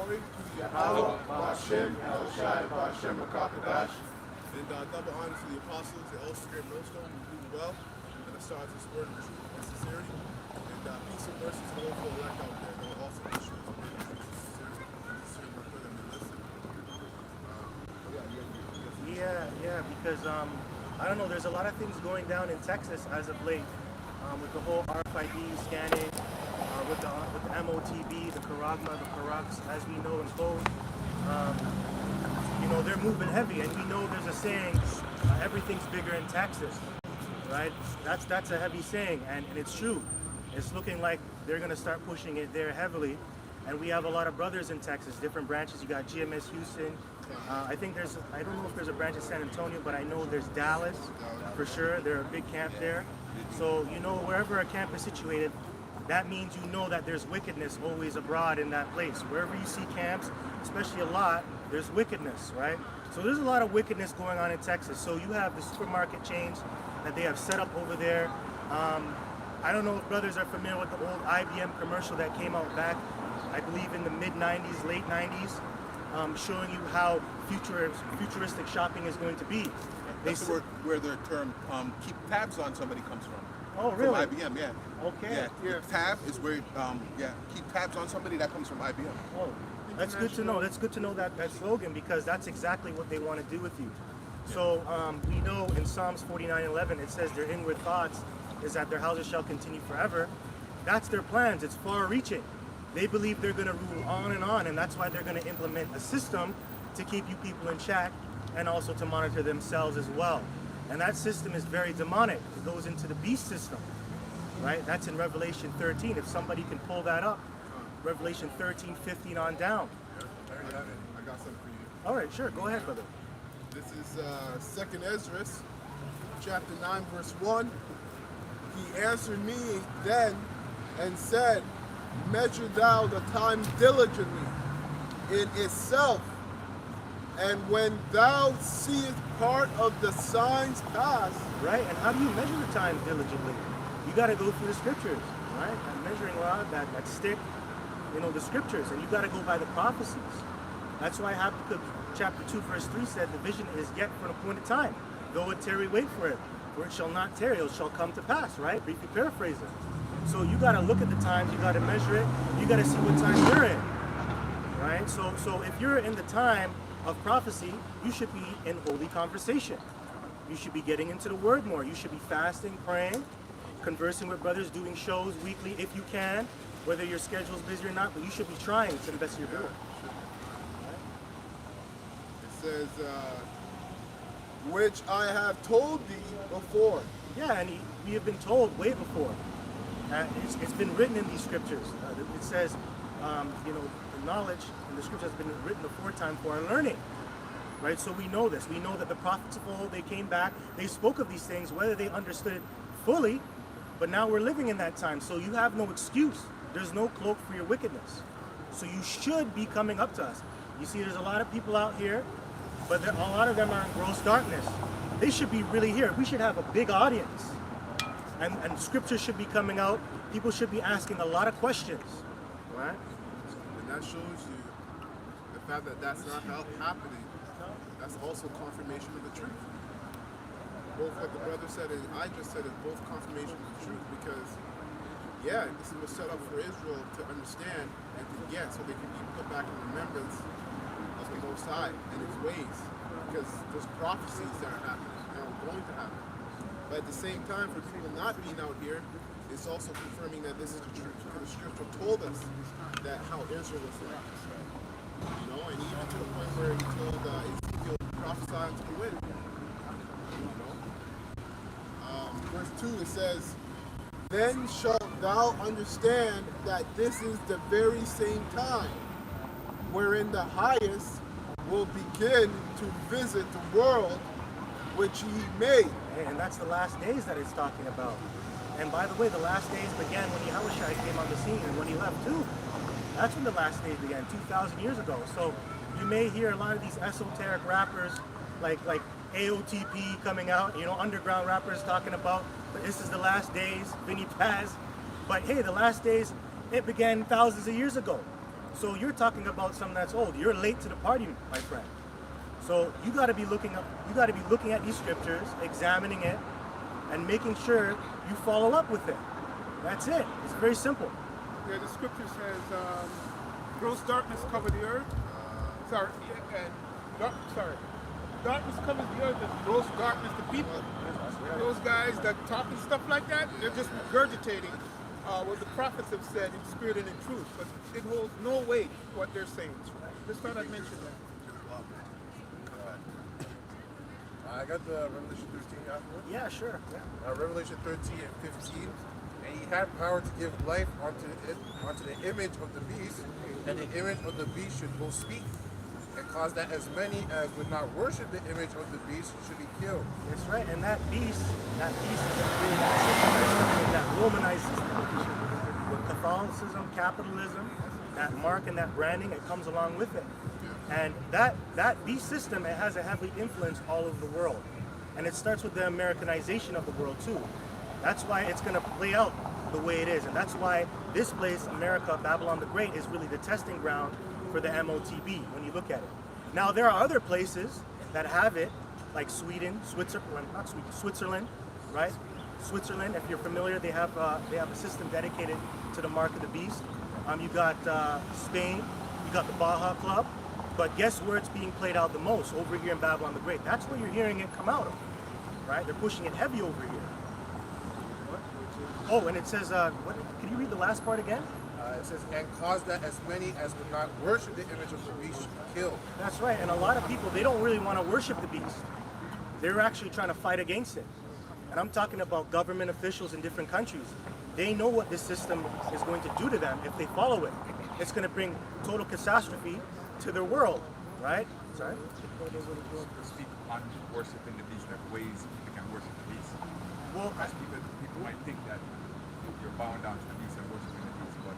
glory to Yahweh, Bashem, Eloshai, Bashem, Makakadash. And double honor to the apostles, the elders, great millstone, who do well, and the stars of word of truth and sincerity. And peace and mercy to all who elect out there that will also be true and sincerity. Sincerely pray them and listen. Yeah, because I don't know, there's a lot of things going down in Texas as of late, with the whole RFID scanning, with the MOTB, the Karagma, the Karaks, as we know in code. You know, they're moving heavy, and we know there's a saying, everything's bigger in Texas, right? That's a heavy saying, and it's true. It's looking like they're going to start pushing it there heavily. And we have a lot of brothers in Texas, different branches. You got GMS Houston. I think I don't know if there's a branch in San Antonio, but I know there's Dallas for sure. They're a big camp there. So, you know, wherever a camp is situated, that means you know that there's wickedness always abroad in that place. Wherever you see camps, especially a lot, there's wickedness, right? So there's a lot of wickedness going on in Texas. So you have the supermarket chains that they have set up over there. I don't know if brothers are familiar with the old IBM commercial that came out back, I believe in the mid-90s, late 90s, showing you how futuristic shopping is going to be. That's where the term keep tabs on somebody comes from. Oh, really? From IBM, yeah. Okay. Yeah, tab is where, keep tabs on somebody, that comes from IBM. Oh, that's good to know. That's good to know that slogan, because that's exactly what they want to do with you. So we know in Psalms 49:11 it says their inward thoughts is that their houses shall continue forever. That's their plans. It's far-reaching. They believe they're going to rule on, and that's why they're going to implement a system to keep you people in check and also to monitor themselves as well. And that system is very demonic. It goes into the beast system, right? That's in Revelation 13. If somebody can pull that up, Revelation 13:15 on down. I got something for you. All right, sure. Go ahead, brother. This is 2nd Ezra, chapter 9, verse 1. He answered me then and said, measure thou the time diligently in itself, and when thou seest part of the signs pass. Right, and how do you measure the time diligently? You got to go through the scriptures, right? And measuring rod, that stick, you know, the scriptures, and you got to go by the prophecies. That's why Habakkuk chapter 2 verse 3 said the vision is yet for an appointed time. Though it tarry, wait for it, for it shall not tarry, it shall come to pass, right? Briefly paraphrasing. So you got to look at the times, you got to measure it, you got to see what time you're in, right? So if you're in the time of prophecy, you should be in holy conversation. You should be getting into the word more. You should be fasting, praying, conversing with brothers, doing shows weekly if you can, whether your schedule's busy or not, but you should be trying to the best of your ability. It says, which I have told thee before. Yeah, and we have been told way before. It's been written in these scriptures. It says, you know, the knowledge in the scriptures has been written aforetime for our learning. Right? So we know this. We know that the prophets of old, they came back, they spoke of these things, whether they understood it fully, but now we're living in that time. So you have no excuse. There's no cloak for your wickedness. So you should be coming up to us. You see, there's a lot of people out here, but a lot of them are in gross darkness. They should be really here. We should have a big audience. And scripture should be coming out. People should be asking a lot of questions. Right? And that shows you the fact that that's not happening. That's also confirmation of the truth. Both what the brother said and I just said is both confirmation of the truth, because this was set up for Israel to understand and to get, so they can be put back in remembrance of the Most High and His ways, because there's prophecies that are happening and are going to happen. But at the same time, for people not being out here, it's also confirming that this is the truth, because the scripture told us that how Israel was like. You know, and even to the point where he told Ezekiel, prophesy unto the wind. You know? Verse 2, it says, then shalt thou understand that this is the very same time wherein the highest will begin to visit the world which he made. And that's the last days that it's talking about. And by the way, the last days began when Yahushua came on the scene and when he left too. That's when the last days began, 2,000 years ago. So you may hear a lot of these esoteric rappers like AOTP coming out, you know, underground rappers talking about, but this is the last days, Vinny Paz. But hey, the last days, it began thousands of years ago. So you're talking about something that's old. You're late to the party, my friend. So you got to be looking up. You got to be looking at these scriptures, examining it, and making sure you follow up with it. That's it. It's very simple. Yeah, the scripture says, gross darkness covered the earth. Darkness covers the earth and gross darkness the people. Those guys that talk and stuff like that, they're just regurgitating what the prophets have said in spirit and in truth. But it holds no weight what they're saying. Just thought I'd mention that. I got the Revelation 13 afterwards. Yeah, sure. Yeah. Revelation 13 and 15. And he had power to give life onto the image of the beast, and the image of the beast should both speak, and cause that as many as would not worship the image of the beast should be killed. That's right. And that beast is that Romanized system with Catholicism, capitalism, that mark and that branding, it comes along with it. And that beast system, it has a heavy influence all over the world. And it starts with the Americanization of the world too. That's why it's going to play out the way it is. And that's why this place, America, Babylon the Great, is really the testing ground for the MOTB when you look at it. Now, there are other places that have it, like Sweden, Switzerland, right? Switzerland, if you're familiar, they have a system dedicated to the mark of the beast. You got Spain, you got the Baja Club, but guess where it's being played out the most? Over here in Babylon the Great. That's where you're hearing it come out of, right? They're pushing it heavy over here. Oh, and it says, can you read the last part again? It says, and cause that as many as would not worship the image of the beast should be killed. That's right, and a lot of people, they don't really want to worship the beast. They're actually trying to fight against it. And I'm talking about government officials in different countries. They know what this system is going to do to them if they follow it. It's going to bring total catastrophe to their world, right? Sorry? Speak on worshiping the beast, there are ways you can worship the beast. Well, As people might think that you're bowing down to the beast and worshiping the beast, but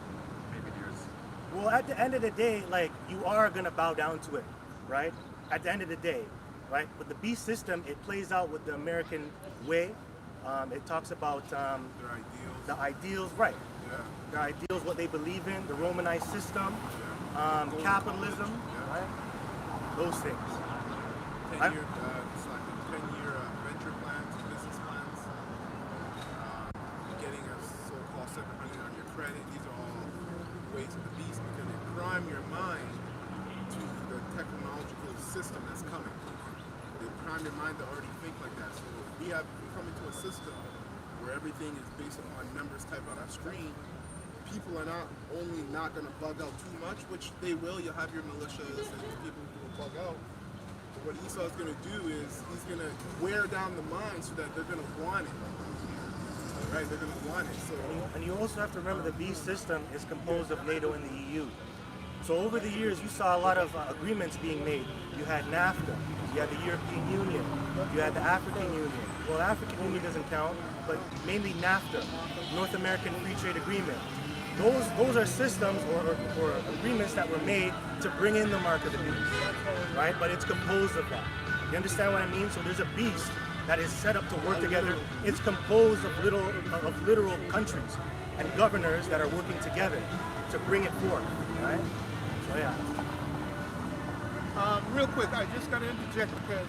maybe there's... Well, at the end of the day, like, you are going to bow down to it, right? At the end of the day, right? But the beast system, it plays out with the American way. It talks about Their ideals. the ideals, right? Yeah. Their ideals, what they believe in, the Romanized system, capitalism, right? Those things. 10-year, it's like a 10-year venture plans, business plans, getting a so-called 700 on your credit. These are all ways of the beast because they prime your mind to the technological system that's coming. They prime your mind to already think like that. So we come into a system where everything is based upon numbers typed on a screen. People are not only not going to bug out too much, which they will. You'll have your militias and people who will bug out. But what Esau is going to do is he's going to wear down the mind so that they're going to want it. Right? They're going to want it. So And you also have to remember the beast system is composed of NATO and the EU. So over the years, you saw a lot of agreements being made. You had NAFTA, you had the European Union, you had the African Union. Well, the African Union doesn't count, but mainly NAFTA, North American Free Trade Agreement. Those are systems or agreements that were made to bring in the mark of the beast, right? But it's composed of that. You understand what I mean? So there's a beast that is set up to work together. It's composed of literal countries and governors that are working together to bring it forth, right? So yeah. Real quick, I just got to interject because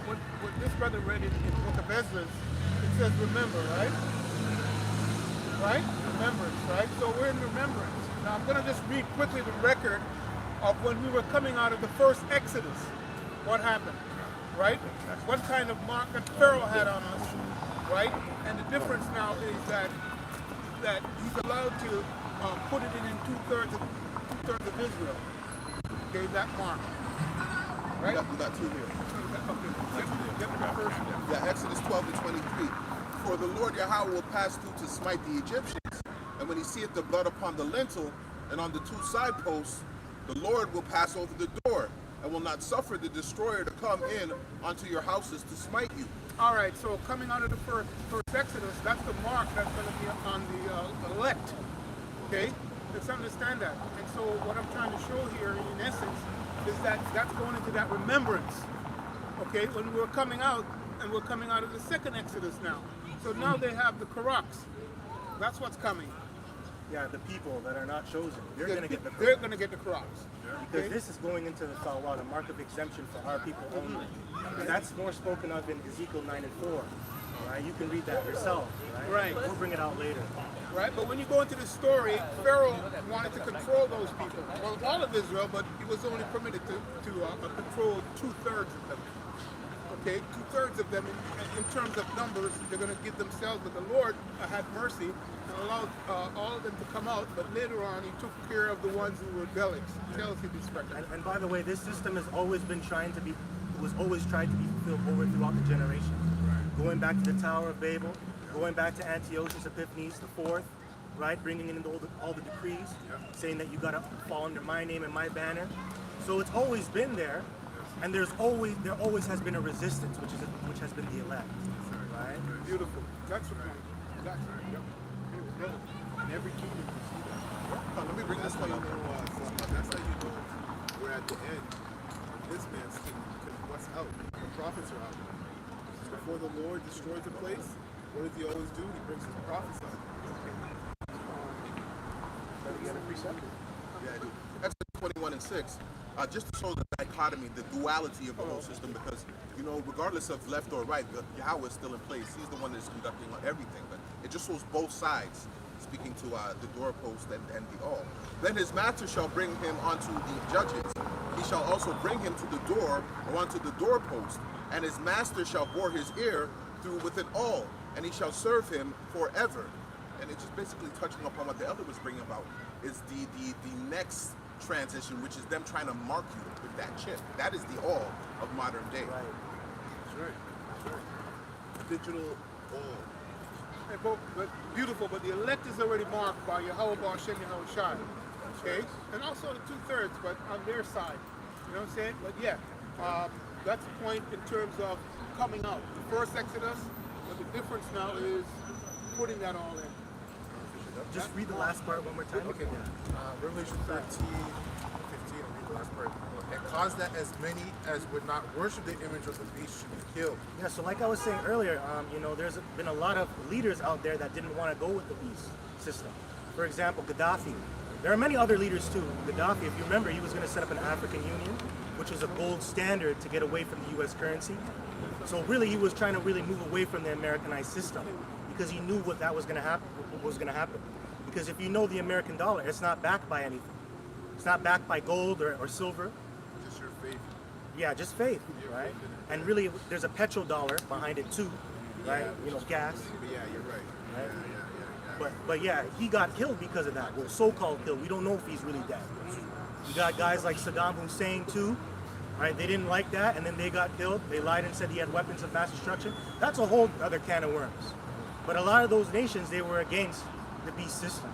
what this brother read in the book of Ezra, it says remember, right? Right? Remembrance, right? So we're in remembrance. Now I'm going to just read quickly the record of when we were coming out of the first Exodus. What happened, right? What kind of mark that Pharaoh had on us, right? And the difference now is that he's allowed to put it in two-thirds of Israel. Gave that mark. Right? We got two here. Get the first one. Yeah, Exodus 12 to 23. For the Lord Yahweh will pass through to smite the Egyptians, and when he seeth the blood upon the lintel and on the two side posts, the Lord will pass over the door, and will not suffer the destroyer to come in unto your houses to smite you. All right, so coming out of the first Exodus, that's the mark that's going to be on the elect. Okay? Let's understand that. And so what I'm trying to show here, in essence, is that that's going into that remembrance. Okay? When we're coming out, and we're coming out of the second Exodus now. So now they have the Karaks. That's what's coming. Yeah, the people that are not chosen, they're going to get the They're crops. going to get the crops. Because this is going into the Salwa, the mark of exemption for our people only. And that's more spoken of in Ezekiel 9 and 4. Right? You can read that yourself. Right. We'll bring it out later. Right? But when you go into the story, Pharaoh wanted to control those people. Well, all of Israel, but he was only permitted to control 2/3 of them. Okay, 2/3 of them in terms of numbers, they're going to give themselves, but the Lord had mercy and allowed all of them to come out, but later on he took care of the ones who were rebelling, jealousy, disrespect. And by the way, this system has always been was always tried to be fulfilled over throughout the generations. Going back to the Tower of Babel, going back to Antiochus Epiphanes IV, right? Bringing in all the decrees, saying that you got to fall under my name and my banner. So it's always been there, and there always has been a resistance, which has been the elect, right? Beautiful. That's the point. That's right. Yep. In every kingdom you see that. Let me bring this That's how one you up. know. That's how you know we're at the end of this man's kingdom. Because what's out? The prophets are out. Before the Lord destroys the place, what does he always do? He brings his prophets out. Yeah, I do. Exodus 21 and 6. Just to show the dichotomy, the duality of the whole system, because, you know, regardless of left or right, Yahweh is still in place. He's the one that's conducting everything. But it just shows both sides, speaking to the doorpost and the all. Then his master shall bring him unto the judges. He shall also bring him to the door, or unto the doorpost. And his master shall bore his ear through with it all, and he shall serve him forever. And it's just basically touching upon what the elder was bringing about, is the next transition, which is them trying to mark you with that chip. That is the all of modern day. Right. That's right. That's right. Digital all. Hey, but beautiful, but the elect is already marked by Yahweh Hashem Yahweh Shai. Okay? And also the 2/3, but on their side. You know what I'm saying? But yeah, that's the point in terms of coming out. The first Exodus, but the difference now is putting that all in. Just read the last part one more time. Okay. Revelation 13, 15, I'll read the last part. And cause that as many as would not worship the image of the beast should be killed. Yeah, so like I was saying earlier, you know, there's been a lot of leaders out there that didn't want to go with the beast system. For example, Gaddafi. There are many other leaders too. Gaddafi, if you remember, he was going to set up an African Union, which was a gold standard to get away from the U.S. currency. So really, he was trying to really move away from the Americanized system because he knew what was going to happen. Because if you know the American dollar, it's not backed by anything. It's not backed by gold or silver. Just your faith. Yeah, just faith, right? And really, there's a petrodollar behind it too, right? You know, gas. But yeah, you're right. Yeah. But yeah, he got killed because of that. Well, so-called killed. We don't know if he's really dead. You got guys like Saddam Hussein too, right? They didn't like that, and then they got killed. They lied and said he had weapons of mass destruction. That's a whole other can of worms. But a lot of those nations, they were against the beast system.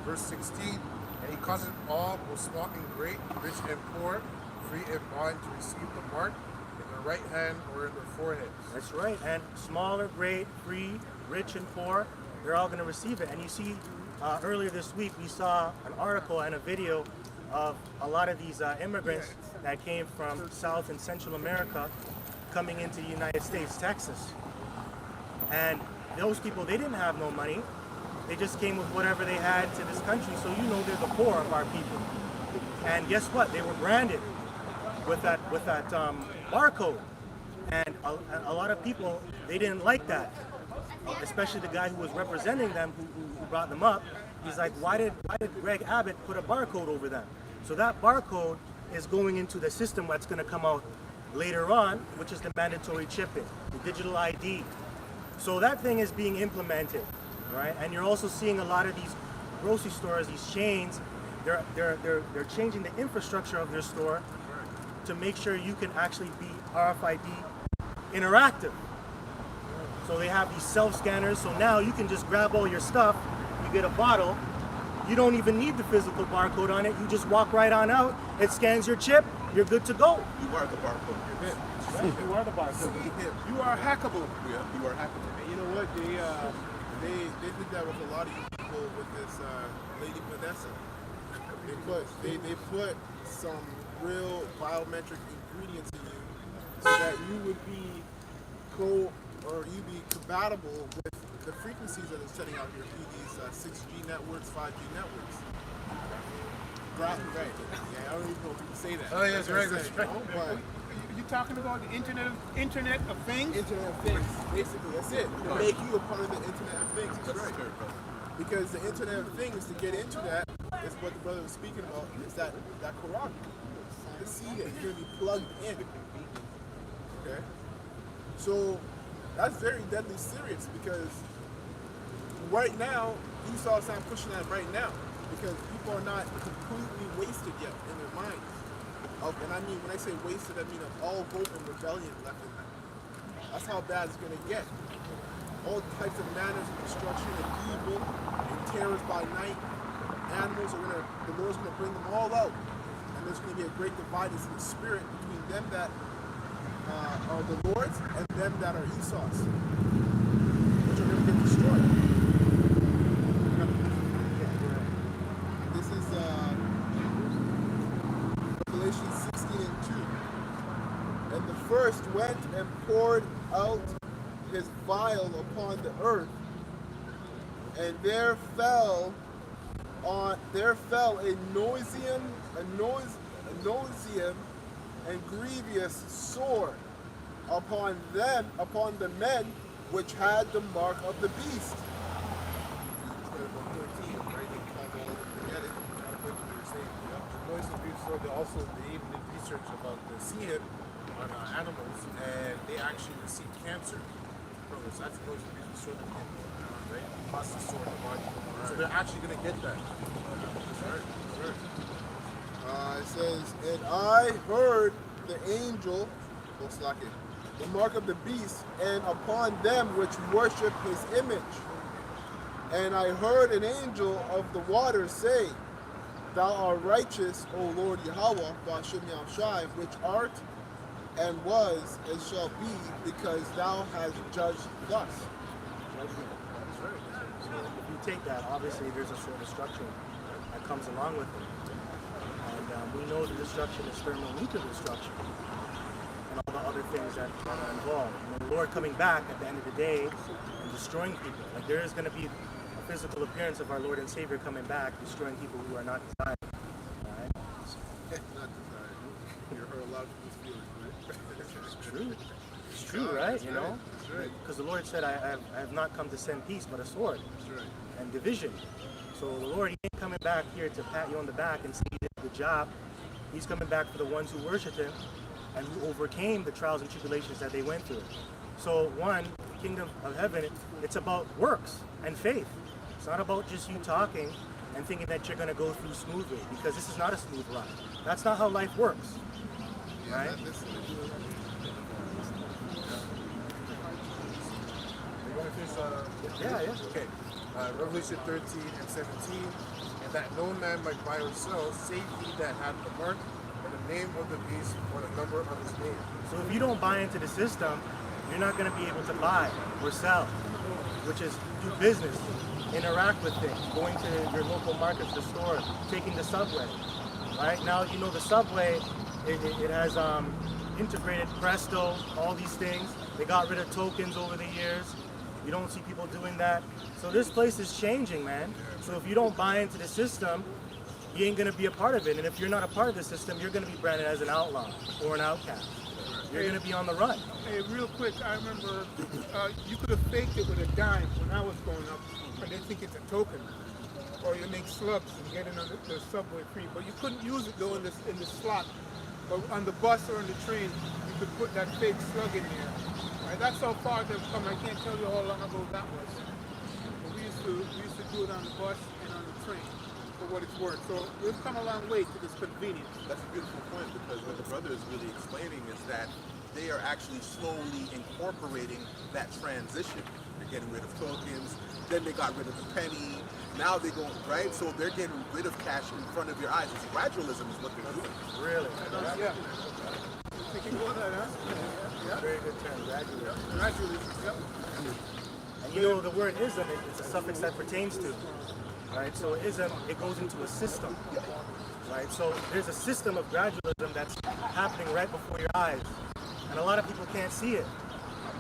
Verse 16, and he caused all, both small and great, rich and poor, free and bond, to receive the mark in their right hand or in their foreheads. That's right. And small or great, free, rich and poor, they're all going to receive it. And you see, earlier this week, we saw an article and a video of a lot of these immigrants that came from South and Central America coming into the United States, Texas. And those people, they didn't have no money. They just came with whatever they had to this country. So you know they're the poor of our people. And guess what? They were branded with that barcode. And a lot of people, they didn't like that. Especially the guy who was representing them, who brought them up. He's like, why did Greg Abbott put a barcode over them? So that barcode is going into the system that's going to come out later on, which is the mandatory chipping, the digital ID. So that thing is being implemented, right? And you're also seeing a lot of these grocery stores, these chains, they're changing the infrastructure of their store to make sure you can actually be RFID interactive. So they have these self-scanners, so now you can just grab all your stuff, you get a bottle, you don't even need the physical barcode on it, you just walk right on out, it scans your chip, you're good to go. You are the barcode. You're him. You are the barcode. You are hackable. Yeah, you are happy. And you know what? They did that with a lot of you people with this Lady Vanessa. They put some real biometric ingredients in you so that you would be or you be compatible with the frequencies that it's sending out here through these 6G networks, 5G networks. Right. Yeah, I don't even know if you can say that. Oh, yes, right, That's right. what I'm saying, but You talking about the Internet of Things? Internet of Things, basically, that's it. To make you a part of the Internet of Things. That's right. Because the Internet of Things, to get into that, is what the brother was speaking about, is that Quran. The seed is going to be plugged in. Okay? So, that's very deadly serious because right now, Esau's not pushing that right now because people are not completely wasted yet in their minds. And I mean, when I say wasted, I mean of all hope and rebellion left in them. That's how bad it's going to get. All types of manners of destruction and evil and terrors by night. Animals are the Lord's going to bring them all out. And there's going to be a great dividance in the spirit between them that are the Lord's and them that are Esau's, which are going to get destroyed. This is Revelation 16:2. And the first went and poured out his vial upon the earth, and there fell a noisium and grievous sword upon the men which had the mark of the beast. Also, they even did research about the seed on animals, and they actually receive cancer from it. So that's supposed to be the sort of right? Plus the sort of body. So they're actually going to get that. It says, and I heard the angel, the mark of the beast, and upon them which worship his image. And I heard an angel of the waters say, Thou art righteous, O Lord Yahweh, Ba'ashem Yahushai, which art and was and shall be, because thou hast judged thus. Judgment. So if you take that, obviously there's a sort of destruction that comes along with it. And we know the destruction is thermonuclear destruction and all the other things that are involved. And the Lord coming back at the end of the day and destroying people. Like there is going to be a physical appearance of our Lord and Savior coming back, destroying people who are not desired. Right? Not desired. You're allowed to be feeling, right? It's true. It's true, right? You know? That's right. Because the Lord said, I have not come to send peace, but a sword That's right. and division. So the Lord, he ain't coming back here to pat you on the back and say you did a good job. He's coming back for the ones who worship him and who overcame the trials and tribulations that they went through. So one, kingdom of heaven, it's about works and faith. It's not about just you talking and thinking that you're going to go through smoothly, because this is not a smooth ride. That's not how life works. Right? You want to finish? Yeah. Okay. Revelation 13 and 17. And that no man might buy or sell, save he that hath the mark and the name of the beast or the number of his name. So if you don't buy into the system, you're not going to be able to buy or sell, which is do business, interact with things, going to your local markets, the store, taking the subway. Right now, you know the subway, it has integrated Presto, all these things. They got rid of tokens over the years. You don't see people doing that. So this place is changing, man. So if you don't buy into the system, you ain't gonna be a part of it. And if you're not a part of the system, you're gonna be branded as an outlaw or an outcast. You're gonna be on the run. Hey, real quick, I remember you could have faked it with a dime when I was growing up, but they think it's a token. Or you make slugs and get in on the subway free. But you couldn't use it though in the slot. But on the bus or on the train, you could put that fake slug in there. Right? That's how far they've come. I can't tell you how long ago that was. But we used to do it on the bus and on the train for what it's worth. So we've come a long way to this convenience. That's a beautiful point, because what the brother is really explaining is that they are actually slowly incorporating that transition. They're getting rid of tokens, then they got rid of the penny, now they're going, right? So they're getting rid of cash in front of your eyes. It's gradualism is what they're doing. Really? Yeah. Thinking about that, huh? Yeah. Very good term, gradually. Gradualism, yep. And you know the word ism, it's a suffix that pertains to. Right? So ism, it goes into a system. Right? So there's a system of gradualism that's happening right before your eyes. And a lot of people can't see it.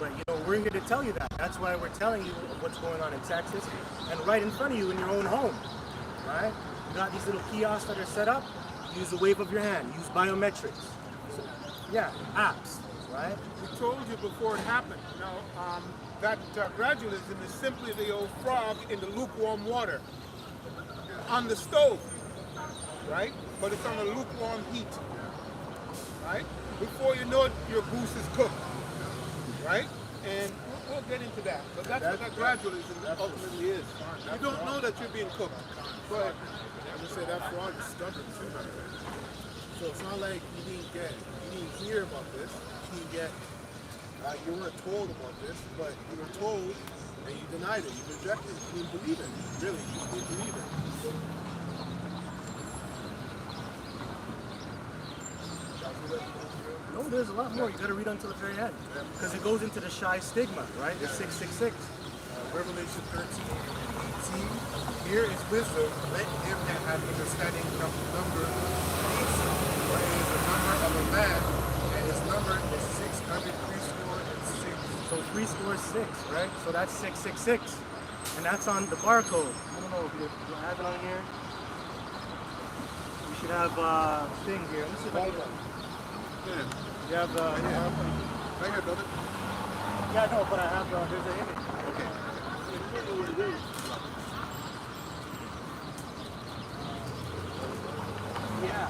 But you know, we're here to tell you that. That's why we're telling you what's going on in Texas and right in front of you in your own home, right? You got these little kiosks that are set up. Use the wave of your hand. Use biometrics. So, yeah, apps, right? We told you before it happened. Now, that gradualism is simply the old frog in the lukewarm water on the stove, right? But it's on a lukewarm heat, right? Before you know it, your goose is cooked, right? And we'll get into that. But that's what that gradualism ultimately is. You don't know that you're being cooked. Go ahead. I just say that frog is stubborn too. So it's not like you didn't hear about this. You didn't get, you weren't told about this, but you were told and you denied it. You rejected it. You didn't believe it. Really, you didn't believe it. No, there's a lot more. You got to read until the very end because it goes into the shy stigma, right? The 666. Revelation 13. See, here is wisdom. Let him that hath understanding count the number of beasts, for it is the number of a man, and his number is 666. So 666, right? So that's 666, and that's on the barcode. I don't know if you have it on here. You should have a thing here. Let me see if I can. Yeah. You have Right here, brother. yeah, no, but I have there's an image. Okay. Yeah.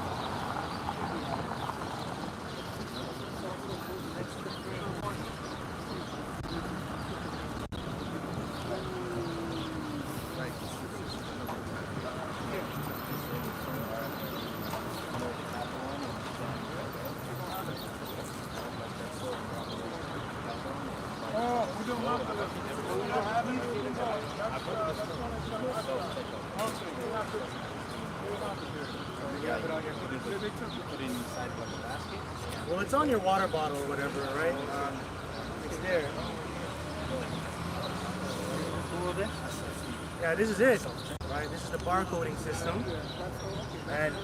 Well, it's on your water bottle or whatever, right? It's there. Yeah, this is it, right? This is the barcoding system. And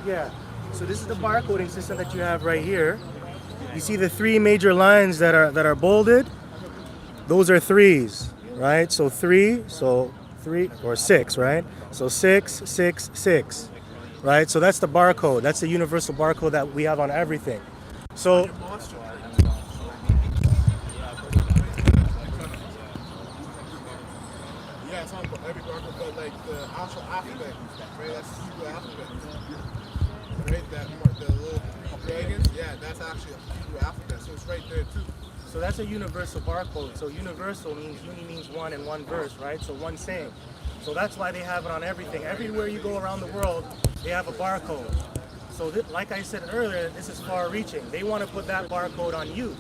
yeah, so this is the barcoding system that you have right here. You see the three major lines that are bolded? Those are threes, right? So three or six, right? So 666, right? So that's the barcode. That's the universal barcode that we have on everything. So Yeah, it's on every barcode, but like the actual alphabet, right? That's the Hebrew alphabet. Right? The little dragons, yeah, that's actually a Hebrew alphabet. So it's right there too. So that's a universal barcode. So universal means uni means one in one verse, right? So one saying. So that's why they have it on everything. Everywhere you go around the world, they have a barcode. So like I said earlier, this is far-reaching. They want to put that barcode on you,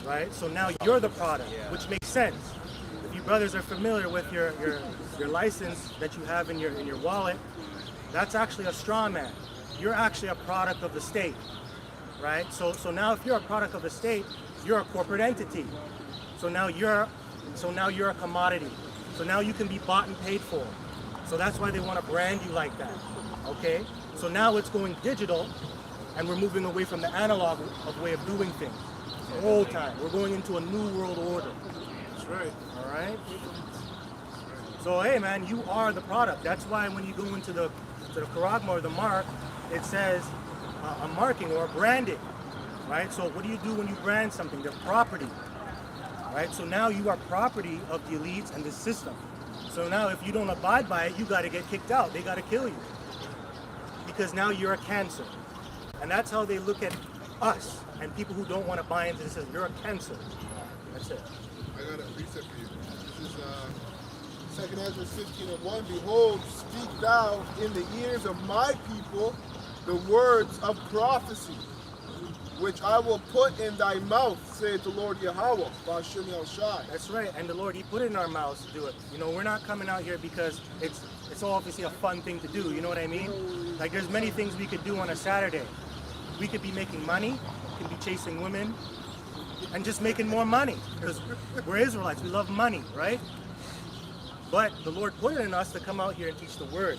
right? So now you're the product, which makes sense. If you brothers are familiar with your license that you have in your wallet, that's actually a straw man. You're actually a product of the state, right? So now if you're a product of the state, you're a corporate entity. So now you're a commodity. So now you can be bought and paid for. So that's why they want to brand you like that. Okay? So now it's going digital and we're moving away from the analog way of doing things. The old time. We're going into a new world order. That's right. All right? So hey man, you are the product. That's why when you go into the charagma or the mark, it says a marking or a branding. Right? So what do you do when you brand something? They're property. Right? So now you are property of the elites and the system. So now if you don't abide by it, you got to get kicked out. They got to kill you. Because now you're a cancer. And that's how they look at us and people who don't want to buy into this. You're a cancer. That's it. I got a precept for you. This is 2 Ezra 16:1. Behold, speak thou in the ears of my people the words of prophecy, which I will put in thy mouth, saith the Lord Yahweh, Ba'ashem Yahushai. That's right. And the Lord, He put it in our mouths to do it. You know, we're not coming out here because it's obviously a fun thing to do. You know what I mean? Like there's many things we could do on a Saturday. We could be making money. We could be chasing women. And just making more money. Because we're Israelites. We love money, right? But the Lord put it in us to come out here and teach the Word.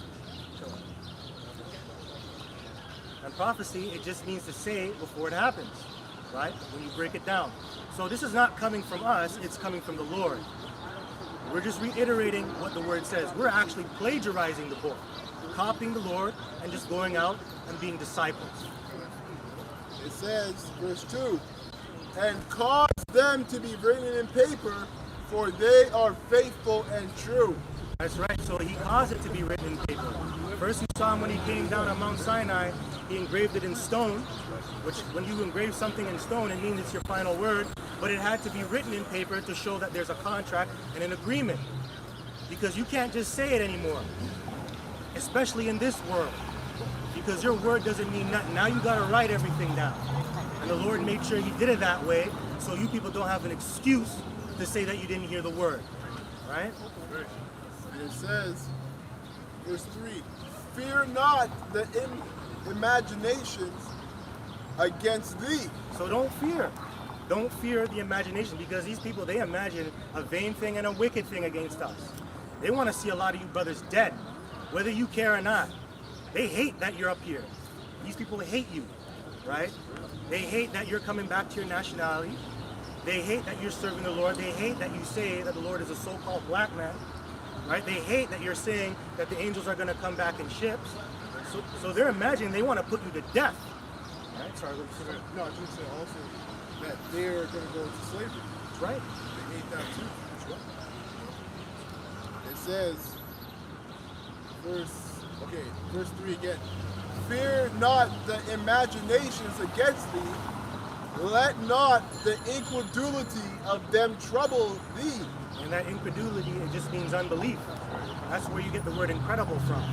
And prophecy, it just means to say it before it happens, right? When you break it down. So this is not coming from us, it's coming from the Lord. We're just reiterating what the word says. We're actually plagiarizing the book, copying the Lord, and just going out and being disciples. It says, verse 2, and cause them to be written in paper, for they are faithful and true. That's right. So he caused it to be written in paper. First you saw him when he came down on Mount Sinai, he engraved it in stone, which when you engrave something in stone, it means it's your final word, but it had to be written in paper to show that there's a contract and an agreement. Because you can't just say it anymore, especially in this world, because your word doesn't mean nothing. Now you got to write everything down. And the Lord made sure he did it that way, so you people don't have an excuse to say that you didn't hear the word, right? And it says, verse 3, fear not the imaginations against thee. So don't fear. Don't fear the imagination, because these people, they imagine a vain thing and a wicked thing against us. They want to see a lot of you brothers dead, whether you care or not. They hate that you're up here. These people hate you, right? They hate that you're coming back to your nationality. They hate that you're serving the Lord. They hate that you say that the Lord is a so-called black man, right? They hate that you're saying that the angels are going to come back in ships. So they're imagining they want to put you to death. Right? Sorry, what you saying? No, I was going to say also that they're going to go into slavery. That's right. They hate that too. It says, verse 3 again, fear not the imaginations against thee, let not the incredulity of them trouble thee. And that incredulity, it just means unbelief. That's where you get the word incredible from.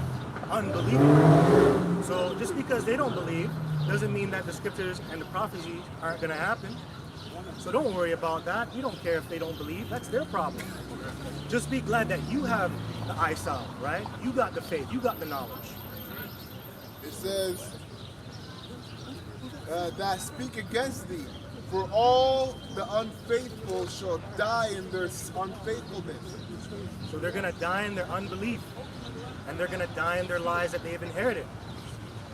Unbelievable. So just because they don't believe doesn't mean that the scriptures and the prophecies aren't going to happen. So don't worry about that. You don't care if they don't believe. That's their problem. Just be glad that you have the eyesight, right? You got the faith. You got the knowledge. It says, that speak against thee, for all the unfaithful shall die in their unfaithfulness. So they're going to die in their unbelief, and they're going to die in their lies that they've inherited.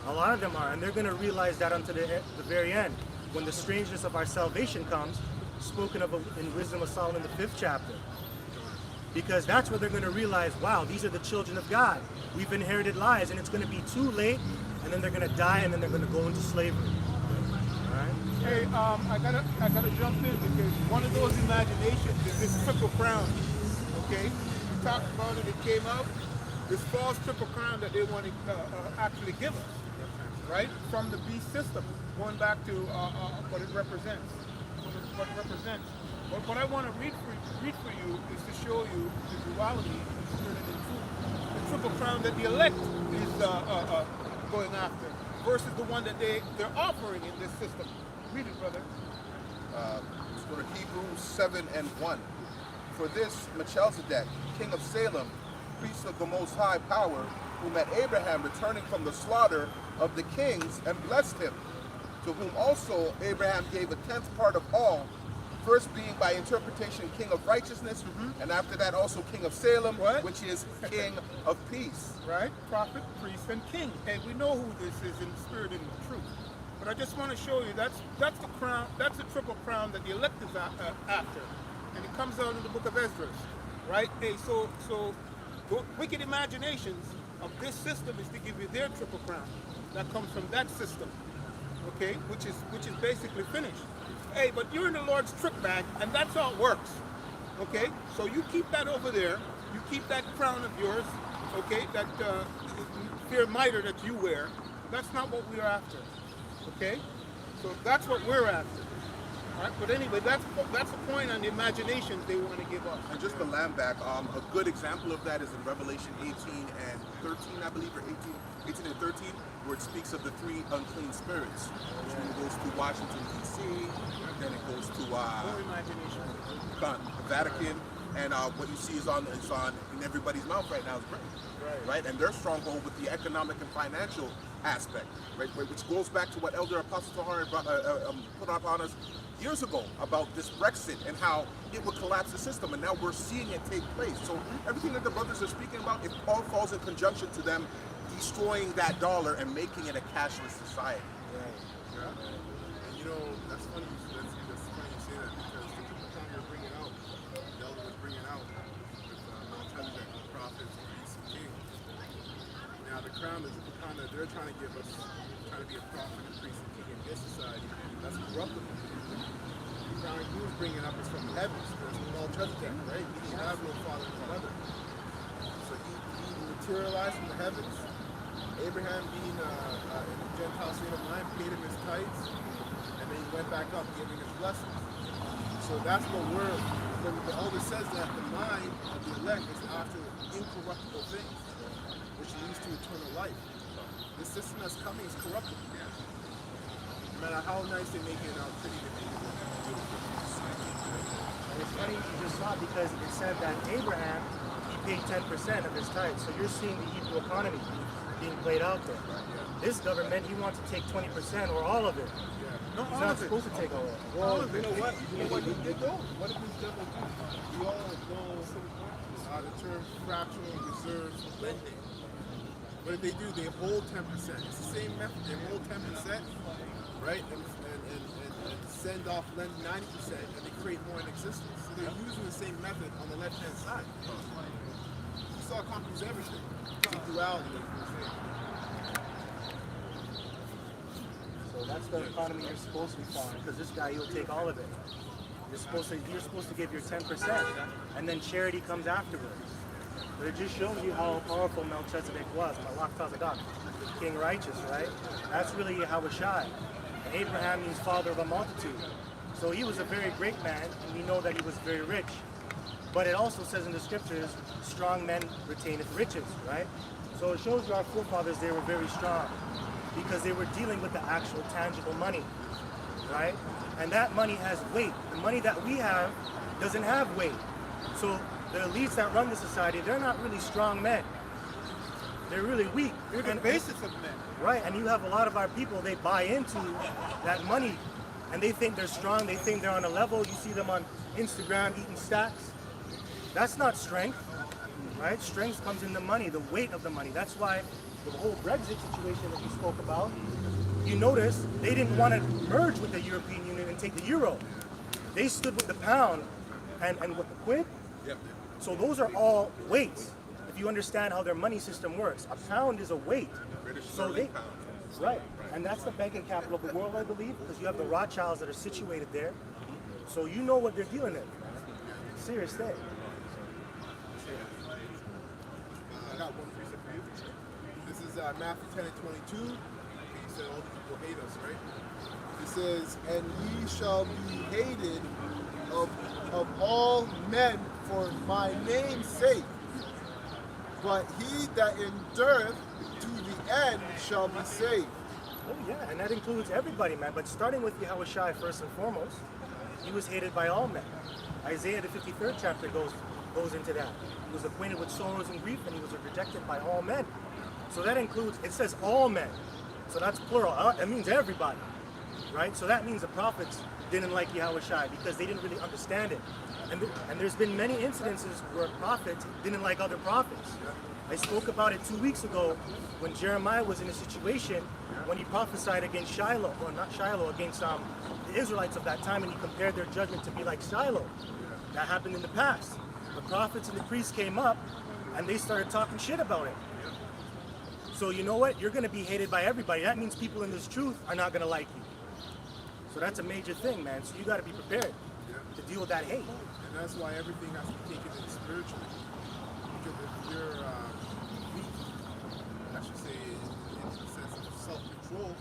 A lot of them are, and they're going to realize that unto the very end, when the strangeness of our salvation comes, spoken of in Wisdom of Solomon, the 5th chapter. Because that's where they're going to realize, wow, these are the children of God. We've inherited lies, and it's going to be too late, and then they're going to die, and then they're going to go into slavery. All right? Hey, I gotta jump in because one of those imaginations is this triple crown. Okay, we talked about it. It came up. This false triple crown that they want to actually give us, right? From the beast system, going back to what it represents. What it represents. But what I want to read for you is to show you the duality in spirit and in truth. The triple crown that the elect is going after versus the one that they're offering in this system. Read it, brother. Let's go to Hebrews 7:1. For this Melchizedek, king of Salem, priest of the Most High Power, who met Abraham returning from the slaughter of the kings and blessed him, to whom also Abraham gave a 10th part of all, first being by interpretation king of righteousness, and after that also king of Salem, which is king of peace. Right? Prophet, priest, and king. And we know who this is in spirit and in truth. But I just want to show you that's the crown, that's the triple crown that the elect is after. And it comes out in the book of Esdras. Right? Hey, so the wicked imaginations of this system is to give you their triple crown. That comes from that system. Okay? Which is basically finished. Hey, but you're in the Lord's trick bag, and that's how it works. Okay? So you keep that over there. You keep that crown of yours. Okay? That fair mitre that you wear. That's not what we're after. Okay? So that's what we're after. All right? But anyway, that's the point on the imaginations they want to give us. And just to land back, a good example of that is in Revelation 18 and 13, I believe, or 18 and 13, where it speaks of the 3 unclean spirits. It goes to Washington, D.C., then it goes to Vatican, and what you see is on in everybody's mouth right now is Britain. Right? And their stronghold with the economic and financial aspect, right? Which goes back to what Elder Apostle Tahar put up on us years ago about this Brexit and how it would collapse the system, and now we're seeing it take place. So everything that the brothers are speaking about, it all falls in conjunction to them destroying that dollar and making it a cashless society. Right. Yeah. And you know, that's funny you say that because prophets and be some kings. Now the crown that they're trying to give us, trying to be a prophet, a priest, and king in this society, that's corruptible. The crown he was bringing up is from the heavens. There's Melchizedek, right? He didn't have no father and mother. So he materialized from the heavens. Abraham, being in the Gentile state of mind, paid him his tithes, and then he went back up, giving his blessings. So that's what the elder says, that the mind of the elect is after incorruptible things, which leads to eternal life. This system that's coming is corruptible. No matter how nice they make it and how pretty they make it. And it's funny you just saw, because it said that Abraham, he paid 10% of his tithes. So you're seeing the Hebrew economy being played out there. This government, he wants to take 20% or all of it. No, He's all not of it. supposed to take all of it. All of it. You know what he did though? What did this devil do? We all know the term fractional reserves lending. What did they do? They hold 10%. It's the same method. They hold 10%, right? And send off, lend 90%, and they create more in existence. So they're using the same method on the left-hand side. Esau conquers everything. It's a duality. So that's the economy you're supposed to be following, because this guy, he'll take all of it. You're supposed to give your 10%, and then charity comes afterwards. But it just shows you how powerful Melchizedek was, Malach King Righteous, right? That's really Yahushai. And Abraham means father of a multitude. So he was a very great man, and we know that he was very rich. But it also says in the scriptures, strong men retaineth riches, right? So it shows you our forefathers, they were very strong, because they were dealing with the actual tangible money, right? And that money has weight. The money that we have doesn't have weight. So the elites that run the society, they're not really strong men. They're really weak. They're the basis of men. Right, and you have a lot of our people, they buy into that money, and they think they're strong, they think they're on a level. You see them on Instagram eating stacks. That's not strength, right? Strength comes in the money, the weight of the money. That's why the whole Brexit situation that you spoke about, you notice they didn't want to merge with the European Union and take the euro. They stood with the pound and with the quid. Yep. So those are all weights. If you understand how their money system works, a pound is a weight. British So sterling they, pounds. right, and that's the banking capital of the world, I believe, because you have the Rothschilds that are situated there. So you know what they're dealing in. Serious thing. I got one precept for you. This is Matthew 10 and 22. Okay, you said all the people hate us, right? It says, and ye shall be hated of all men for my name's sake. But he that endureth to the end shall be saved. Oh yeah, and that includes everybody, man. But starting with Yahushua first and foremost, he was hated by all men. Isaiah the 53rd chapter goes into that. He was acquainted with sorrows and grief, and he was rejected by all men. So that includes, it says all men. So that's plural. That means everybody, right? So that means the prophets didn't like Yahushua because they didn't really understand it. And there's been many incidences where prophets didn't like other prophets. I spoke about it 2 weeks ago when Jeremiah was in a situation when he prophesied against Shiloh, or not Shiloh, against the Israelites of that time, and he compared their judgment to be like Shiloh. That happened in the past. The prophets and the priests came up and they started talking shit about it. So you know what? You're going to be hated by everybody. That means people in this truth are not going to like you. So that's a major thing, man. So you got to be prepared to deal with that hate. And that's why everything has to be taken in spiritually. Because if you're weak, I should say, in the sense of self-control,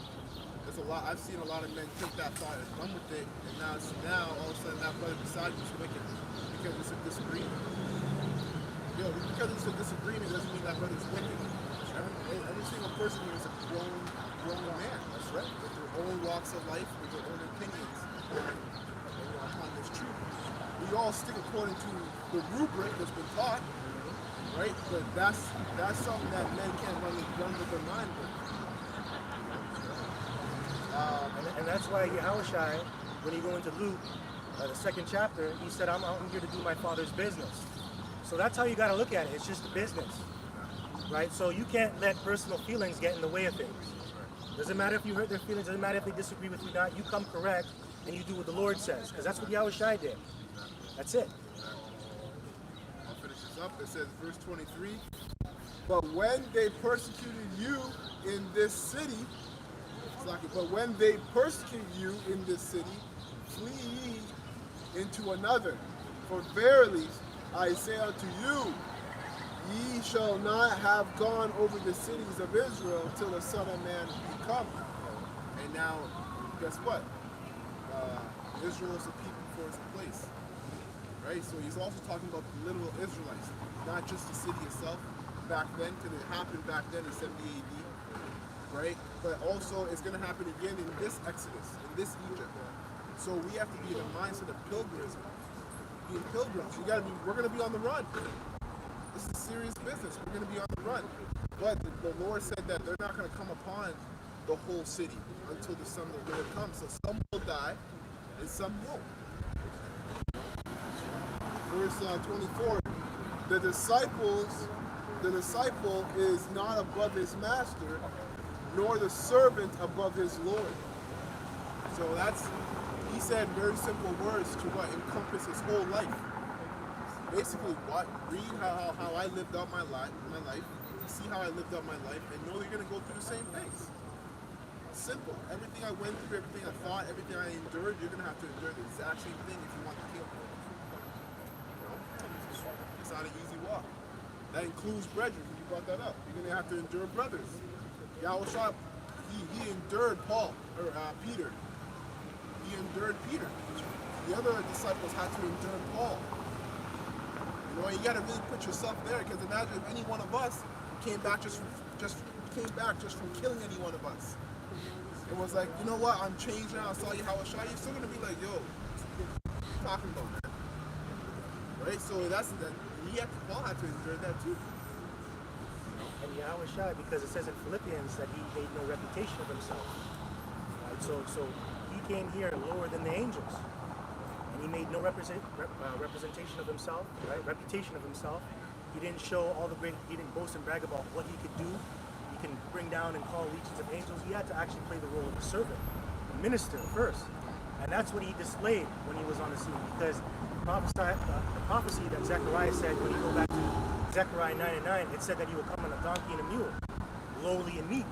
there's a lot. I've seen a lot of men take that thought and run with it, and now all of a sudden that brother beside you is wicked because it's a disagreement. Yo, because it's a disagreement doesn't mean that brother's wicked. Every single person here is a grown man. That's right. With their own walks of life, with their own opinions upon this truth. We all stick according to the rubric that's been taught, right? But that's something that men can't run with their mind with. And that's why Yahushua, when you go into Luke, the 2nd chapter, he said, I'm out here to do my Father's business. So that's how you got to look at it. It's just a business, right? So you can't let personal feelings get in the way of things. Doesn't matter if you hurt their feelings, doesn't matter if they disagree with you or not, you come correct and you do what the Lord says, because that's what Yahushua did. That's it. I'll finish this this up. It says, verse 23, but when they persecuted you in this city, but when they persecute you in this city, flee ye into another. For verily I say unto you, ye shall not have gone over the cities of Israel till the Son of Man be come. And now, guess what? Israel is a people for its place. Right? So he's also talking about the literal Israelites, not just the city itself back then, because it happened back then in 70 AD. Right? But also it's going to happen again in this Exodus, in this Egypt. So we have to be in the mindset of pilgrims. Being pilgrims. We're going to be on the run. This is serious business. We're going to be on the run. But the Lord said that they're not going to come upon the whole city until the Son of the Lord comes. So some will die and some won't. Verse 24, the disciple is not above his master, nor the servant above his Lord. So he said very simple words to what encompass his whole life. Basically, read how I lived out my life, see how I lived out my life, and know you're going to go through the same things. Simple. Everything I went through, everything I thought, everything I endured, you're going to have to endure the exact same thing if you want the kingdom. It's not an easy walk. That includes brethren. You brought that up. You're going to have to endure brothers. Yahushua, he endured Peter. He endured Peter. The other disciples had to endure Paul. You know, you got to really put yourself there, because imagine if any one of us came back just from killing any one of us. It was like, you know what? I'm changed now. I saw you, Yahushua. You're still gonna be like, yo, what are you talking about, man? Right? So Paul had to endure that too. And Yahushua, because it says in Philippians that he made no reputation of himself. Right? So he came here lower than the angels. And he made no representation of himself, right? Reputation of himself. He didn't show all the he didn't boast and brag about what he could do. He can bring down and call legions of angels. He had to actually play the role of a servant, a minister first. And that's what he displayed when he was on the scene, because the prophecy that Zechariah said, when you go back to Zechariah 9:9, it said that he would come on a donkey and a mule, lowly and meek.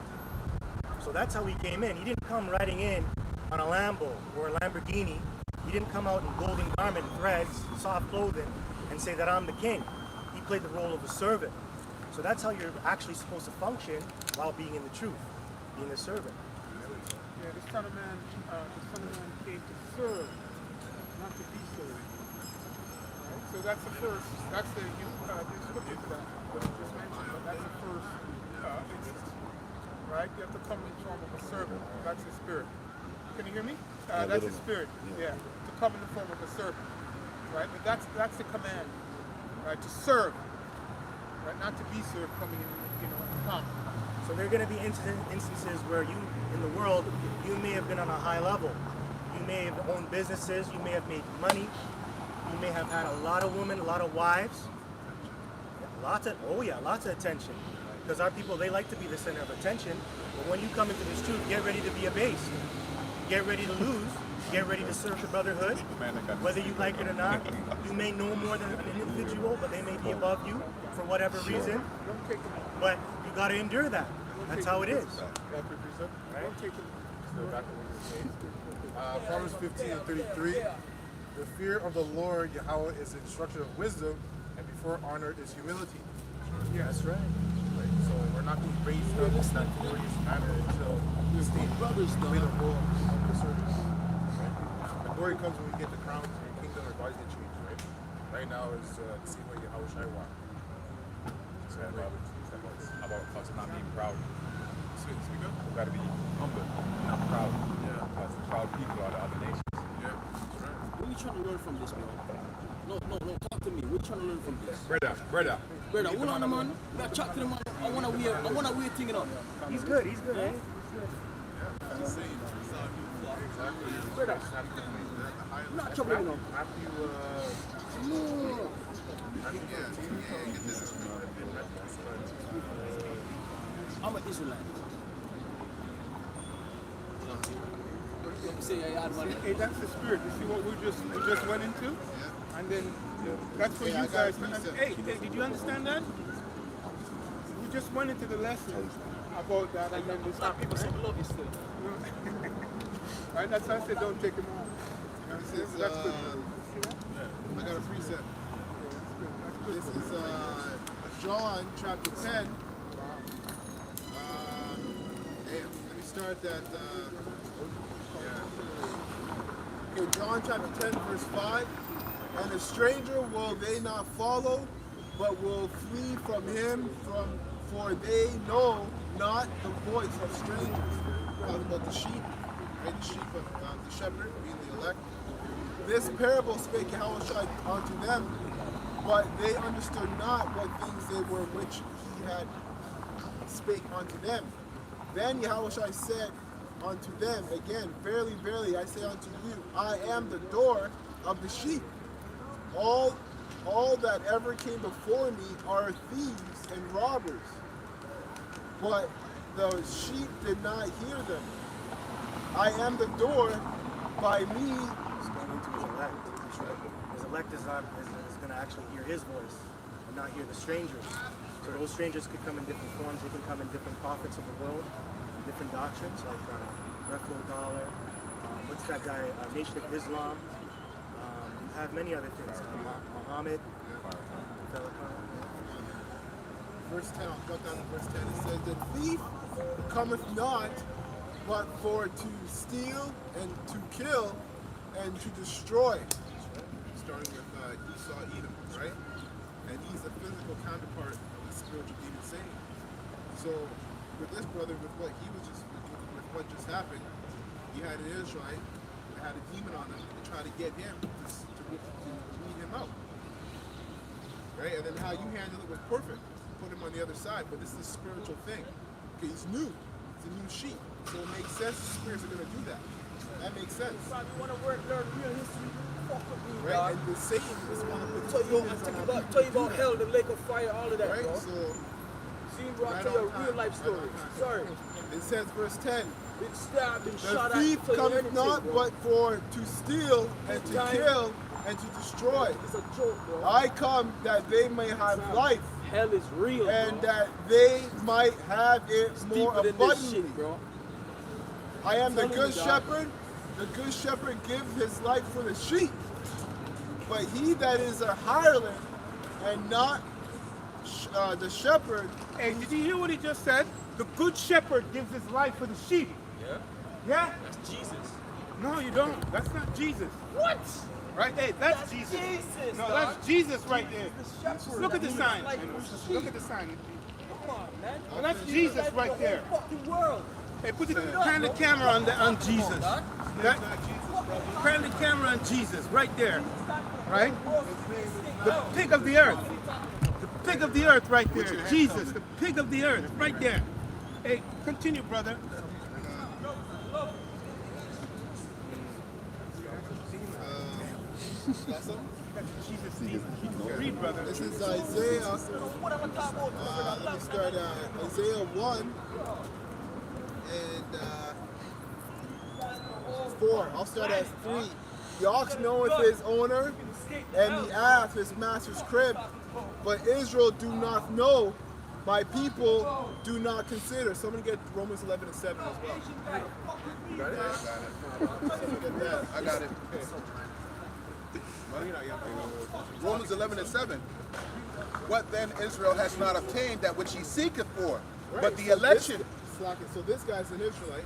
So that's how he came in. He didn't come riding in on a Lambo or a Lamborghini. He didn't come out in golden garment, threads, soft clothing, and say that I'm the king. He played the role of a servant. So that's how you're actually supposed to function while being in the truth, being a servant. Yeah, the Son of Man came to serve, not to be served. Right? So that's the first. That's the scripture for that. What you just mentioned, but that's the first instance. Right? You have to come in the form of a servant. That's the spirit. Can you hear me? That's the spirit. Yeah. To come in the form of a servant. Right? But that's the command. Right? To serve. Right? Not to be served, coming in, come. So there are going to be instances where you, in the world, you may have been on a high level. You may have owned businesses. You may have made money. You may have had a lot of women, a lot of wives. Lots of attention. Because our people, they like to be the center of attention. But when you come into this truth, get ready to be abased. Get ready to lose. Get ready to serve the brotherhood. Whether you like it or not, you may know more than an individual, but they may be above you for whatever reason. But you got to endure that. That's how it is. Right? Proverbs 15:33. The fear of the Lord Yahweh is the instruction of wisdom, and before honor is humility. Yeah, that's right. So we're not being raised up in that glorious manner until we stay play the role of the servants. Right? The glory comes when we get the crowns and the kingdom, our bodies get changed, right? Right now is the same way Yahushua walk. So about us not being proud. Speak up. We gotta be humble, not proud. Yeah. Because the proud people are the other nations. Yeah, that's right. What are you trying to learn from this, bro? No, talk to me. What are you trying to learn from this? Brother. Brother, hold on, man. Yeah, chat to the man. I wanna wear thing it up. He's good, eh? Brother, not trouble enough. No. I'm an Israelite. You say I had one. Hey, that's the spirit. You see what we just went into? And then that's for Yeah, I you got guys. a precept. Hey, did you understand that? We just went into the lesson about that, and then this Black people happened. some love you still. Right? That's why I said don't take him home. This is, That's good. See that? I got a precept. Yeah, that's good. That's good. This is John chapter 10. Let me start that. Okay, John chapter 10, verse 5. And a stranger will they not follow, but will flee from him, for they know not the voice of strangers. Talking about the sheep, right? The sheep of the shepherd, being the elect. This parable spake Yahushua unto them, but they understood not what things they were which he had spake unto them. Then Yahushua said unto them again, Verily, verily, I say unto you, I am the door of the sheep. All that ever came before me are thieves and robbers, but the sheep did not hear them. I am the door. By me, He's going into his elect. His elect is going to actually hear his voice and not hear the strangers. So those strangers could come in different forms. They can come in different prophets of the world, different doctrines like Reflo Dollar. What's that guy? Nation of Islam. You have many other things. Muhammad. verse 10, I'll jump down to verse 10. It says, the thief cometh not, but for to steal and to kill and to destroy. Starting with Esau, Edom, right? And he's the physical counterpart of the spiritual demon Satan. So with this brother, with what just happened, he had an Israelite that had a demon on him to try to get him to weed him out. Right? And then how you handle it was perfect. Put him on the other side, but this is a spiritual thing. Okay, he's new. It's a new sheep. So it makes sense the spirits are going to do that. That makes sense. You want to learn real history? Fuck with me, Right? dog. And the Satan is one of the Tell you about hell, the lake of fire, all of that, right? bro. So See, bro, I right tell you on a time, real life right story. on time. Sorry. It says verse 10. Been stabbed, been The shot at. thief tell you cometh anything, not bro. but for to steal and to Time. kill and to destroy. It's a joke, bro. I come that they may have life Hell is real, and bro. that they might have it It's more deeper than this abundantly. shit, bro. I am the Telling good you, dog. shepherd. The good shepherd gives his life for the sheep. But he that is a hireling and not the shepherd, Hey, did you hear what he just said? The good shepherd gives his life for the sheep. Yeah? Yeah? That's Jesus. No, you don't. That's not Jesus. What? Right? Hey, that's, That's Jesus. Jesus, No, dog. that's Jesus right there. The shepherd. Look at the He sign. like the sheep. Look at the sign. Come on, man. Well, that's Jesus Like right the there. whole fucking world. Hey, put the kind of camera on Jesus. dog. That, kind of camera on Jesus right there. Right? The pig of the earth. The pig of the earth right there. Jesus, the pig of the earth right there. Hey, continue, brother. that's it. Jesus needs to read, brother. This is Isaiah. What am I talking about? Let me start Isaiah 1 and 4. I'll start at 3. The ox knoweth his owner, and the ass his master's crib. But Israel do not know, my people do not consider. So I'm going to get Romans 11 and 7 as well. Got it? Someone get that. I got it. Romans 11 and 7. What then Israel has not obtained that which he seeketh for, but the So election. so this guy's an Israelite,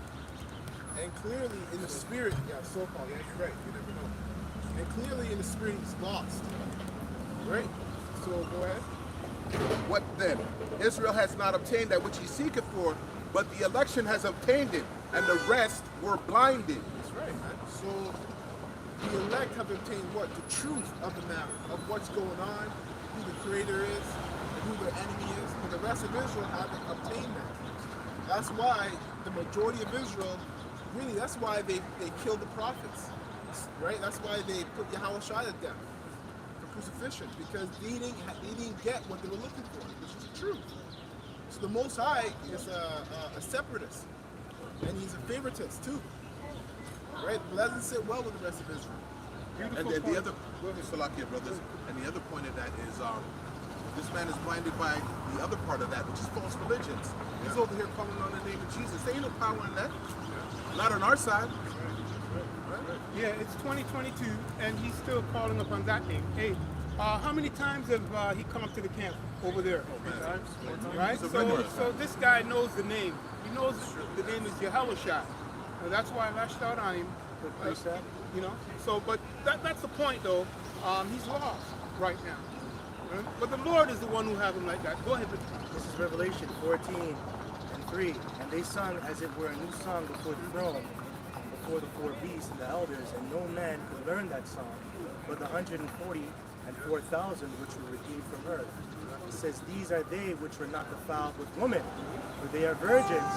and clearly in the spirit, so-called, you're right, you never know. And clearly in the spirit he's lost. Right? So go ahead. What then? Israel has not obtained that which he seeketh for, but the election has obtained it, and the rest were blinded. That's right, man. So the elect have obtained what? The truth of the matter, of what's going on, who the creator is, and who their enemy is. But the rest of Israel haven't obtained that. That's why the majority of Israel, really, that's why they killed the prophets. Right? That's why they put Yahushua to death for crucifixion, because they didn't get what they were looking for, which is the truth. So the Most High is a separatist, and he's a favoritist too. Right? It doesn't sit well with the rest of Israel. And the other, Salakia brothers, and the other point of that is, this man is blinded by the other part of that, which is false religions. He's over here calling on the name of Jesus. There ain't no power in that. Not on our side. Yeah, it's 2022, and he's still calling upon that name. Hey, how many times have he come to the camp over there? Right? So this guy knows the name. He knows the name is Yahushua. That's why I lashed out on him. You know. So, but that's the point, though. He's lost right now. Right? But the Lord is the one who have him like that. Go ahead. This is Revelation 14:3. And they sung as it were a new song before the throne, before the four beasts and the elders, and no man could learn that song, but the 144,000 which were redeemed from earth. It says, these are they which were not defiled with woman, for they are virgins.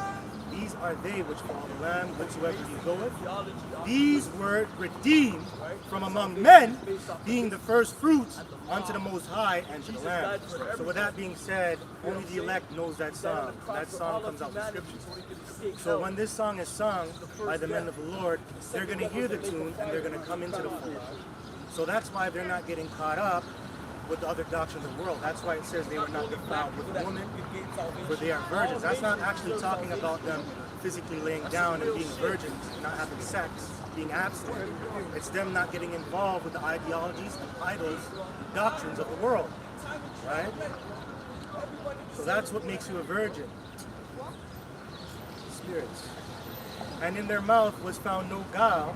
These are they which follow the Lamb, whatsoever he goeth. These were redeemed from among men, being the first fruits unto the Most High and to the Lamb. So with that being said, only the elect knows that song. That song comes out of the scriptures. So when this song is sung by the men of the Lord, they're going to hear the tune and they're going to come into the fold. So that's why they're not getting caught up with the other doctrines of the world. That's why it says they were not defiled with women, for they are virgins. That's not actually talking about them physically laying down and being virgins, not having sex, being abstinent. It's them not getting involved with the ideologies and idols, doctrines of the world, right? So that's what makes you a virgin. Spirits. And in their mouth was found no guile,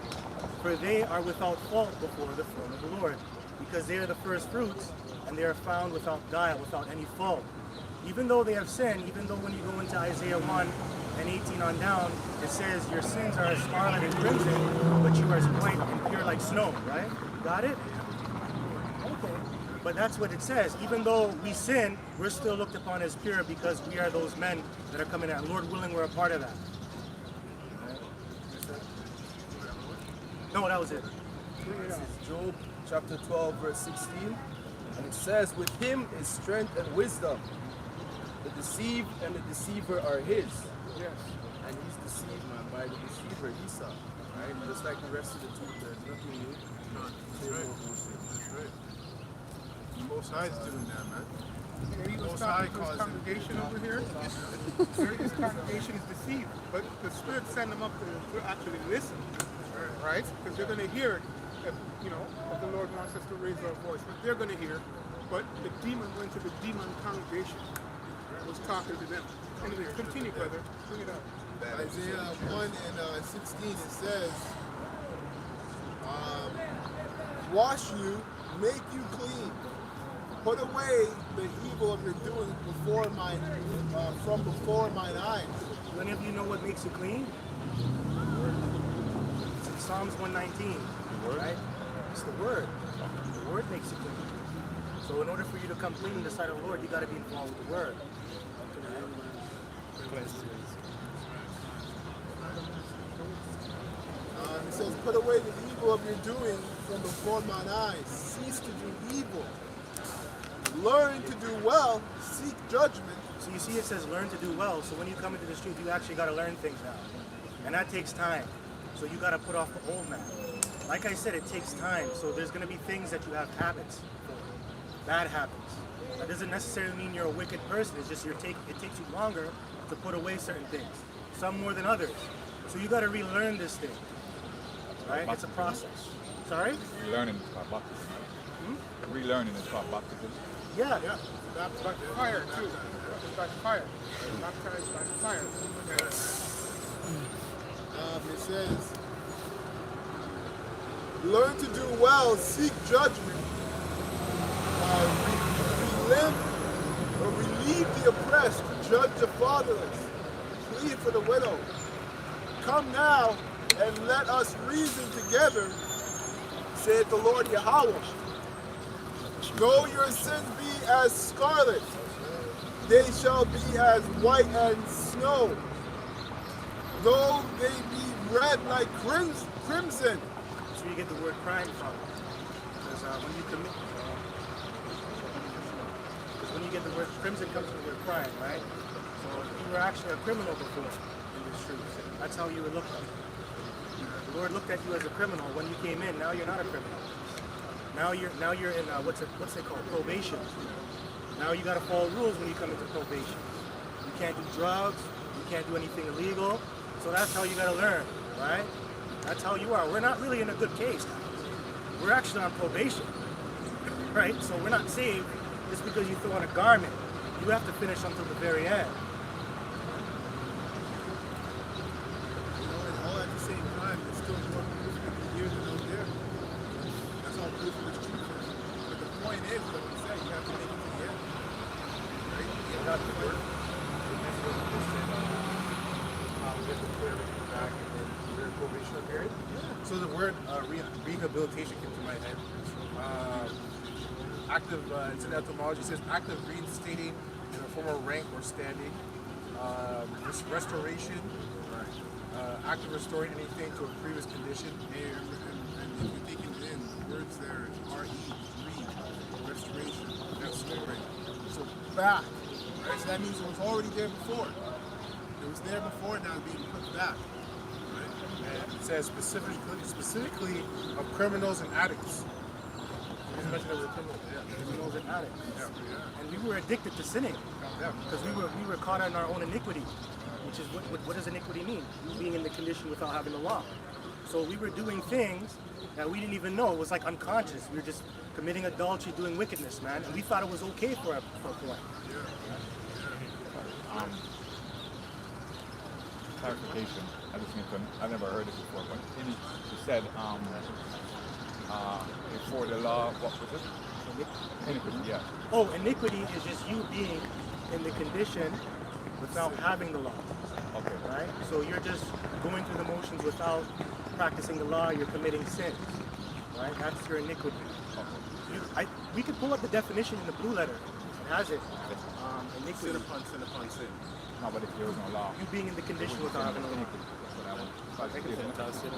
for they are without fault before the throne of the Lord, because they are the first fruits, and they are found without guile, without any fault. Even though they have sinned, even though when you go into Isaiah 1 and 18 on down, it says your sins are as scarlet and crimson, but you are as white and pure like snow, right? Got it? Okay. But that's what it says. Even though we sin, we're still looked upon as pure because we are those men that are coming out. Lord willing, we're a part of that. Right? No, that was it. This is Job chapter 12, verse 16. And it says, with him is strength and wisdom. The deceived and the deceiver are his. Yes. And he's deceived, man, by the deceiver, Esau. Right? Just like the rest of the two, there's nothing new. That's right. The Most High is doing that, man. And he was Most talking High to his causing congregation over here. His congregation is deceived, but the Spirit sent them up to actually listen, right? Because they're going to hear it, if the Lord wants us to raise our voice. But they're going to hear. But the demon went to the demon congregation and was talking to them. Anyway, continue, brother. Bring it up. Isaiah 1 and 16, it says, wash you, make you clean. Put away the evil of your doing from before mine eyes. Do any of you know what makes you clean? It's in Psalms 119, right? It's the Word. The Word makes you clean. So in order for you to come clean in the sight of the Lord, you got to be involved with the Word. It says, put away the evil of your doing from before mine eyes. Cease to do evil. Learn to do well. Seek judgment. So you see it says learn to do well. So when you come into the truth, you actually got to learn things now. And that takes time. So you got to put off the old man. Like I said, it takes time. So there's going to be things that you have habits for. Bad habits. That doesn't necessarily mean you're a wicked person. It's just it takes you longer to put away certain things. Some more than others. So you got to relearn this thing. Right? It's a process. Sorry? Relearning is about baptism. Relearning is about baptism. Yeah. Yeah. By fire, too. By fire. Baptized by fire. It says, learn to do well, seek judgment, relieve the oppressed, judge the fatherless, plead for the widow. Come now and let us reason together, saith the Lord Yahweh. Though your sins be as scarlet, they shall be as white as snow. Though they be red like crimson. That's where you get the word crime from. Because when you get the word crimson comes from the word crime, right? So if you were actually a criminal before in the streets, that's how you would look like. The Lord looked at you as a criminal when you came in. Now you're not a criminal. Now you're in what's they called, probation. Now you got to follow rules when you come into probation. You can't do drugs. You can't do anything illegal. So that's how you got to learn, right? That's how you are. We're not really in a good case, guys. We're actually on probation, right? So we're not saved just because you throw on a garment. You have to finish until the very end. You know, and all at the same time, it's still more proof here than out there. That's all proof of this truth is. But the point is, like you said, you have to make it to the end. Right? You have to work. We have to put everything back and then we're in probationary period. So the word rehabilitation came to my head. Active, it's in etymology, it says active reinstating in a former rank or standing, restoration, active restoring anything to a previous condition. And if you're taking it in, the words there is R-E, restoration, restoring. So back, right? So that means it was already there before. It was there before, now it's being put back. Right? And it says specifically of criminals and addicts. You just mentioned that we're criminals. Criminals and addicts. Yeah. And we were addicted to sinning because we were caught in our own iniquity, which is what does iniquity mean? Being in the condition without having the law. So we were doing things that we didn't even know. It was like unconscious. We were just committing adultery, doing wickedness, man, and we thought it was okay for a point. Clarification. I've never heard this before, but you said before the law, what was it? Iniquity, yeah. Oh, iniquity is just you being in the condition without having the law. Okay. Right? So you're just going through the motions without practicing the law, you're committing sin. Right? That's your iniquity. Okay. We could pull up the definition in the blue letter. It has it. Iniquity. Sin upon sin upon sin. No, but if there was no law. You being in the condition without having the law. That's what I want.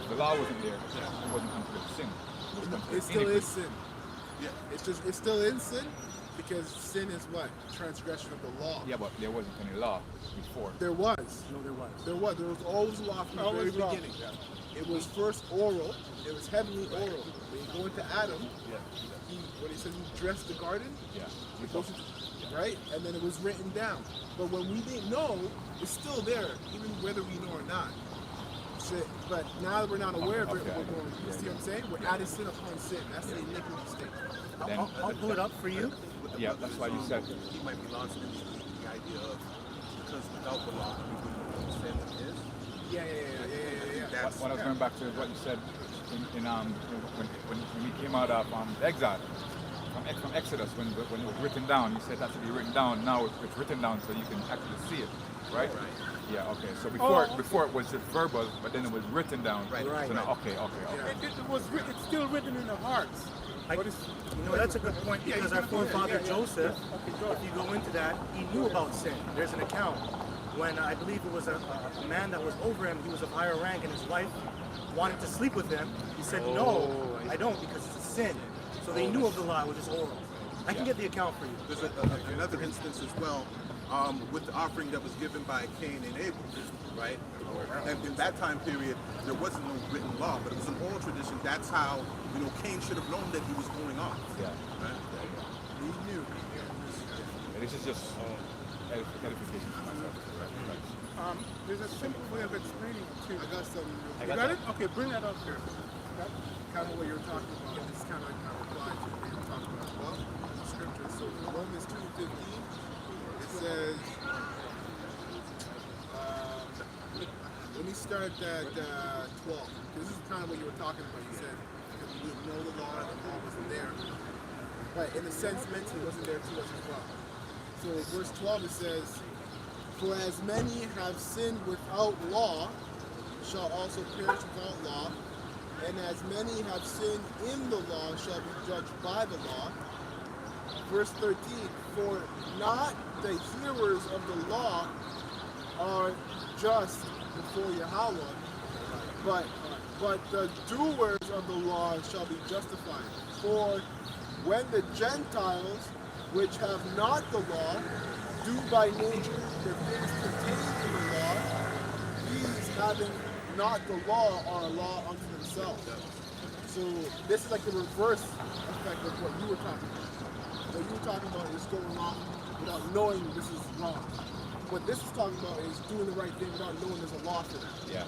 The law wasn't there. It wasn't considered sin. It was considered It still iniquity. is sin. Yeah. It's still in sin because sin is what? Transgression of the law. Yeah, but there wasn't any law before. There was. No, there was. There was always law from the very Always law. beginning. It was first oral. It was heavenly oral. When you go into Adam, when he says he dressed the garden, Yeah. it goes into, right? And then it was written down. But when we didn't know, it's still there, even whether we know or not. But now that we're not aware of it, Okay. we're going, you see what I'm saying? We're adding sin upon sin. That's the iniquity state. I'll pull it up for you. Yeah, that's why you said. He might be lost in the idea of because without the law, we wouldn't understand what it is. Yeah. When I was going back to what you said when we came out of exile from Exodus, when it was written down, you said that to be written down. Now it's written down so you can actually see it, right? Yeah. Okay. So before it was just verbal, but then it was written down. Right. So now, okay. It's still written in the hearts. That's a good point because our forefather Joseph, if you go into that, he knew about sin. There's an account when I believe it was a man that was over him, he was of higher rank, and his wife wanted to sleep with him. He said, no, I don't, because it's a sin. So they knew of the law, which is oral. I can get the account for you. There's another instance as well with the offering that was given by Cain and Abel, right? And in that time period, there wasn't no written law, but it was an oral tradition. That's how, Cain should have known that he was going off. Yeah. Right? He knew. And this is just edification for myself. Right. There's a simple way of explaining it too. I got some. You got it? Okay, bring that up here. Kind of what you're talking about. It's kind of applied to what you're talking about. Well, the scripture. So in Romans 2:15, it says. Let me start at 12. Because this is kind of what you were talking about. You said because we didn't know the law, and the law wasn't there. But in a sense, mentally, wasn't there to us as well. So verse 12 it says, "For as many have sinned without law, shall also perish without law, and as many have sinned in the law shall be judged by the law." Verse 13, "For not the hearers of the law are just before Yahweh, but the doers of the law shall be justified. For when the Gentiles, which have not the law, do by nature the things contained in the law, these having not the law are a law unto themselves. So this is like the reverse effect of what you were talking about. What you were talking about is going wrong without knowing this is wrong. What this is talking about is doing the right thing without knowing there's a law for that. Yeah.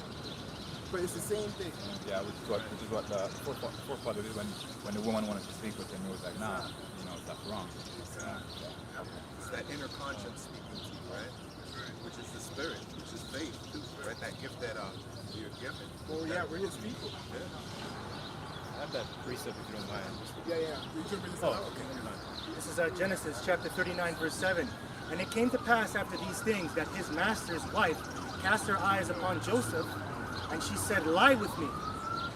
But it's the same thing. Yeah, which is what the forefather did when the woman wanted to sleep with him. He was like, nah, that's wrong. It's that inner conscience speaking to you, right? Which is the spirit, which is faith, too, right? That gift that you're given. Well, yeah, we're his people. I have that precept if you don't mind. Yeah. You can read this out? Okay. This is Genesis chapter 39, verse 7. And it came to pass after these things that his master's wife cast her eyes upon Joseph, and she said, lie with me.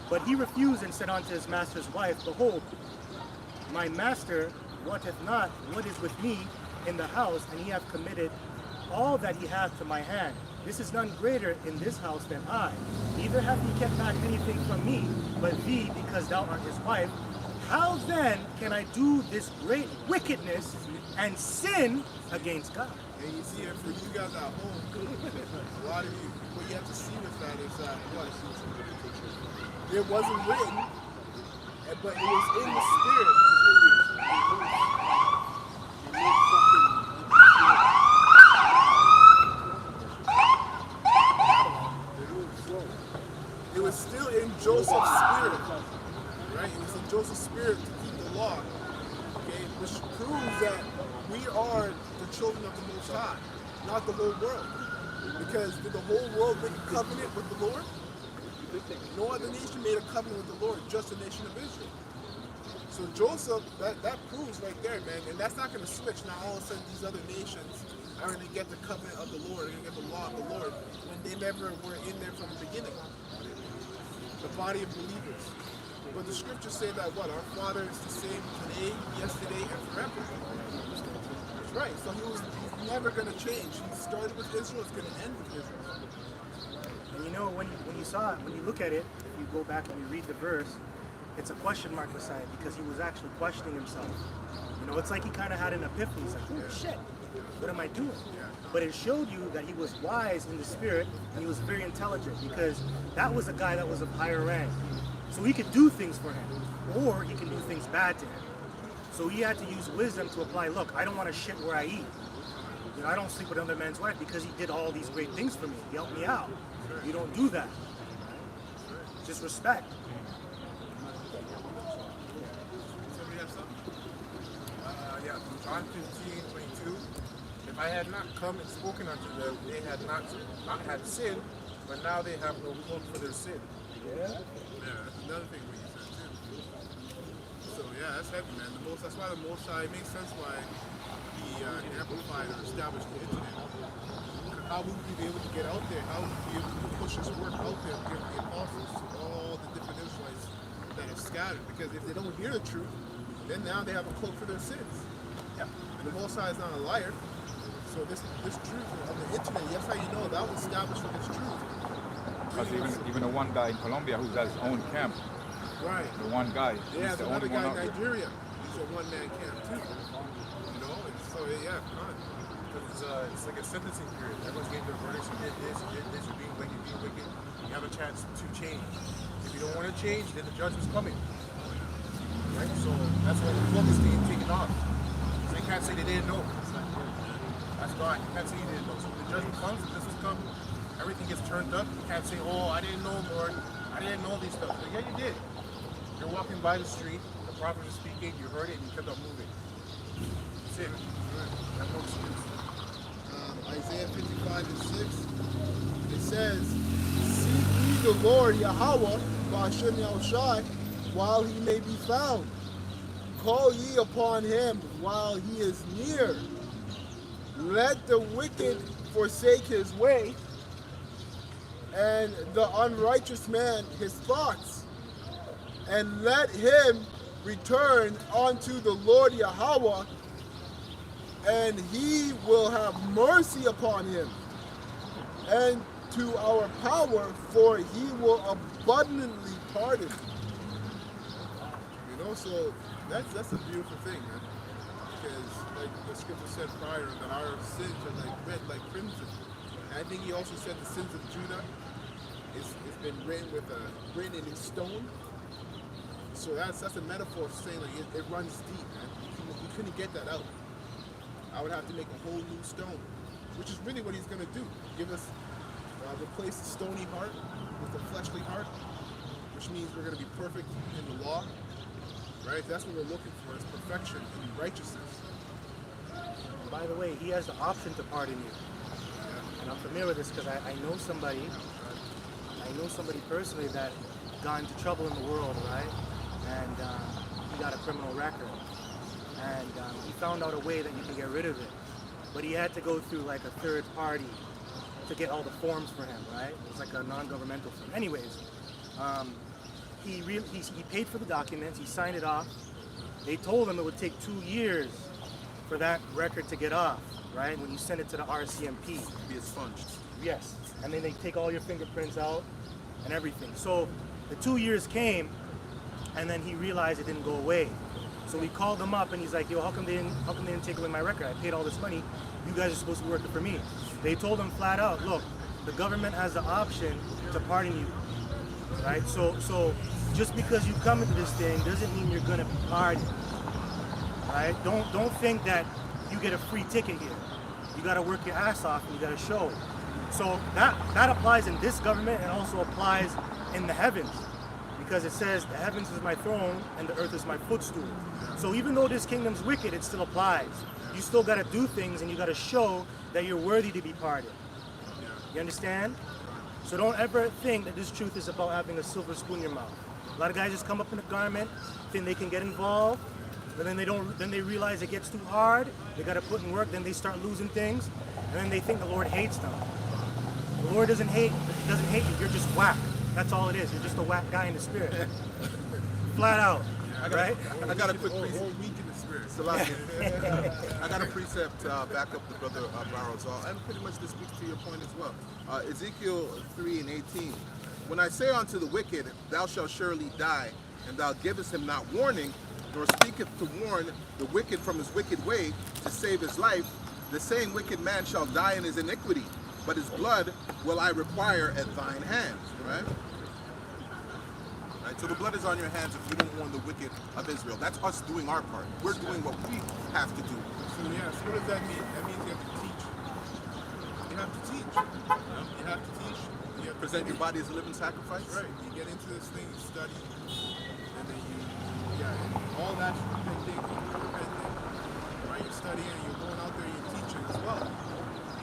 But he refused and said unto his master's wife, behold, my master wotteth not what is with me in the house, and he hath committed all that he hath to my hand. This is none greater in this house than I. Neither hath he kept back anything from me, but thee, because thou art his wife. How then can I do this great wickedness and sin against God? And you see it for you guys at home. A lot of you, what you have to see with that is that It wasn't written, but it was in the spirit. It was still in Joseph's spirit, right? It was in Joseph's spirit to keep the law, okay? Which proves that we are the children of the Most High, not the whole world. Because did the whole world make a covenant with the Lord? No other nation made a covenant with the Lord, just the nation of Israel. So Joseph, that proves right there, man, and that's not going to switch. Now all of a sudden these other nations are going to get the covenant of the Lord, they're going to get the law of the Lord, when they never were in there from the beginning. The body of believers. But the scriptures say that what? Our Father is the same today, yesterday, and forever. That's right. So he's never going to change. He started with Israel, it's going to end with Israel. And when you look at it, if you go back and you read the verse, it's a question mark beside it because he was actually questioning himself. It's like he kind of had an epiphany. He's like, oh shit, what am I doing? But it showed you that he was wise in the spirit and he was very intelligent because that was a guy that was of higher rank. So he could do things for him or he can do things bad to him. So he had to use wisdom to apply, look, I don't want to shit where I eat. I don't sleep with another man's wife because he did all these great things for me. He helped me out. You don't do that. Just respect. somebody have something? Yeah, John 15:22. If I had not come and spoken unto them, they had not had sin, but now they have no cloak for their sin. Yeah, that's another thing what you said too. So yeah, that's heavy, man. That's why the Most High, it makes sense why he amplified or established the internet. How would we be able to get out there? How would we be able to push this work out there and give the apostles to all the different Israelites that are scattered? Because if they don't hear the truth, then now they have a cloak for their sins. And the Most High is not a liar. So this truth on the internet, that's how you know that was established with this truth. Because even the one guy in Colombia who has his own camp, Right. the one guy, Yeah, he's the the other only guy one in out there. Nigeria, he's a one-man camp too. And so yeah, come on. Because it's like a sentencing period. Everyone's getting their verdicts. You did this, you're being wicked, You have a chance to change. If you don't want to change, then the judgment's coming. Right? So that's why the book is being taken off. So they can't say they didn't know. That's God. You can't say you didn't know. So when the judgment comes, the justice comes, everything gets turned up. You can't say, oh, I didn't know, Lord. I didn't know these stuff. But yeah, you did. You're walking by the street, the prophet is speaking, you heard it, and you kept on moving. That's it. That's no excuse. Isaiah 55 and 6, it says, seek ye the Lord Yahweh, Ba'ashem Yahushai, while he may be found. Call ye upon him while he is near. Let the wicked forsake his way, and the unrighteous man his thoughts. And let him return unto the Lord Yahweh, and he will have mercy upon him, and to our power, for he will abundantly pardon. So that's a beautiful thing, man. Because like the scripture said prior, that our sins are like red like crimson. And I think he also said the sins of Judah it's been written in stone. So that's a metaphor for saying like it runs deep, man. You couldn't get that out. I would have to make a whole new stone, which is really what he's going to do. Give us, replace the stony heart with the fleshly heart, which means we're going to be perfect in the law, right? That's what we're looking for, is perfection and righteousness. And by the way, he has the option to pardon you. And I'm familiar with this because I know somebody personally that got into trouble in the world, right? And he got a criminal record. And he found out a way that you can get rid of it. But he had to go through like a third party to get all the forms for him, right? It was like a non-governmental form. Anyways, he paid for the documents, he signed it off. They told him it would take 2 years for that record to get off, right? When you send it to the RCMP. Be expunged. Yes, and then they take all your fingerprints out and everything. So the 2 years came, and then he realized it didn't go away. So we called him up, and he's like, "Yo, how come they didn't take away my record? I paid all this money. You guys are supposed to be working for me." They told him flat out, "Look, the government has the option to pardon you, right? So just because you come into this thing doesn't mean you're gonna be pardoned, right? Don't think that you get a free ticket here. You got to work your ass off, and you got to show." So that applies in this government, and also applies in the heavens, because it says the heavens is my throne and the earth is my footstool. So even though this kingdom's wicked, it still applies. You still got to do things, and you got to show that you're worthy to be pardoned. You understand? So don't ever think that this truth is about having a silver spoon in your mouth. A lot of guys just come up in a garment, think they can get involved, but then they realize it gets too hard. They got to put in work. Then they start losing things, and then they think the Lord hates them. The Lord doesn't hate you. You're just whack. That's all it is. You're just a whack guy in the spirit. Flat out, right? I got a quick Whole precept. week in the spirit. I got a precept back up the brother Barrows, and pretty much this speaks to your point as well. Ezekiel 3:18. When I say unto the wicked, thou shalt surely die, and thou givest him not warning, nor speaketh to warn the wicked from his wicked way to save his life, the same wicked man shall die in his iniquity, but his blood will I require at thine hands. Right? Right? So the blood is on your hands if you don't warn the wicked of Israel. That's us doing our part. We're doing what we have to do. So what does that mean? That means you have to teach. You have to teach. You have to teach. You have to Present your body as a living sacrifice. Right. You get into this thing, you study, and then and all that thing, right? You're studying, and you're going out there, you're teaching as well.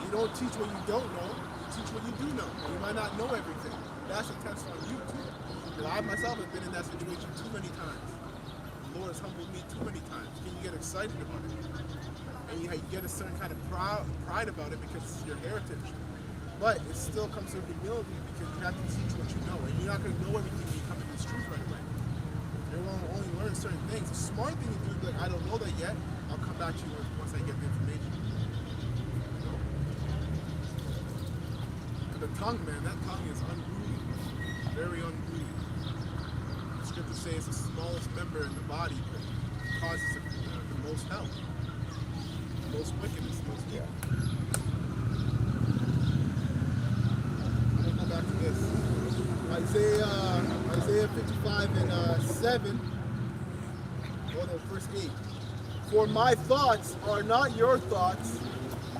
You don't teach what you don't know. You teach what you do know. You might not know everything. That's a test on you too. Because I myself have been in that situation too many times. The Lord has humbled me too many times. Can you get excited about it? And you get a certain kind of pride about it because it's your heritage. But it still comes with humility because you have to teach what you know. And you're not going to know everything when you come to this truth right away. You're going to only learn certain things. The smart thing to do is like, I don't know that yet. I'll come back to you once I get the information. You know? And the tongue, man, that tongue is unruly. Very unruly. The scripture says it's the smallest member in the body, but causes the most hell. The most wickedness, the most evil. Back to this. Isaiah 55 and 7. Oh no, verse 8. For my thoughts are not your thoughts,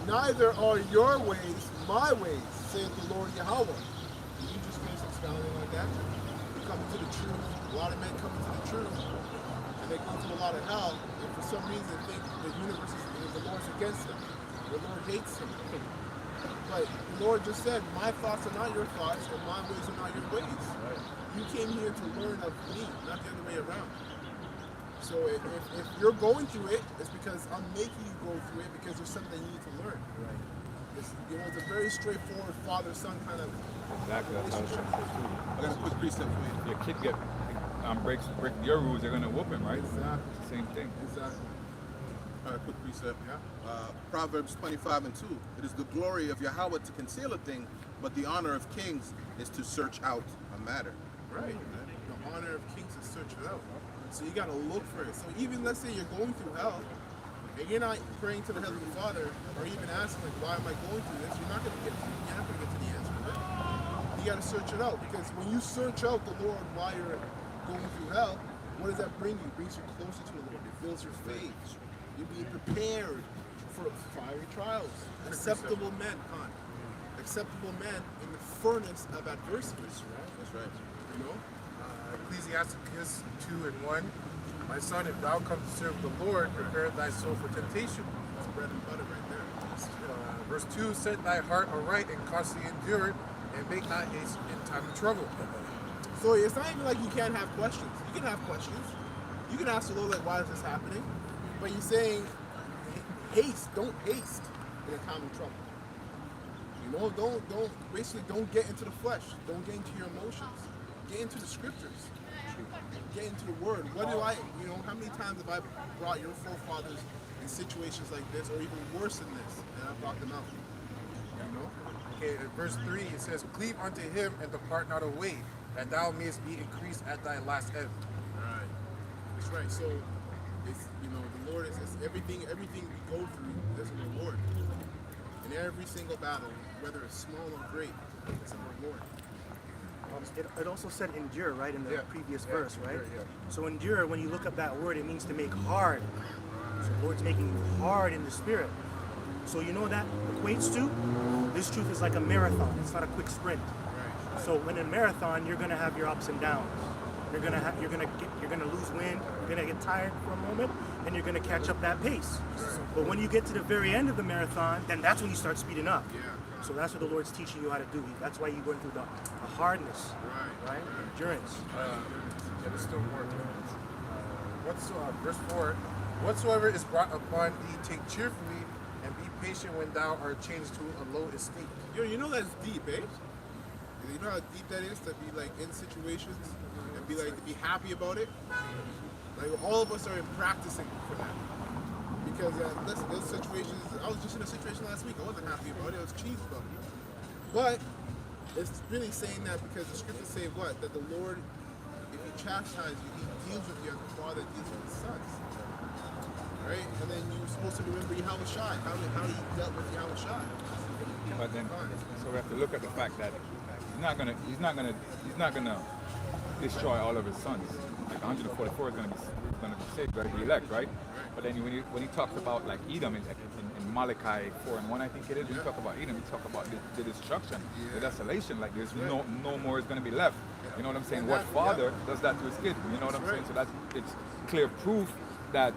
neither are your ways my ways, saith the Lord Yahweh. Did you just finish expounding like that? You come into the truth. A lot of men come into the truth, and they go through a lot of hell, and for some reason think the universe is the Lord's against them. The Lord hates them. But the Lord just said, my thoughts are not your thoughts, and my ways are not your ways. Right. You came here to learn of me, not the other way around. So if you're going through it, it's because I'm making you go through it because there's something you need to learn. Right. It's a very straightforward father-son kind of Exactly. That's how it's supposed to be. I got a quick precept for you. Your kid breaks your rules, they're gonna whoop him, right? Exactly. It's the same thing. Exactly. All right, quick precept. Proverbs 25 and 2. It is the glory of Yahweh to conceal a thing, but the honor of kings is to search out a matter. Right. The honor of kings is search it out. So you gotta look for it. So even let's say you're going through hell, and you're not praying to the Heavenly Father, or even asking like, why am I going through this? You're not gonna get to the answer. Right? you got to search it out, because when you search out the Lord while you're going through hell, what does that bring you? It brings you closer to the Lord. It builds your faith. You're being prepared for fiery trials. Acceptable men, acceptable men in the furnace of adversity. That's right. You know? Ecclesiasticus 2:1. My son, if thou come to serve the Lord, prepare thy soul for temptation. That's bread and butter right there. Verse 2, set thy heart aright and constantly endure it, and make not haste in time of trouble. So it's not even like you can't have questions. You can have questions. You can ask the Lord, like, why is this happening? But you're saying, don't haste in a time of trouble. You know, don't get into the flesh. Don't get into your emotions. Get into the scriptures. Get into the word. How many times have I brought your forefathers in situations like this, or even worse than this, and I brought them out? You know? Okay, in verse 3, it says, cleave unto him and depart not away, that thou mayest be increased at thy last end. Right. That's right. So, it's, the Lord is everything we go through, there's a reward. In every single battle, whether it's small or great, it's a reward. It also said endure, right, in the previous verse, right? Yeah. So endure, when you look up that word, it means to make hard. So the Lord's making you hard in the spirit. So you know what that equates to? This truth is like a marathon. It's not a quick sprint. Right. So when in a marathon, you're gonna have your ups and downs. You're gonna lose wind. You're gonna get tired for a moment, and you're gonna catch up that pace. But when you get to the very end of the marathon, then that's when you start speeding up. Yeah. So that's what the Lord's teaching you how to do. That's why you're going through the hardness, right? Endurance. There's still more. Verse 4, whatsoever is brought upon thee, take cheerfully, and be patient when thou art changed to a low estate. You know that's deep, eh? You know how deep that is to be like in situations and be like to be happy about it. Like all of us are practicing for that. Because listen, those situations, I was just in a situation last week. I wasn't happy about it. I was cheesed about it. But it's really saying that because the scriptures say what? That the Lord, if He chastises you, He deals with you as the Father deals with His sons. Right? And then you're supposed to remember Yahweh Shai, how He dealt with Yahweh Shai. But then, so we have to look at the fact that he's not gonna destroy all of his sons. Like 144 is gonna be saved, gonna be elect, right? But then when he talks about like Edom in Malachi 4:1, I think it is, when you talk about Edom, you talk about the destruction, the desolation. Like there's no more is gonna be left. You know what I'm saying? What father does that to his kid? You know what I'm saying? So it's clear proof that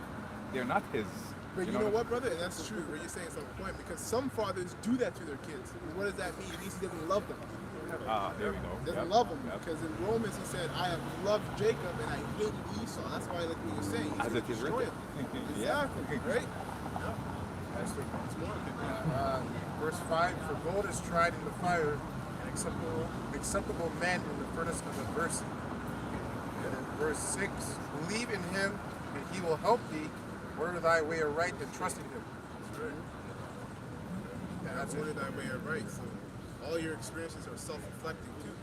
they're not his. But you know what, brother? And that's true. What you're saying is on point, because some fathers do that to their kids. And what does that mean? It means he doesn't love them. There we go. Doesn't love them, because in Romans he said, "I have loved Jacob and I hated Esau." That's why, like what you're saying, he's As it is destroy written. him. Exactly, right? Verse 5, for gold is tried in the fire, and acceptable man in the furnace of adversity. And then verse 6, believe in him, and he will help thee. Order thy way aright and trust in him. That's order thy way right. So all your experiences are self-reflecting too.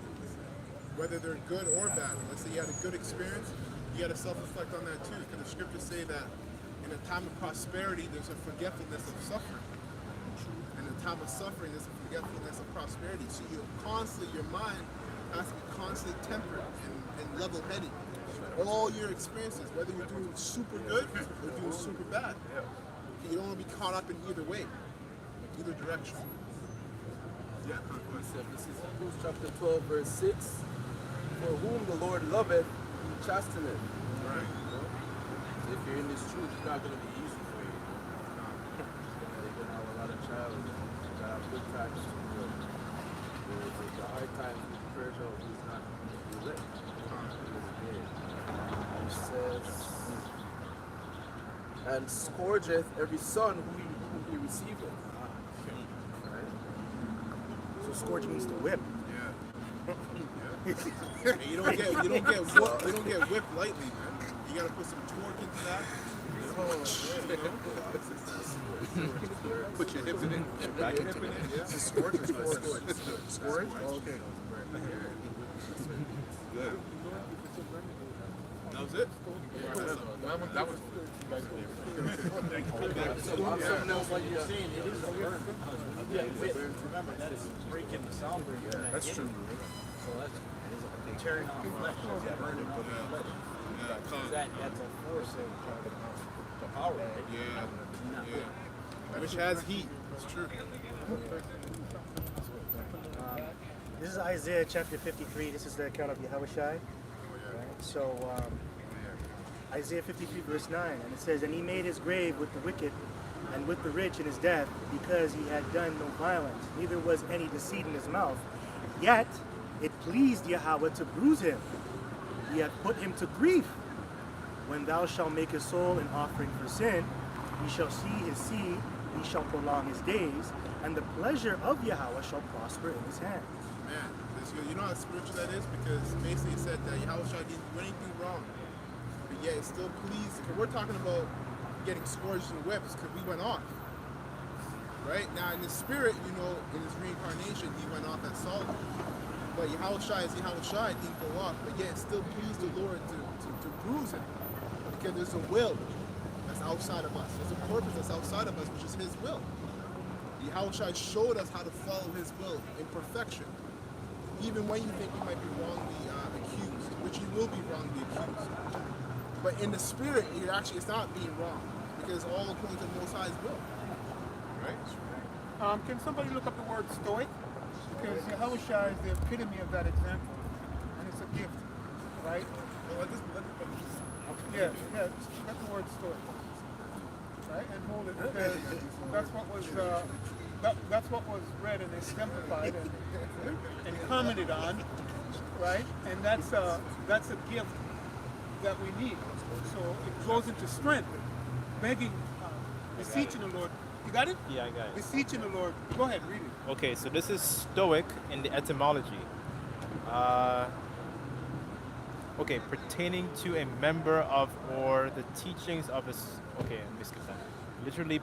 Whether they're good or bad. Let's say you had a good experience, you got to self-reflect on that too. Because the scriptures say that in a time of prosperity, there's a forgetfulness of suffering. In a time of suffering, there's a forgetfulness of prosperity. So your mind has to be constantly tempered and level-headed. All your experiences, whether you're doing super good or doing super bad, you don't want to be caught up in either way, either direction. Yeah, This is Hebrews chapter 12, verse 6. For whom the Lord loveth, He chasteneth. Right. If you're in this truth, it's not going to be easy for you. You're going to have a lot of trials. You're going to have good times. The hard times with pressure is not going to be lit. It says, and scourgeth every son whom he receiveth. Right? So scourge means to whip. And you don't get whipped lightly, man. You gotta put some torque into that. Put your hip in it. Back your hip in it. Yeah. Scourge or scourge? Scourge? Oh, okay. Good. That was it. That was Something else like you're saying, it is a word. Remember, that is breaking the sound. that's true. So that's Tearing off flesh. burning from the flesh. That's a force of the power. Right? Which has heat. It's true. This is Isaiah chapter 53. This is the account of Yahushai. Right? So Isaiah 53 verse 9, and it says, "And he made his grave with the wicked and with the rich in his death, because he had done no violence, neither was any deceit in his mouth. Yet it pleased Yahweh to bruise him. He hath put him to grief. When thou shalt make his soul an offering for sin, he shall see his seed, he shall prolong his days, and the pleasure of Yahweh shall prosper in his hand." Man, this, you know how spiritual that is? Because basically it said that Yahushua didn't do anything wrong, but yet it still pleased. Because we're talking about getting scourged and whips because we went off. Right? Now in the spirit, you know, in his reincarnation, he went off at Solomon. But Yahushua is Yahushua, didn't go off, but yet it still pleased the Lord to bruise him. Because there's a will that's outside of us. There's a purpose that's outside of us, which is his will. Yahushua showed us how to follow his will in perfection. Even when you think you might be wrongly accused, which you will be wrongly accused. But in the spirit, it's not being wrong, because all according to the Most High's will. Right? Can somebody look up the word stoic? Because Yahushua is the epitome of that example, and it's a gift, right? Yeah, just get the word stoic, right, and hold it, because that's what was read and exemplified and commented on, right? And that's a gift that we need. So it goes into strength, begging, beseeching the Lord. You got it? Yeah, I got it. Beseeching the Lord. Go ahead, read it. Okay, so this is stoic in the etymology. Okay, pertaining to a member of or the teachings of a. Okay, let me skip that. Literally,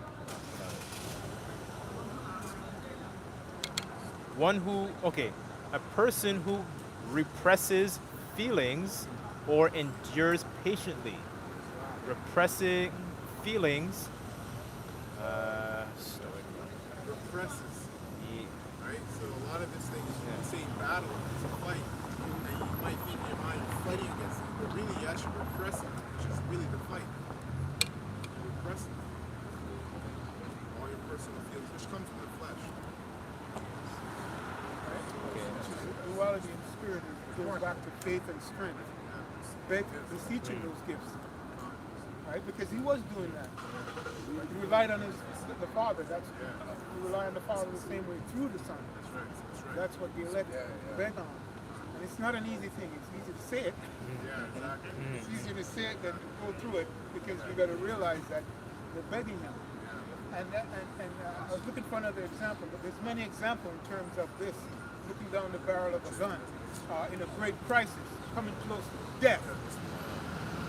one who. Okay, a person who represses feelings or endures patiently. Repressing feelings. Stoic. Represses. Yeah. Right? So a lot of this thing is when you say battle, it's a fight. And you might think in your mind you're fighting against it, but really you're actually repressing, which is really the fight. You're repressing all your personal feelings, which comes from the flesh. Duality in spirit goes back to faith and strength. Beseeching those gifts. Right? Because he was doing that. He relied on the Father. We rely on the Father the same way through the Son. That's right. That's what the elect beg on. And it's not an easy thing. It's easy to say it. Yeah, exactly. It's easier to say it than to go through it, because you got to realize that they're begging him. And I was looking for another example, but there's many examples in terms of this, looking down the barrel of a gun in a great crisis, coming close to death.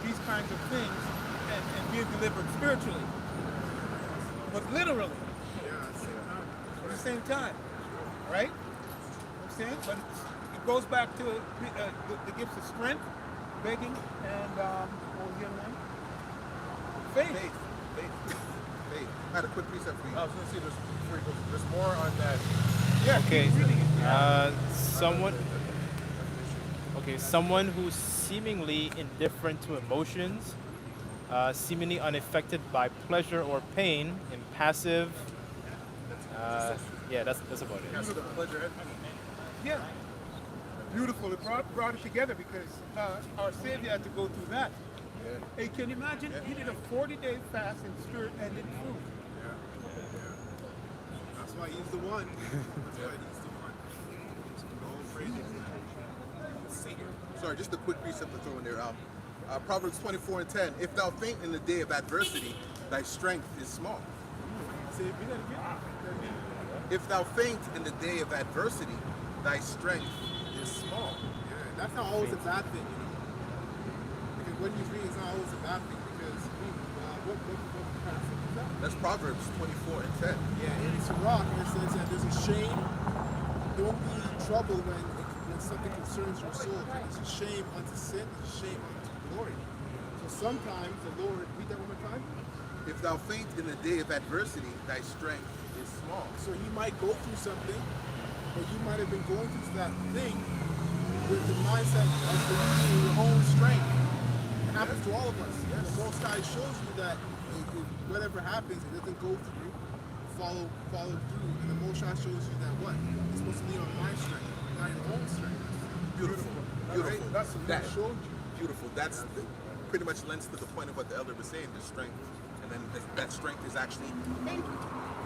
These kinds of things, and being delivered spiritually, but literally at the same time, right? You know what I'm saying? But it goes back to the gifts of strength, begging, and what was the other one? Faith. I had a quick precept for you. I was going to say there's more on that. Yeah. Okay. keep reading it. Someone who's seemingly indifferent to emotions, seemingly unaffected by pleasure or pain, impassive. Yeah, that's about it. That's the pleasure. Yeah. Beautiful. It brought it together, because our Savior had to go through that. Hey, can you imagine? He did a 40-day fast in spirit and in food. That's why he's the one. That's why he's the one. All praise. Sorry, just a quick precept to throw in there. Proverbs 24:10. If thou faint in the day of adversity, thy strength is small. Say it again. If thou faint in the day of adversity, thy strength is small. Yeah, that's not always a bad thing, you know. Because what he's reading is not always a bad thing, because what passage is that? That's Proverbs 24:10. Yeah, in Sirach, it says that there's a shame. Don't be troubled when something concerns your soul. It's a shame unto sin, it's a shame unto glory. So sometimes the Lord, read that one more time. If thou faint in the day of adversity, thy strength is small. So you might go through something, but you might have been going through that thing with the mindset of believing in your own strength. It happens to all of us. The Most High shows you that whatever happens, it doesn't go through. Follow through. And the Most High shows you that what? It's supposed to be on my strength, not your own strength. Beautiful. Right? That's what That- he showed you. Beautiful. That's pretty much lends to the point of what the elder was saying, the strength. And then that strength is actually faith.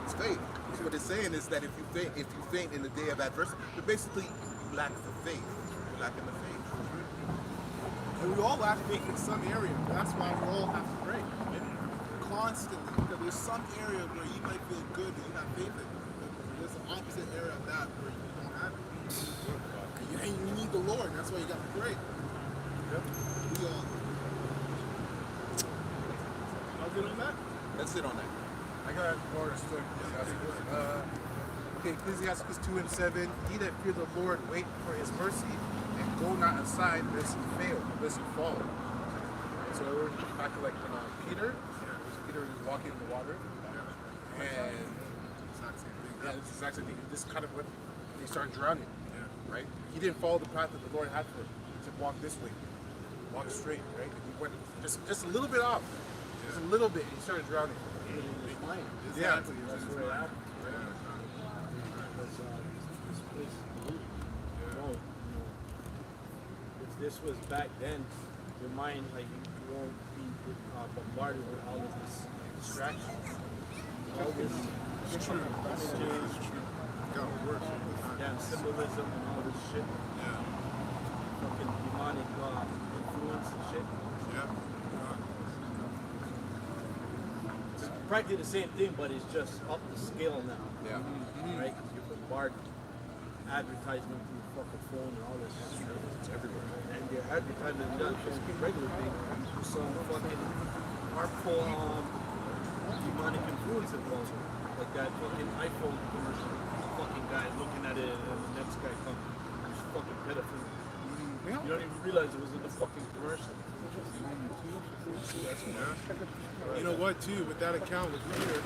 It's faith. So what it's saying is that if you faint in the day of adversity, but basically you lack the faith. You lack in the faith. And we all lack faith in some area. That's why we all have to pray. Constantly. Because there's some area where you might feel good and you have faith in. There's the opposite area of that where you don't have it. And you need the Lord. That's why you got to pray. We all. I'll get on that. Let's sit on that. I got more story. Okay, Ecclesiastes 2:7. He that fear the Lord wait for his mercy and go not aside lest he fail, lest he fall. So we're back to like Peter. Peter was walking in the water, and yeah, it's the exact same thing. This is kind of what he started drowning. Right? He didn't follow the path that the Lord had for him. He said, walk this way, walk straight. Right? And he went just a little bit off, just a little bit. And he started drowning. Yeah, Exactly. that's where it happened. Because this place is polluted. If this was back then, your mind, like, you won't be bombarded with all of this distraction. All this images, damn symbolism and all this shit. Fucking demonic influence and shit. It's practically the same thing, but it's just up the scale now. Yeah. Right? Because you're bombarded. Advertisement through the fucking phone and all this shit. It's everywhere. And your advertisement is not just a regular thing. There's some fucking harmful demonic influence involved. Like that fucking iPhone commercial. Fucking guy looking at it and the next guy comes. It's fucking pedophile. You don't even realize it was in the fucking commercial. You know what, too, with that account with Peter,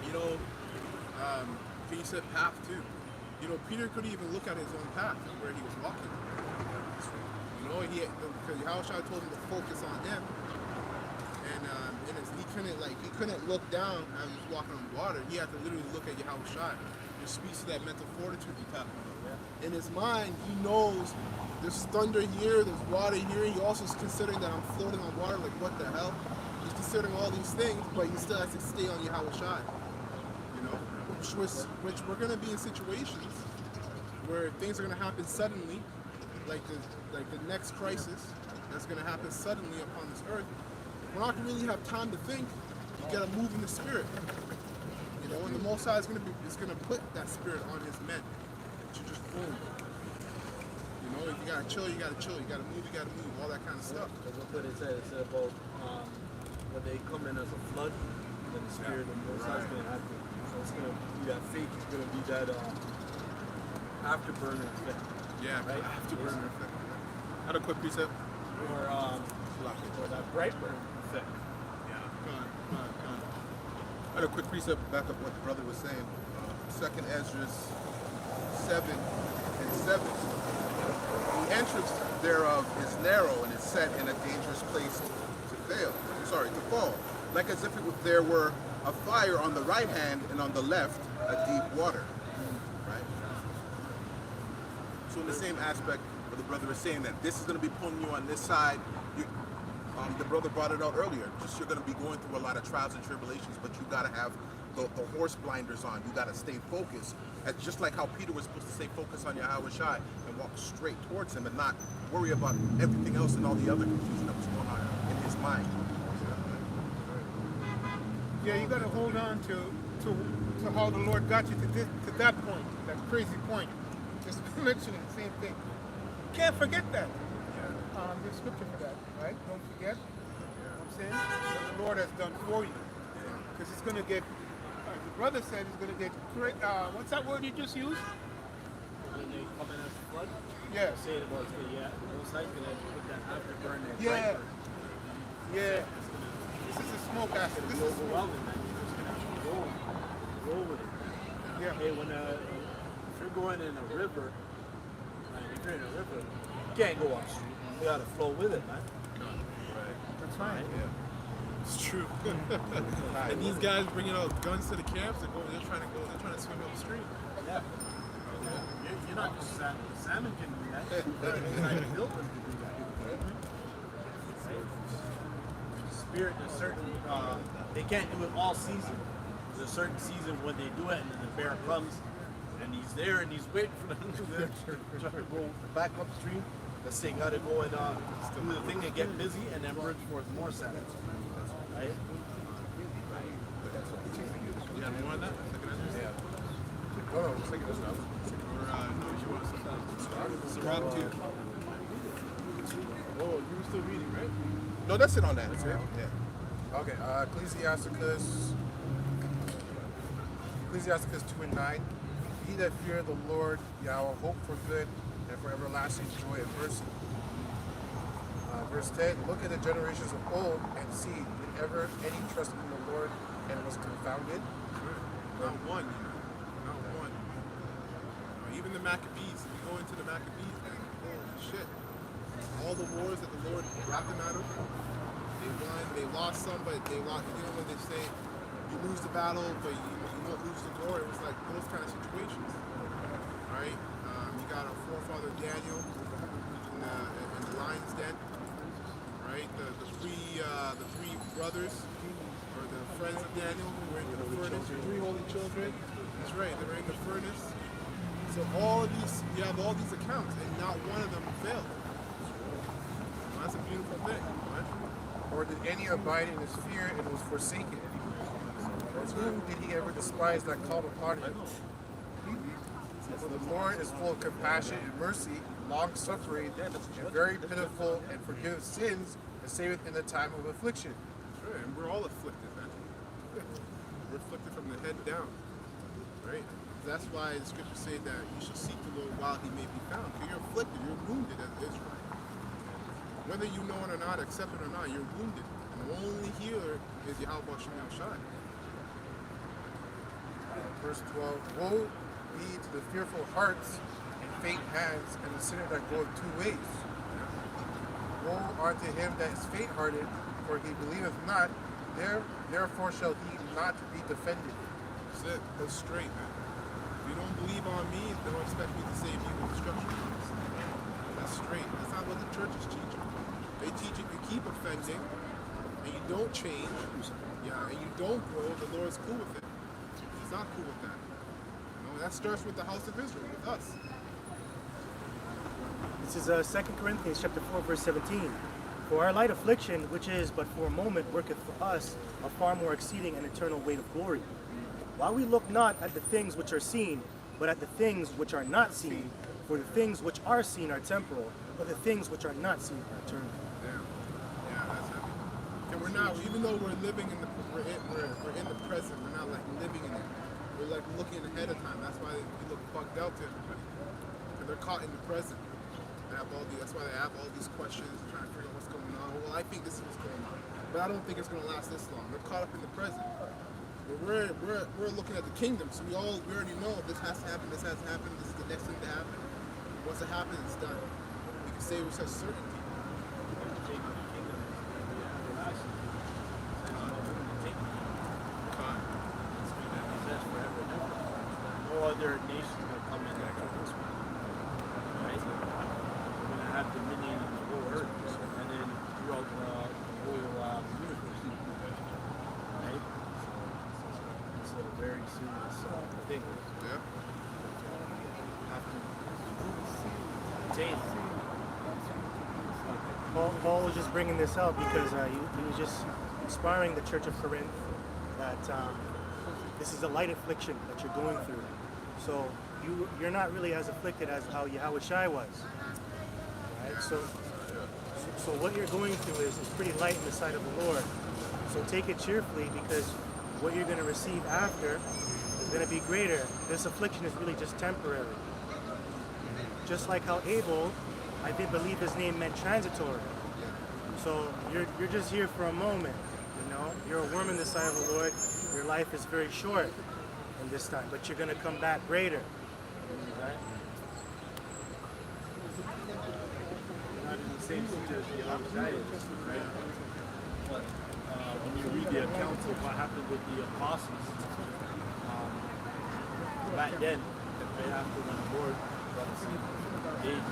you know, he said path too. You know, Peter couldn't even look at his own path where he was walking. You know, because Yahushua told him to focus on him, and he couldn't look down as he was walking on the water. He had to literally look at Yahushua, which speaks to that mental fortitude he talked about. In his mind, he knows there's thunder here, there's water here. He also is considering that I'm floating on water. Like, what the hell? He's considering all these things, but he still has to stay on Yahushua. You know, which we're gonna be in situations where things are gonna happen suddenly, like the next crisis that's gonna happen suddenly upon this earth. We're not gonna really have time to think. You gotta move in the spirit. You know, and the Most High is gonna put that spirit on His men to just boom. You know, if you gotta chill, you gotta chill. You gotta move, all that kind of stuff. Because that's what it said. It said about when they come in as a flood, then the spirit of the Most High is going to happen. So it's going to be that faith. It's going to be that afterburner effect. Yeah, right? afterburner effect. Had a quick precept. Or that bright burn effect. I had a quick precept back up what the brother was saying. 2nd Ezra 7 and 7. The entrance thereof is narrow and is set in a dangerous place to fall. Like as if there were a fire on the right hand and on the left a deep water. Right? So in the same aspect, what the brother was saying, that this is going to be pulling you on this side. The brother brought it out earlier. Just you're going to be going through a lot of trials and tribulations, but you got to have the horse blinders on. You got to stay focused. It's just like how Peter was supposed to stay focused on Yahweh Shai and walk straight towards him and not worry about everything else and all the other confusion that was going on in his mind. Yeah, you got to hold on to how the Lord got you to that point, that crazy point. Just mentioning the same thing. You can't forget that. There's scripture for that, right? Don't forget. You know what I'm saying? What the Lord has done for you. Because it's going to get, like the brother said, it's going to get, what's that word you just used? When they come in as a flood, Yeah. say it about, the Most High is going to put that afterburner. Yeah. Yeah. This is a smoke acid. It's This is overwhelming, man. You're just going to roll with it. Yeah. Hey, if you're going in a river, and if you're in a river. You can't go upstream. You gotta flow with it, man. That's fine. It's true. And these guys bringing out guns to the camps and they're trying to swim upstream. Yeah. You're not just salmon. Salmon can do that. It's like built them to do that. Spirit, there's certain, they can't do it all season. There's a certain season when they do it, and then the bear comes, and he's there, and he's waiting for them to try to go back upstream. Let's say, gotta go and do the thing and get busy, and then bring forth more salmon. Right? You got more on that? Yeah. Oh, no, second this up. Or no, you want to start? Rob 2. Oh, you were still reading, right? No, that's it on that. That's it. Yeah. Okay, Ecclesiasticus 2:9. He that fear the Lord, Yahweh, hope for good and for everlasting joy and mercy. Verse 10, look at the generations of old and see, did ever any trust in the Lord and was confounded? Not one, not one. Even the Maccabees, if you go into the Maccabees, man, holy shit. All the wars that the Lord brought them out of, they won, they lost some, but they lost, you know, when they say you lose the battle, but you won't lose the glory, it was like those kind of situations. Right? You got our forefather Daniel in the lion's den. Right? The three brothers, or the friends of Daniel, who were in the furnace, three holy children. That's right, they were in the furnace. So all of these, you have all these accounts, and not one of them failed. Well, that's a beautiful thing, right? Or did any abide in his fear and was forsaken? Or whom did he ever despise that called upon him? For the Lord is full of compassion and mercy, long-suffering, and very pitiful, and forgiveth sins, and saveth in the time of affliction. Sure, and we're all afflicted, man. We're afflicted from the head down, right? That's why the scriptures say that you should seek the Lord while he may be found. Because you're afflicted, you're wounded as Israel. Whether you know it or not, accept it or not, you're wounded. And the only healer is Yahweh Shem Shai. Verse 12, woe be to the fearful hearts and faint hands, and the sinner that goeth 2 ways. Woe unto him that is faint-hearted, for he believeth not, therefore shall he not be defended. That's it. That's straight, man. If you don't believe on me, don't expect me to save you when destruction comes. That's straight. That's not what the church is teaching. They teach you to keep offending, and you don't change, and you don't grow, the Lord's cool with it. He's not cool with that. That starts with the house of Israel, with us. This is 2 Corinthians chapter 4, verse 17. For our light affliction, which is but for a moment, worketh for us a far more exceeding and eternal weight of glory. While we look not at the things which are seen, but at the things which are not seen. For the things which are seen are temporal, but the things which are not seen are eternal. Damn. Yeah, that's heavy. And we're not, even though we're living in the, we're in the present, we're not like living in it. We're like looking ahead of time. That's why we look bugged out to everybody. Because they're caught in the present. That's why they have all these questions, trying to figure out what's going on. Well, I think this is what's going on. But I don't think it's going to last this long. They're caught up in the present. But we're looking at the kingdom, so we already know this has to happen, this has to happen, this is the next thing to happen. Once it happens, it's done. We can say with such certainty. No other nation will come in after this one. Right? We're going to have dominion on the whole earth and then throughout the whole universe. Right? It's a very serious thing. Yeah. Have to attain. Paul was just bringing this out because he was just inspiring the church of Corinth that this is a light affliction that you're going through. So you're not really as afflicted as how Yahweh Shai was. Right? So what you're going through is pretty light in the sight of the Lord. So take it cheerfully because what you're going to receive after is going to be greater. This affliction is really just temporary. Just like how Abel, I did believe his name meant transitory. So you're just here for a moment, you know. You're a worm in the sight of the Lord. Your life is very short in this time, but you're going to come back greater. Right? same seed as the Yahushua is, right? But when you read the accounts of what happened with the apostles, back then, right after when the Lord brought us in,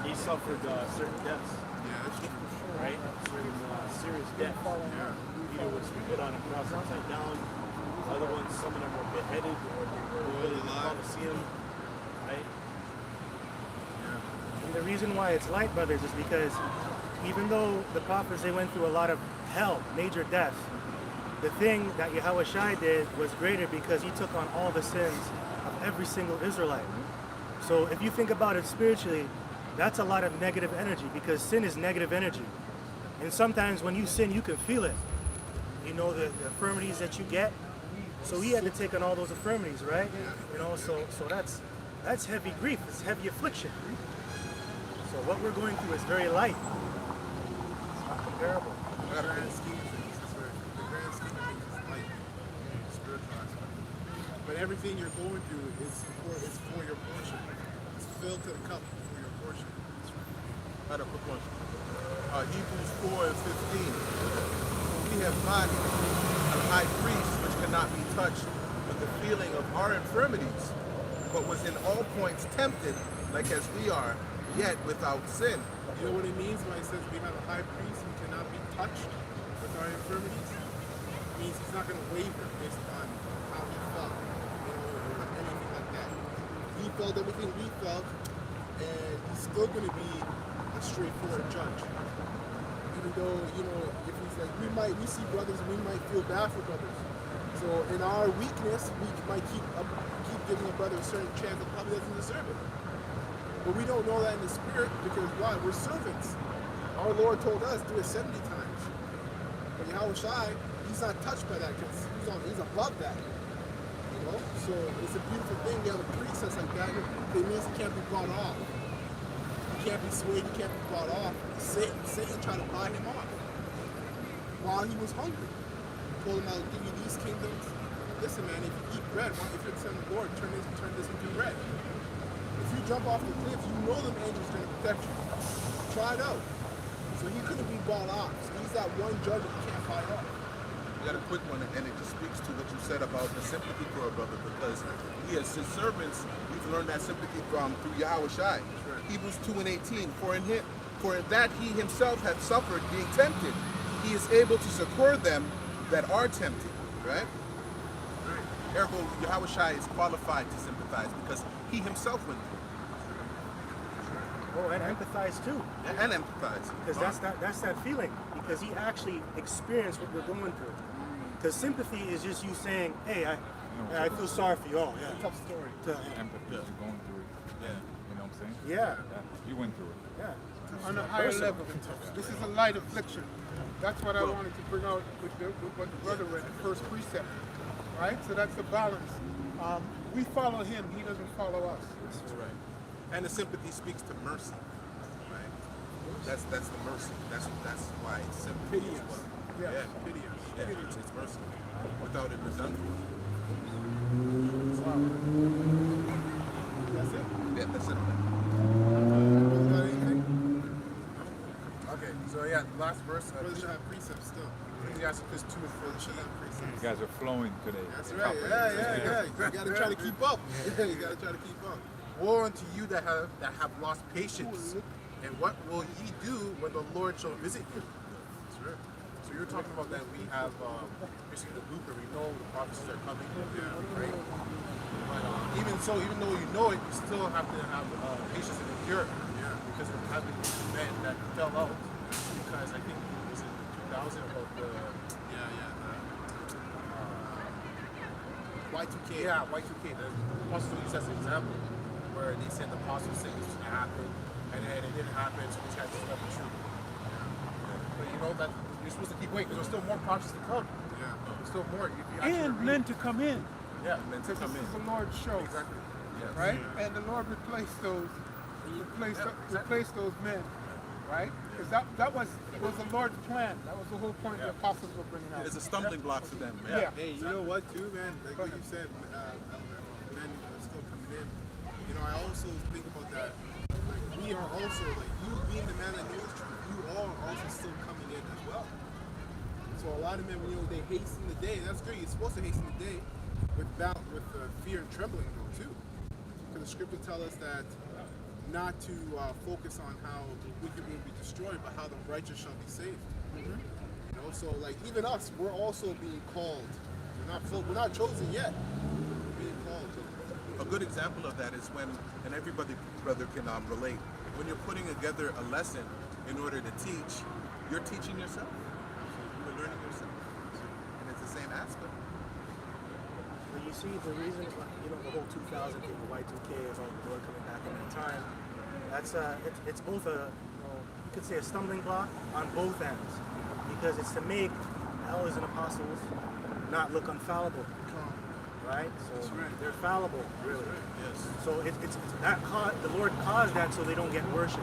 they suffered certain deaths, right? Certain serious deaths. Peter was put on a cross upside down. Other ones, some of them were beheaded or they were put in the Colosseum, right? And the reason why it's light, brothers, is because even though the prophets, they went through a lot of hell, major deaths, the thing that Yahweh Shai did was greater because he took on all the sins of every single Israelite. So if you think about it spiritually, that's a lot of negative energy because sin is negative energy. And sometimes when you sin, you can feel it. You know, the infirmities that you get. So he had to take on all those infirmities, right? You know, so that's heavy grief. It's heavy affliction. So what we're going through is very light. It's not comparable. The grand scheme of things, it's very, the grand scheme of things is light, spiritual aspect. But everything you're going through is for your portion. It's filled to the cup for your portion. I had a quick one. Hebrews 4 and 15. We have not a high priest which cannot be touched with the feeling of our infirmities, but was in all points tempted, like as we are, yet without sin. You know what it means when it says we have a high priest who cannot be touched with our infirmities? It means he's not going to waver based on how he felt, you know, or anything like that. He felt everything we felt, and he's still going to be a straightforward judge. Even though, you know, if he's like, we see brothers and we might feel bad for brothers. So in our weakness, we might keep giving a brother a certain chance that probably doesn't deserve it. But we don't know that in the spirit because why? We're servants. Our Lord told us do it 70 times. But Yahweh Shai, he's not touched by that because he's above that. You know? So it's a beautiful thing. We have a priest that's like that. It means he can't be brought off. He can't be swayed, he can't be brought off. Satan tried to buy him off while he was hungry. Told him, I'll give you these kingdoms. Listen, man, if you eat bread, if you're the son of the Lord, turn this into bread. If you jump off the cliff, you know them angels are going to protect you. Try it out. So he couldn't be bought off. So he's that one judge that you can't fight off. I got a quick one, and it just speaks to what you said about the sympathy for a brother, because he has his servants, we've learned that sympathy through Yahweh Shai. Hebrews 2 and 18, for in that he himself hath suffered being tempted, he is able to succor them that are tempted, right? Ergo, Yahweh Shai is qualified to sympathize because he himself went through. Oh, and empathize too. And empathize. Because that's that feeling. Because he actually experienced what we're going through. Because sympathy is just you saying, hey, I feel sorry for you all. Yeah. Tough story. Empathy, you're going through it. Yeah. You know what I'm saying? Yeah. You went through it. Yeah. On a higher level. This is a light affliction. That's what I wanted to bring out with what the brother read, the first precept. Right? So that's the balance. We follow him, he doesn't follow us. That's right. And the sympathy speaks to mercy. Right? That's the mercy. That's why sympathy Pity is us. what. Yes. Yeah, pity us. Yeah, it's mercy. Without it resentment. That's it. Yeah, that's it. Got anything? Okay, so yeah, the last verse. Brothers should have precepts still. Ecclesiastes 2 and 14. Should have precepts. You guys are flowing today. That's right. Yeah. You gotta try to keep up. You gotta try to keep up. Woe unto you that have lost patience, and what will ye do when the Lord shall visit you? That's right. So you're talking about that we have basically the blueprint. We know the prophecies are coming. Yeah. Right. But even though you know it, you still have to have patience and endure. Yeah. Because there have been men that fell out because I think it was in 2000 about the Y2K. Yeah, Y2K. The apostles used as an example, where they said the apostles said this was going to happen, and then it didn't happen, so we had to step the truth. But you know that you're supposed to keep waiting, because there's still more prophecies to come. Yeah. There's still more. If you And men to come in. Yeah, men to come in. This is the Lord's show. Exactly. Yes. Right? And the Lord replaced those men. Right? Because that was the Lord's plan. That was the whole point the apostles were bringing out. It's a stumbling block for them. Yeah. Hey, you know what, too, man? Like what you said, men are still coming in. You know, I also think about that. Like, we are also, like, you being the man that knows truth, you are also still coming in as well. So a lot of men, they hasten the day. That's great. You're supposed to hasten the day with fear and trembling, though, too. Because the scripture tells us that not to focus on how the wicked will be destroyed, but how the righteous shall be saved. So like even us, we're also being called. We're not chosen yet. We're being called. A good example of that is when, and everybody, brother, can relate, when you're putting together a lesson in order to teach, you're teaching yourself. You're learning yourself. And it's the same aspect. But you see, the reason, the whole 2000 thing, the Y2K, about the Lord coming back in that time, that's it's both you could say a stumbling block on both ends, because it's to make elders and apostles not look infallible, right? So they're fallible, really. Yes. So it's that the Lord caused that so they don't get worship.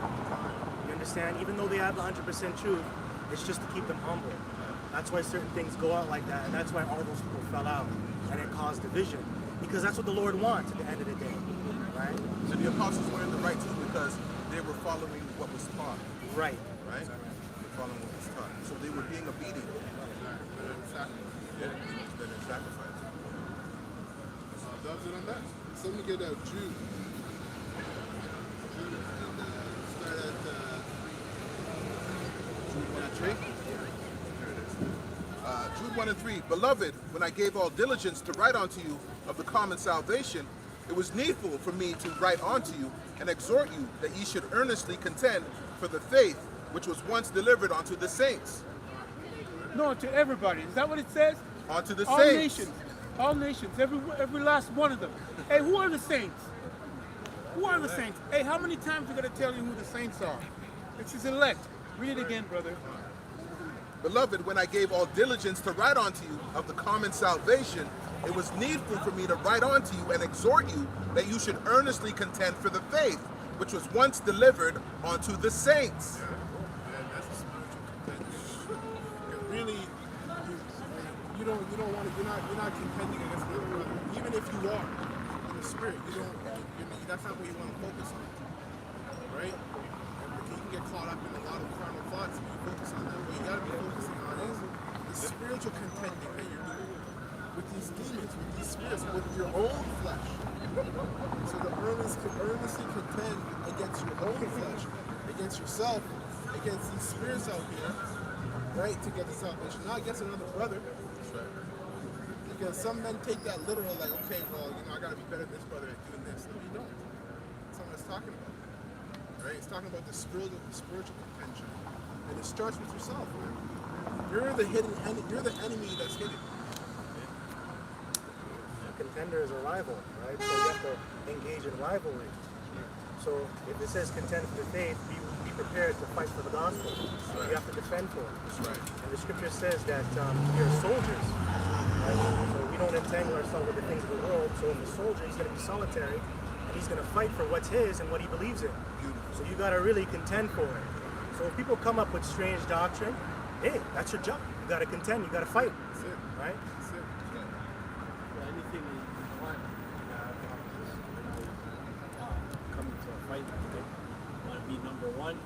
You understand? Even though they have 100% truth, it's just to keep them humble. That's why certain things go out like that, and that's why all those people fell out, and it caused division. Because that's what the Lord wants at the end of the day, right? So the apostles were in the right too because they were following what was taught. Right. Right? They're following what was taught. So they were being obedient. Better than sacrifice. Doves it on that. So let me get Jude. Jude, start at Jude 1 and 3. Jude 1 and 3. Beloved, when I gave all diligence to write unto you of the common salvation, it was needful for me to write unto you and exhort you that ye should earnestly contend for the faith which was once delivered unto the saints. No, to everybody. Is that what it says? Unto the All saints. nations. All nations. Every last one of them. Hey, who are the saints? Who are the saints? Hey, how many times are we going to tell you who the saints are? It's his elect. Read it again, brother. Beloved, when I gave all diligence to write unto you of the common salvation, it was needful for me to write unto you and exhort you that you should earnestly contend for the faith which was once delivered unto the saints. That's a spiritual contention. Really, you're not contending against the other brother. Even if you are in the spirit, that's not what you want to focus on, right? You can get caught up in a lot of carnal thoughts if you focus on that. What you got to be focusing on is the spiritual contending that you're doing with these demons, with these spirits, with your own flesh. So to earnestly contend against your own flesh, against yourself, against these spirits out here, right, to get the salvation, not against another brother. Because some men take that literal, like, okay, well, I gotta be better than this brother at doing this. No, you don't. That's not what it's talking about. Right? It's talking about the spiritual contention. And it starts with yourself, man. You're the enemy that's hidden. A contender is a rival, right? So you have to engage in rivalry. So if it says contend for the faith, be prepared to fight for the gospel. Right. You have to defend for it. That's right. And the scripture says that we are soldiers. Right? So we don't entangle ourselves with the things of the world. So in the soldier, he's going to be solitary, and he's going to fight for what's his and what he believes in. So you got to really contend for it. So if people come up with strange doctrine, hey, that's your job. You got to contend. You got to fight. That's it. Right? That's it. Anything you want, come to a fight, you want to be number one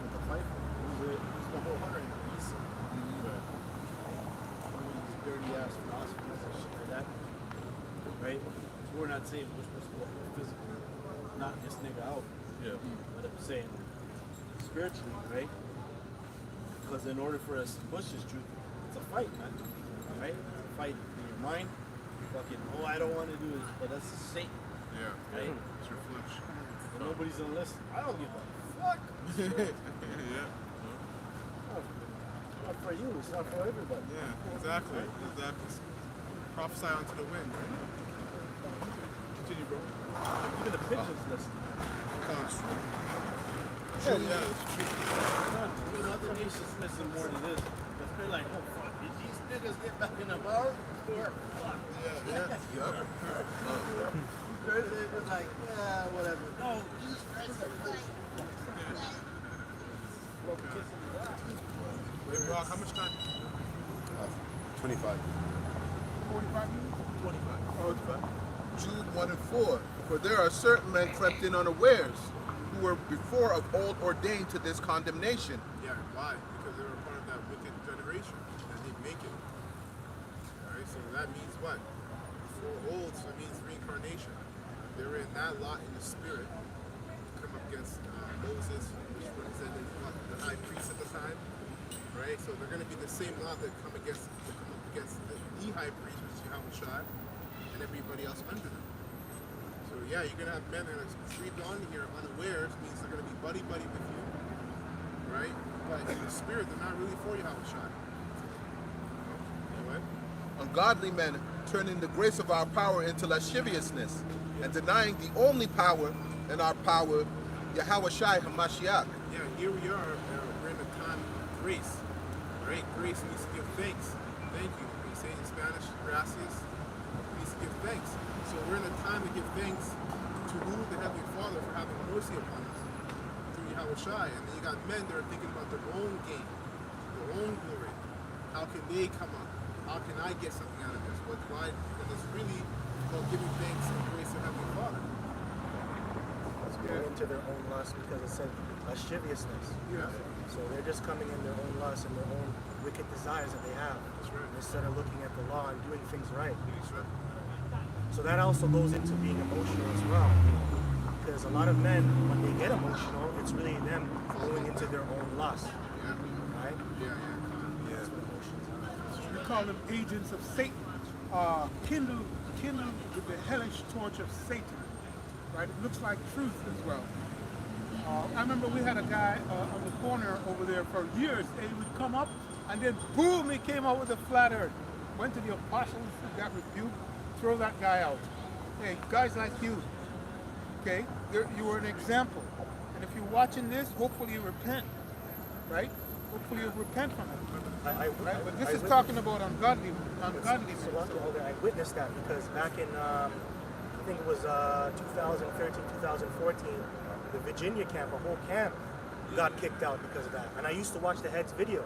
with the fight, who's the whole hunter in the piece. These dirty ass philosophies and shit like that, right? So we're not saying we're supposed to go physically, not this nigga out. Yeah. But I'm saying spiritually, right? Because in order for us to push this truth, it's a fight, man. Right? It's a fight in your mind. Fucking, I don't want to do this, but that's Satan. Yeah. Right? It's your flesh. And nobody's gonna listen. I don't give a fuck. Yeah. It's not for you. It's not for everybody. Yeah, exactly. Exactly. Prophesy onto the wind. Continue, bro. Even the pigeons listen. Yeah. Other nations listen more to this. But they're like, oh fuck, did these niggas get back in the bar? We're fucked. Yeah. They're like, whatever. No, Jesus Christ is first. Wait, Brock, how much time? 25. 45 minutes? 25. Jude 1 and 4. For there are certain men crept in unawares, who were before of old ordained to this condemnation. Yeah, why? Because they were part of that wicked generation and they make it. Alright, so that means what? Before old, so it means reincarnation. They were in that lot in the spirit to come up against Moses, which represented what, the high priest at the time. Right? So they're going to be the same lot that come up against the high priest, which is Yahushua, and everybody else under them. So yeah, you're going to have men that are creeped on here unawares, means they're going to be buddy-buddy with you. Right? But in the spirit, they're not really for Yahushua. Anyway? Ungodly men turning the grace of our power into lasciviousness and denying the only power in our power, Yahushua HaMashiach. Yeah, here we are. We're in a time of grace. Right? Grace means to give thanks. Thank you. We say in Spanish, gracias. Means to give thanks. So we're in a time to give thanks to who? The Heavenly Father for having mercy upon us through Yahushua. And then you got men that are thinking about their own gain, their own glory. How can they come up? How can I get something out of this? Why? And it's really about giving thanks and grace to Heavenly Father. It's going into their own lust because it said lasciviousness. Yeah. So they're just coming in their own lust and their own wicked desires that they have. That's right. Instead of looking at the law and doing things right. That's right. So that also goes into being emotional as well. Because a lot of men, when they get emotional, it's really them going into their own lust. Yeah. Right? Yeah. That's what emotions are. We call them agents of Satan. Kindle with the hellish torch of Satan. Right? It looks like truth as well. I remember we had a guy on the corner over there for years, and he would come up, and then boom, he came out with a flat earth. Went to the apostles, got rebuked, throw that guy out. Hey, guys like you, okay, you were an example. And if you're watching this, hopefully you repent, right? Hopefully you repent from it. Right? But this is talking about ungodliness. I witnessed that because back in, I think it was 2013, 2014, the Virginia camp, a whole camp, got kicked out because of that. And I used to watch the head's videos.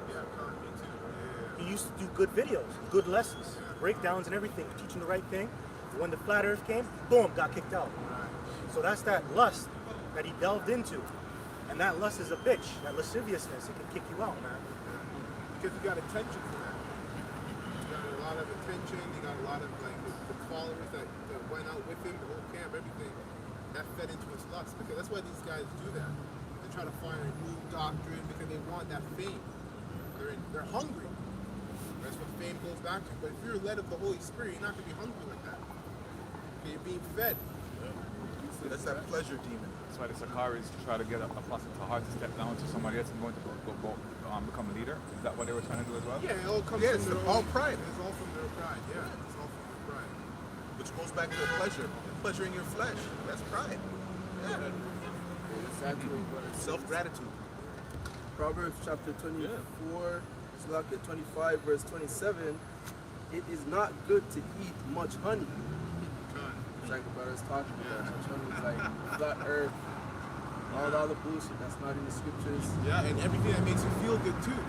He used to do good videos, good lessons, breakdowns and everything, teaching the right thing. When the flat earth came, boom, got kicked out. So that's that lust that he delved into. And that lust is a bitch, that lasciviousness, it can kick you out, man. Because you got attention for that. You got a lot of attention, you got a lot of like the followers that went out with him, the whole camp, everything. That fed into his lust. Because that's why these guys do that. They try to find a new doctrine because they want that fame. They're hungry. That's what fame goes back to. But if you're led of the Holy Spirit, you're not going to be hungry like that. Okay, you're being fed. That's that pleasure demon. That's why the Sakaris try to get a apostle Tahar to step down to somebody else and going to become a leader. Is that what they were trying to do as well? Yeah, it all comes Yeah, from it's their all own pride. It's all from their pride, yeah. It's all from their pride. Which goes back to the pleasure. Pleasuring your flesh. That's pride. Yeah. Self-gratitude. Proverbs chapter 24, Slack 25, verse 27. It is not good to eat much honey. It's like the brother's talking about. Much honey is like flat earth, all the bullshit that's not in the scriptures. Yeah, and everything that makes you feel good too.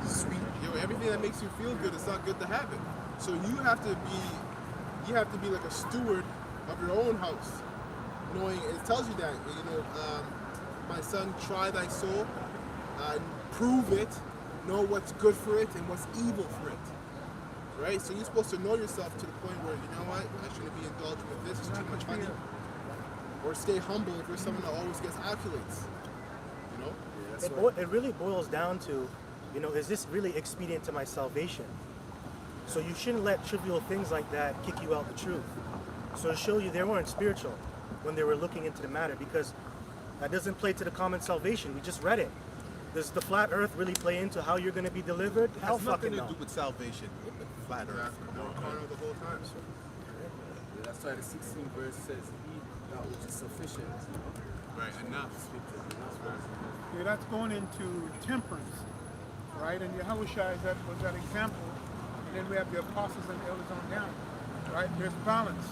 Sweet. Everything that makes you feel good, it's not good to have it. So you have to be like a steward of your own house. Knowing, it tells you that, my son, try thy soul, prove it, know what's good for it and what's evil for it. Right? So you're supposed to know yourself to the point where, you know what, I shouldn't be indulging with this, it's too much honey. Or stay humble if you're someone that always gets accolades. You know? It really boils down to, is this really expedient to my salvation? So you shouldn't let trivial things like that kick you out the truth. So to show you they weren't spiritual when they were looking into the matter, because that doesn't play to the common salvation. We just read it. Does the flat earth really play into how you're going to be delivered? It Hell has nothing fucking to no. do with salvation. Flat earth. They're carnal the whole time. So. Yeah, that's why the 16th verse says, eat that which is sufficient. Right, enough. Yeah, that's going into temperance, right? And Yahushua was that example. And then we have the apostles and the elders on down, right? There's balance.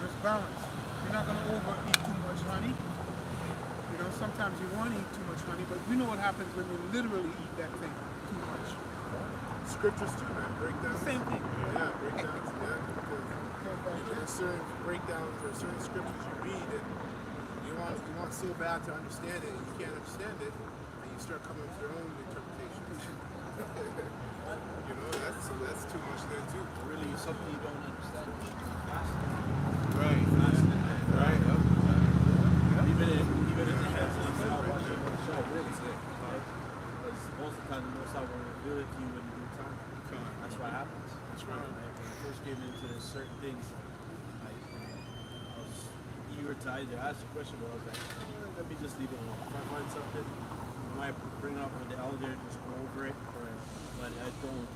You're not going to overeat too much honey. Sometimes you want to eat too much honey, but you know what happens when you literally eat that thing too much. Scriptures too, man. Breakdowns. Same thing. Yeah, breakdowns. Yeah. Because there's certain breakdowns or certain scriptures you read and you want so bad to understand it, and you can't understand it, and you start coming to your own interpretations. You know, that's too much there too. Really, something you don't understand. Right. Right. Yep. Even in the hands of the watching the show, really, because most of the time, the Most High will reveal it to you in due time. That's what happens. That's right. When I first came into certain things, I was eager to either ask a question, but I was like, let me just leave it alone. If I find something, I might bring it up with the elder, just go over it, but I don't,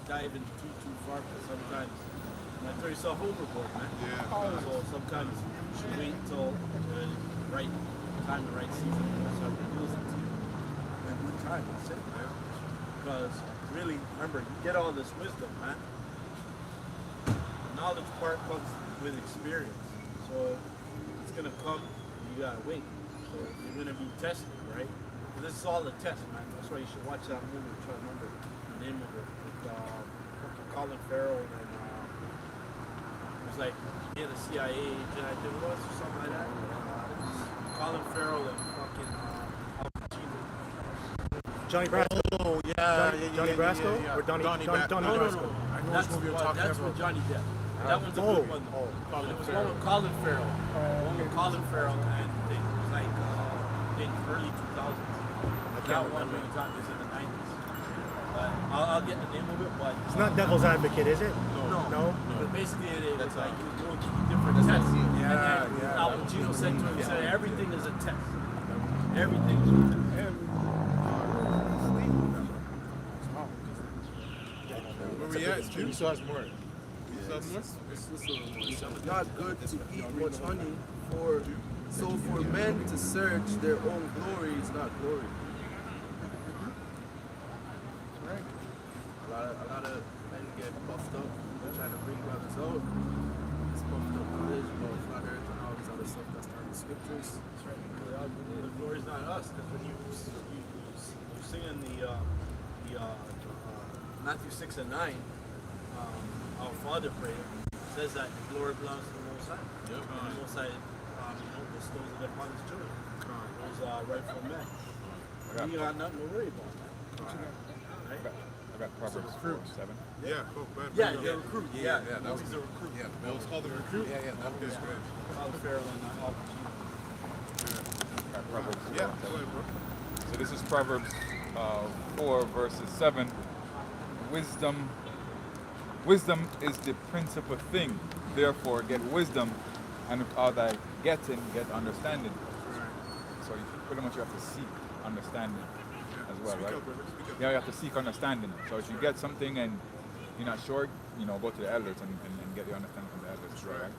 dive in too far, because sometimes you might throw yourself overboard, man. Yeah. So sometimes you should wait until the right time, the right season, so it reveals it to you. And good time, that's it, man. Because really, remember, you get all this wisdom, man. The knowledge part comes with experience. So it's gonna come, you gotta wait. So you're gonna be tested, right? This is all a test, man. That's why you should watch that movie. Try to remember the name of it. With Colin Farrell and it was like the CIA agent, I think it was, or something like that. Colin Farrell and fucking Al Pacino. Johnny Brasco. Oh, yeah. Johnny Brasco? Or Donnie Brasco? I know That's what you're with talking about. Johnny Depp. That one's a good one. Though. It was one with Colin Farrell. One with Colin Farrell, and it was like in early 2000s. That one when it's in the 90s. But I'll get the name of it, but It's not Devil's Advocate, is it? no. But basically, it was like you go through different tests. And Al Pacino said to him, he said, everything is a test. Everything is a test. Where we at, Jim? You still has more. It's not good to eat much honey, so for men to search their own glory is not glory. A lot of men get puffed up, trying to bring brothers out. It's puffed up knowledge about flat earth and all this other stuff that's not in the scriptures. That's right. The glory is not us, because when you sing in the Matthew 6 and 9, our Father prayer says that the glory belongs to the Most High. And the Most High bestows it upon His children. Those rightful men. You got nothing to worry about. Right? I got Proverbs 4:7. Yeah. Oh, bad. Yeah, the recruit. Yeah, that was he's a recruit. Yeah, That was called the recruit. Yeah, that was good. Colin Farrell and Al Pacino. Got Proverbs 4:7. Yeah. Go ahead, bro. So this is Proverbs 4 verses 7. Wisdom is the principal thing. Therefore, get wisdom, and with all thy getting, get understanding. So you pretty much have to seek understanding as well, Speak right? up, brother. Speak up. Yeah, you have to seek understanding. So if you get something and you're not sure, go to the elders and get the understanding from the elders. That's right.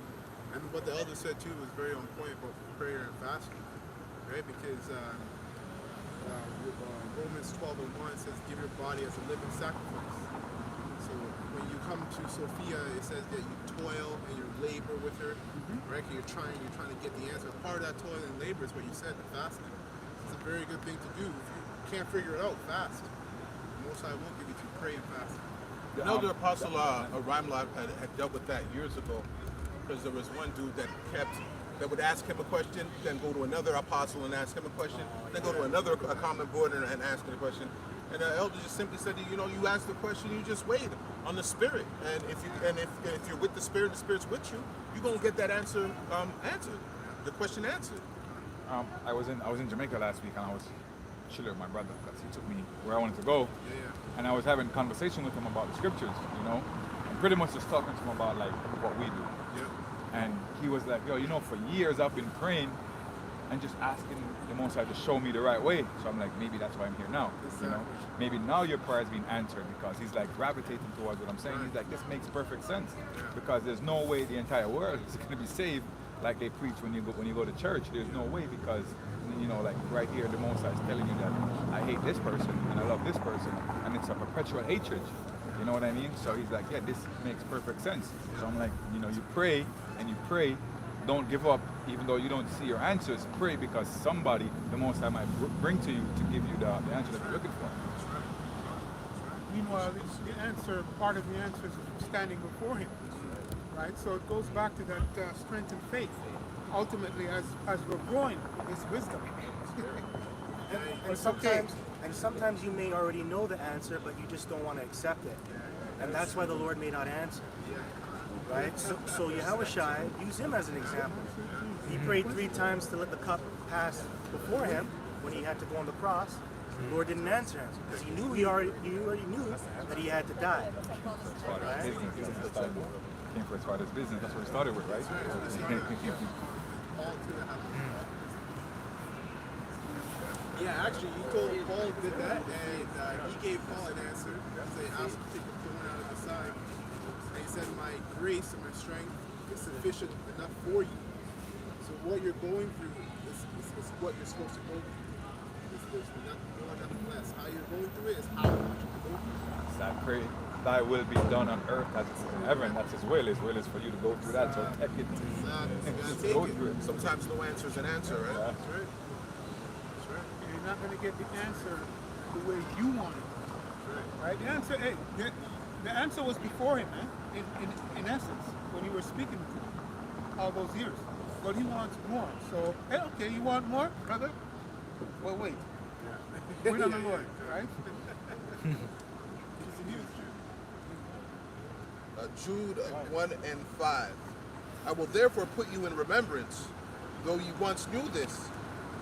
And what the elder said too was very on point about prayer and fasting, right? Because Romans 12:1 says, "Give your body as a living sacrifice." So when you come to Sophia, it says that you toil and you labor with her, right? And you're trying to get the answer. Part of that toil and labor is what you said, the fasting. It's a very good thing to do. If you can't figure it out, fast. The Most High will give you to pray and fast. The elder apostle Rhymelab had dealt with that years ago, because there was one dude that would ask him a question, then go to another apostle and ask him a question, then go to another comment board and ask him a question. And the elder just simply said, you ask the question, you just wait on the Spirit, and if you're with the Spirit, the Spirit's with you, you're gonna get that answer answered, the question answered. I was in Jamaica last week, and I was chilling with my brother because he took me where I wanted to go. And I was having a conversation with him about the scriptures, and pretty much just talking to him about like what we do. And he was like, for years I've been praying and just asking the Most High to show me the right way. So I'm like, maybe that's why I'm here now. Maybe now your prayer is being answered, because he's like gravitating towards what I'm saying. He's like, this makes perfect sense, because there's no way the entire world is going to be saved like they preach when you go to church. There's no way, because like right here, the Most High is telling you that I hate this person and I love this person, and it's a perpetual hatred. You know what I mean? So he's like, yeah, this makes perfect sense. So I'm like, you pray and you pray. Don't give up, even though you don't see your answers. Pray, because somebody, the Most High, might bring to you to give you the answer that you're looking for. Meanwhile, part of the answer is standing before Him, right? So it goes back to that strength and faith. ultimately, as we're growing, is wisdom. And sometimes you may already know the answer, but you just don't want to accept it. And that's why the Lord may not answer. Right? So Yahushua, use him as an example. He prayed 3 times to let the cup pass before him when he had to go on the cross. The Lord didn't answer him because he already knew that he had to die. Right? Came for his father's business. That's what he started with, right? Yeah, actually, he told Paul did that, and he gave Paul an answer. He asked him to take the thorn out of the side. And he said, my grace and my strength is sufficient enough for you. So what you're going through is what you're supposed to go through. There's nothing less. How you're going through it is how much you go through. So I pray thy will be done on earth as it is in heaven. That's his will. His will is for you to go through that. So take it. Exactly. Go through it. Sometimes no answer is an answer, right? Yeah. That's right. That's right. You're not going to get the answer the way you want it. Right? The answer, the answer was before him, man. In essence, when you were speaking to him all those years. But he wants more. So, hey, okay, you want more, brother? Well, wait. Wait on the Lord, right? Jude 1 and 5. I will therefore put you in remembrance, though you once knew this,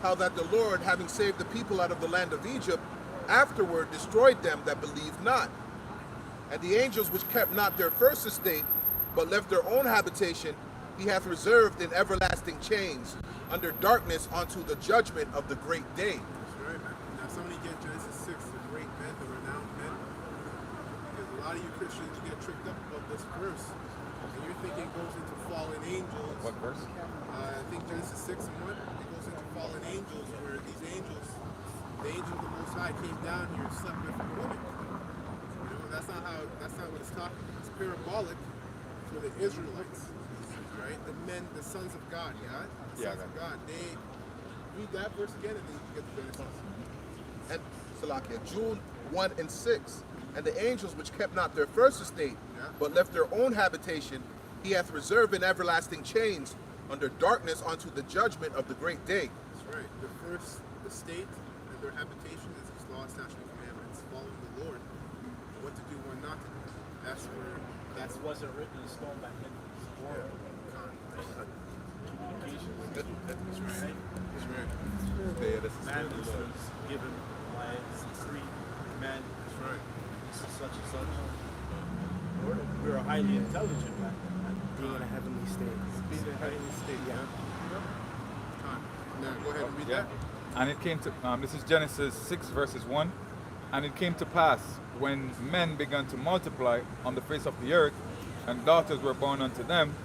how that the Lord, having saved the people out of the land of Egypt, afterward destroyed them that believed not. And the angels which kept not their first estate, but left their own habitation, he hath reserved in everlasting chains, under darkness unto the judgment of the great day. That's right, man. Now somebody get Genesis 6, the great men, the renowned men. Because a lot of you Christians get tricked up about this verse. And you're thinking it goes into fallen angels. What verse? I think Genesis 6 and 1, it goes into fallen angels, where these angels, the angel of the Most High came down here and slept with women. You know, that's not what it's talking about. It's parabolic for the Israelites, right? The men, the sons of God, yeah? The sons of God. They read that verse again and then you get the Genesis. And Salakia, Jude 1 and 6. And the angels which kept not their first estate, but left their own habitation, he hath reserved in everlasting chains, under darkness unto the judgment of the great day. That's right. The first estate and their habitation is his law, statutes, and commandments, following the Lord, what to do, what not to do. That's where That wasn't written in stone back then. That's right. That's right. Commandments was given by 3 men. That's right. This is such and such. We were highly intelligent back then. Being in a heavenly state. Being in a heavenly state, yeah. Now go ahead and read Yeah. that. And it came to, this is Genesis 6 verses 1. And it came to pass, when men began to multiply on the face of the earth, and daughters were born unto them,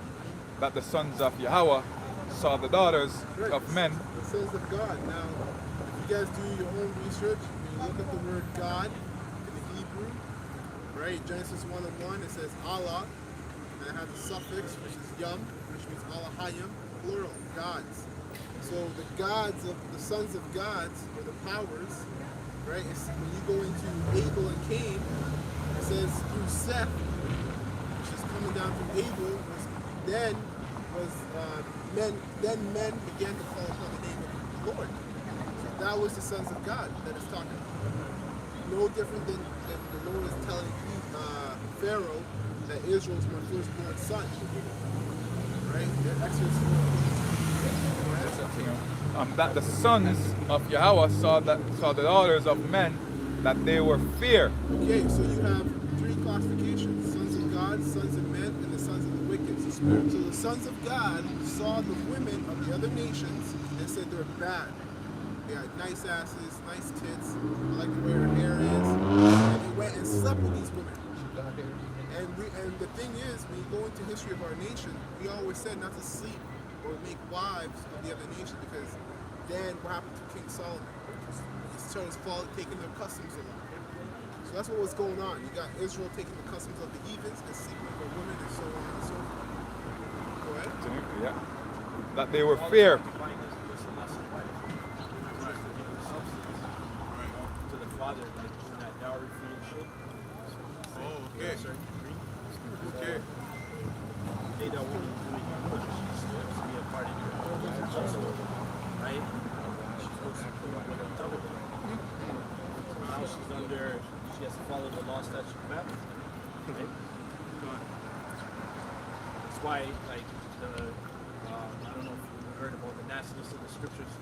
that the sons of Yahweh saw the daughters Right. of men. The sons of God. Now, if you guys do your own research, you look at the word God in the Hebrew, right? Genesis 1 and 1, it says Allah, and it has a suffix, which is yum, which means Allahayim, plural, gods. So the gods of the sons of gods, or the powers, right? It's, when you go into Abel and Cain, it says through Seth, which is coming down from Abel, then men began to call upon the name of the Lord. So that was the sons of God that it's talking about. No different than the Lord is telling Pharaoh that Israel is my firstborn son. Right? Exodus 4. That the sons of Yahweh saw the daughters of men, that they were fear. Okay, so you have 3 classifications: sons of God, sons of men, and the sons of the wicked. So the sons of God saw the women of the other nations and said they're bad. They had nice asses, nice tits, I like the way her hair is, and they went and slept with these women. And the thing is, when you go into history of our nation, we always said not to sleep or make wives of the other nation, because then what happened to King Solomon? He started taking their customs along. So that's what was going on. You got Israel taking the customs of the heathens and sleeping with their women and so on and so forth. Go ahead. Yeah. That they were fear. To the father, like in that dowry fellowship. Oh, okay. Okay. They don't want to be a part part of it also, right? She's supposed to put up with a double. So now she's under, she has to follow the law, statute, and commandments, right? That's why, like, I don't know if you heard about the nastiness of the scriptures,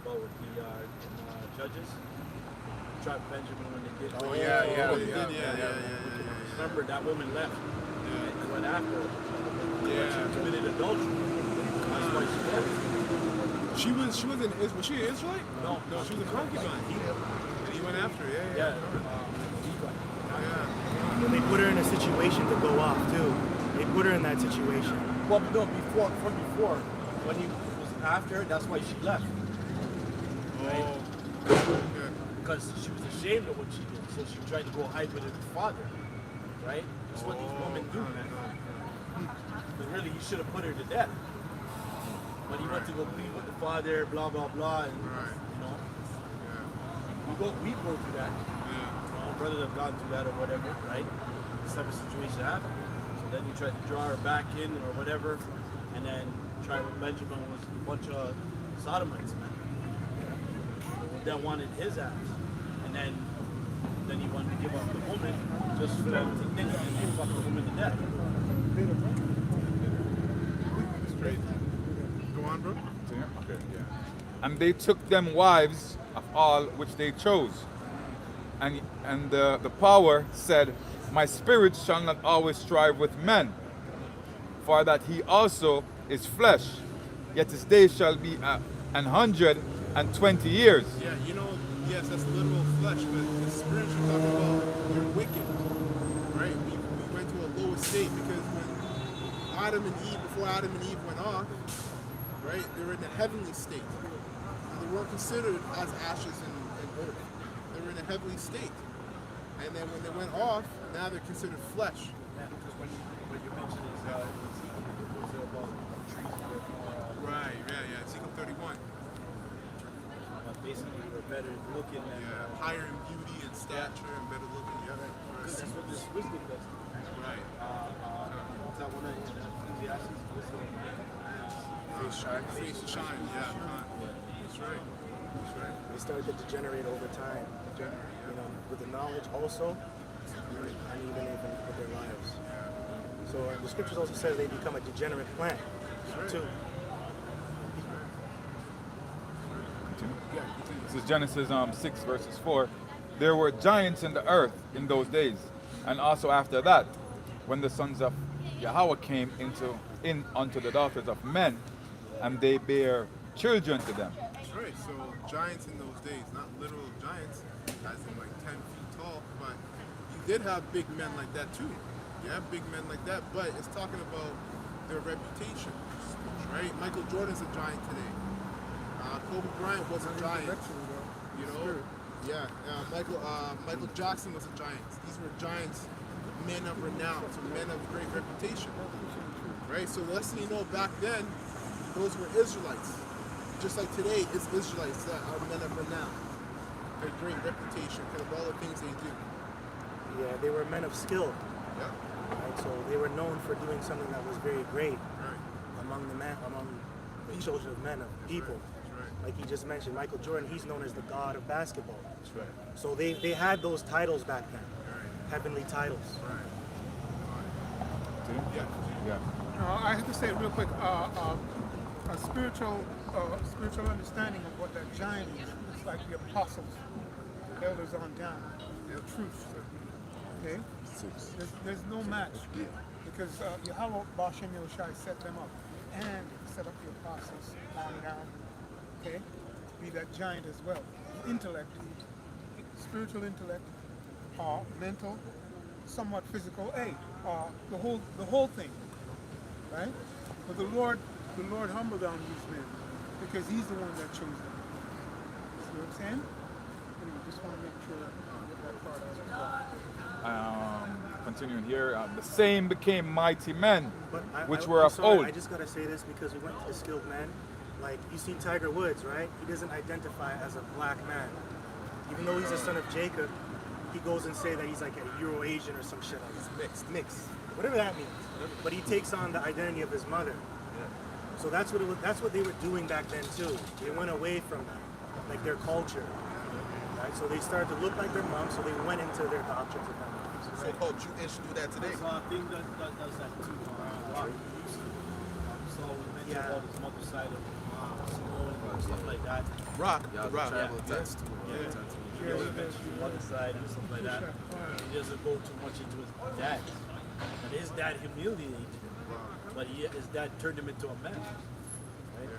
but with the in Judges, tribe of Benjamin when they did. Oh, yeah. Remember that woman left and went after her. She committed adultery. That's why she left. She was she an Israelite? No, She was a concubine. And he went after her. Yeah. And they put her in a situation to go off too. They put her in that situation. Well, no, from before, when he was after her, that's why she left. Right? Because she was ashamed of what she did, so she tried to go hide with her father. Right? That's what these women do, man. But really, he should have put her to death. But he went to go plead with the father, blah blah blah, and you know, we go through that. Brothers have gone through that or whatever, right? This type of situation happened. So then you try to draw her back in or whatever, and then tribe of Benjamin was a bunch of sodomites, man. That wanted his ass, and then he wanted to give up the woman just for them to think and they fuck the woman to death. Straight. Go on, bro. Okay, yeah. And they took them wives of all which they chose. And the power said, my spirit shall not always strive with men, for that he also is flesh, yet his days shall be 120 years. Yeah, you know, yes, that's literal flesh, but the spiritual talking about you're wicked, right? We went to a lower state because when before Adam and Eve went off, right, they were in a heavenly state. And they weren't considered as ashes and earth. They were in a heavenly state. And then when they went off, now they're considered flesh. Yeah, because when you mentioned is was about trees with Right, yeah, Ezekiel 31. basically we're better looking than Higher in beauty and stature and better looking, because that's what this wisdom does. Right. Is that one of Ecclesiastes? Face to shine, yeah. That's right. They started to degenerate over time. You know, with the knowledge also, and even with their lives. So the scriptures also says they become a degenerate plant too. This is Genesis 6 verses 4. There were giants in the earth in those days, and also after that, when the sons of Yahweh came in unto the daughters of men, and they bare children to them. That's right. So giants in those days, not literal giants, as in like 10 feet tall, but you did have big men like that too. You have big men like that, but it's talking about their reputation, right? Michael Jordan's a giant today. Kobe Bryant was a giant. You know, yeah. Michael Jackson was a giant. These were giants, men of renown, so men of great reputation, right? So the lesson you know back then, those were Israelites. Just like today, it's Israelites that are men of renown, a great reputation because of all the things they do. Yeah, they were men of skill. Yeah. Right? So they were known for doing something that was very great Right. among the children of men, of people. That's right. Like you just mentioned, Michael Jordan, he's known as the god of basketball. That's right. So they had those titles back then, Right. heavenly titles. Right. Yeah. Yeah. I have to say real quick, a spiritual understanding of what that giant is like the apostles, the elders on down, the truth. Okay? There's no match because Yahweh Bashem Yoshai set them up and set up the apostles on down. Okay? To be that giant as well. Intellect, spiritual intellect, mental, somewhat physical. The whole thing. Right? But the Lord humbled down these men because He's the one that chose them. See what I'm saying? Anyway, just want to make sure that I get that part out. Continuing here, the same became mighty men, which were I'm of sorry, old. I just gotta say this because we went to the skilled men. Like you see Tiger Woods, right? He doesn't identify as a black man, even though he's a son of Jacob. He goes and say that he's like a Euro-Asian or some shit like that. Mixed, whatever that means. But he takes on the identity of his mother. So that's what it was. That's what they were doing back then too. They went away from that, like their culture. Right? So they started to look like their moms. So they went into their doctrines of their moms. So-called Jewish do that today. So I think that does that too. So we mentioned about his mother's side of stuff like that. Rock, Yeah, the rock. tribal Yeah. tattoo. He mentioned his mother's side and stuff like that. He doesn't go too much into his dad. But his dad humiliated him. But his dad turned him into a man. Right?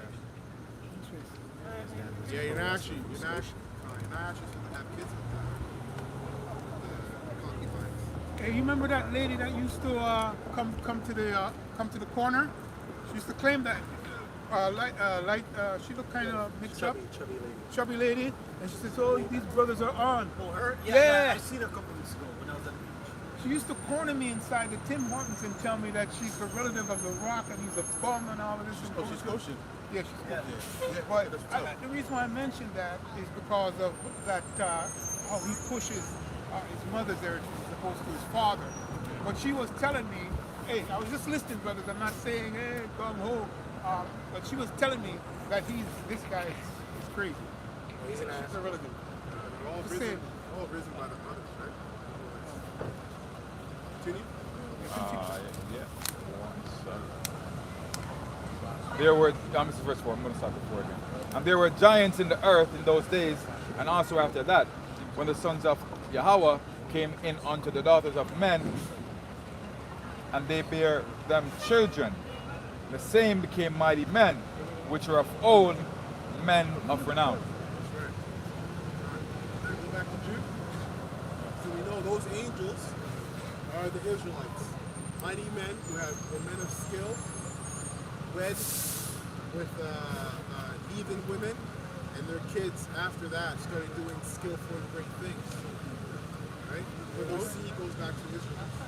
Yeah, you're not actually supposed to have kids with the concubines. Hey, you remember that lady that used to come to the corner? She used to claim that she looked kind of mixed up, Chubby lady. chubby lady, and she says, "Oh, these brothers are on." Oh, her? Yeah. I seen her a couple weeks ago when I was at the beach. She used to corner me inside the Tim Hortons and tell me that she's a relative of The Rock and he's a bum and all of this. Oh, she's kosher. Yeah, she's kosher. But the reason why I mentioned that is because of that how he pushes his mother's heritage as opposed to his father. But she was telling me, hey, I was just listening, brothers. I'm not saying, hey, come home. But she was telling me that this guy is crazy. He's an ass. She's a relative. They're all Just risen, saying. all risen by the mothers, right? Continue. Yeah. 1 second. There were, this is verse 4, I'm going to start before again. And there were giants in the earth in those days, and also after that, when the sons of Yahweh came in unto the daughters of men, and they bare them children. The same became mighty men, which were of old, men of renown. Go back to Jude. So we know those angels are the Israelites. Mighty men were men of skill, wed with heathen women, and their kids after that started doing skillful and great things. Right? But the seed goes back to Israelites.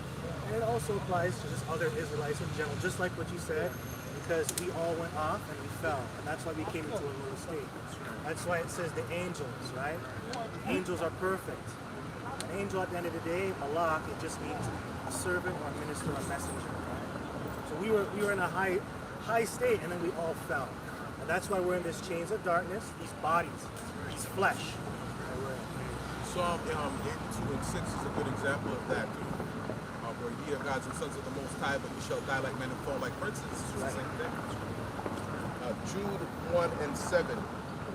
And it also applies to just other Israelites in general, just like what you said, because we all went off and we fell, and that's why we came into a low state. That's why it says the angels, right? The angels are perfect. An angel at the end of the day, malak, it just means a servant or a minister or a messenger. Right? So we were in a high state, and then we all fell. And that's why we're in this chains of darkness, these bodies, these flesh. Psalm 82 and 6 is a good example of that. Where ye are gods and sons of the Most High, but we shall die like men and fall like princes. It's the same thing. Jude 1 and 7.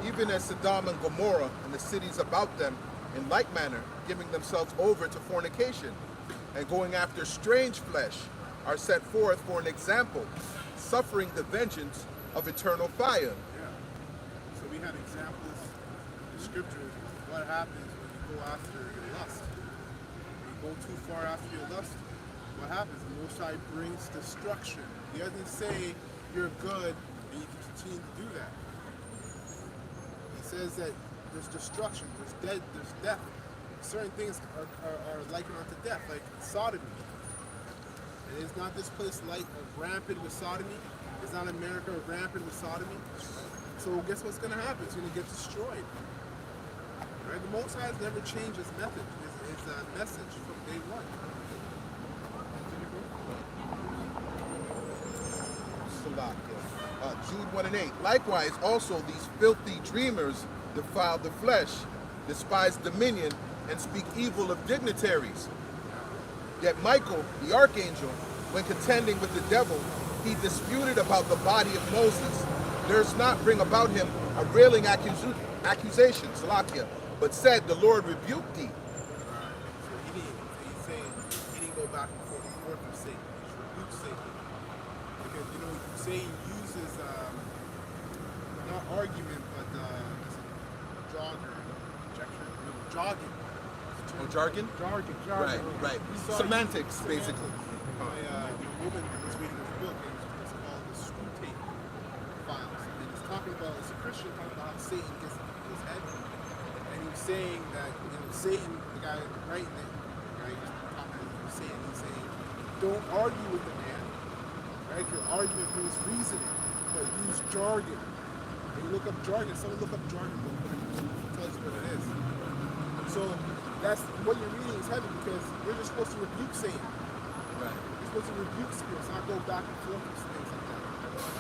Even as Sodom and Gomorrah and the cities about them, in like manner, giving themselves over to fornication and going after strange flesh, are set forth for an example, suffering the vengeance of eternal fire. Yeah. So we had examples in the scriptures of what happens when you go after your lust. When you go too far after your lust, what happens? The Most High brings destruction. He doesn't say you're good and you can continue to do that. He says that there's destruction, there's death. Certain things are likened unto death, like sodomy. And is not this place like rampant with sodomy? Is not America rampant with sodomy? So guess what's going to happen? It's going to get destroyed. Right? The Most High has never changed his method, his message from day one. Jude 1 and 8. Likewise, also these filthy dreamers defile the flesh, despise dominion, and speak evil of dignitaries. Yet Michael, the archangel, when contending with the devil, he disputed about the body of Moses, durst not bring about him a railing accusation, Salakia, but said, the Lord rebuked thee. So he's saying he didn't go back and forth with Satan. He's rebuked Satan. Because, Satan uses, not argument, but jogging. Oh, jargon? Jargon. Right. Semantics, basically. My woman was reading this book, and it's called the Screw Tape Files. And it's talking about, it's a Christian talking about how Satan gets into people's head. And he was saying that, Satan, the guy writing it, right, he's saying, don't argue with the man, right? Your argument brings reasoning, but use jargon. When you look up jargon, someone look up jargon, it tells you what it is. So that's what you're reading is heavy because you're just supposed to rebuke Satan. Right. You're supposed to rebuke spirits, not go back and forth with things like that.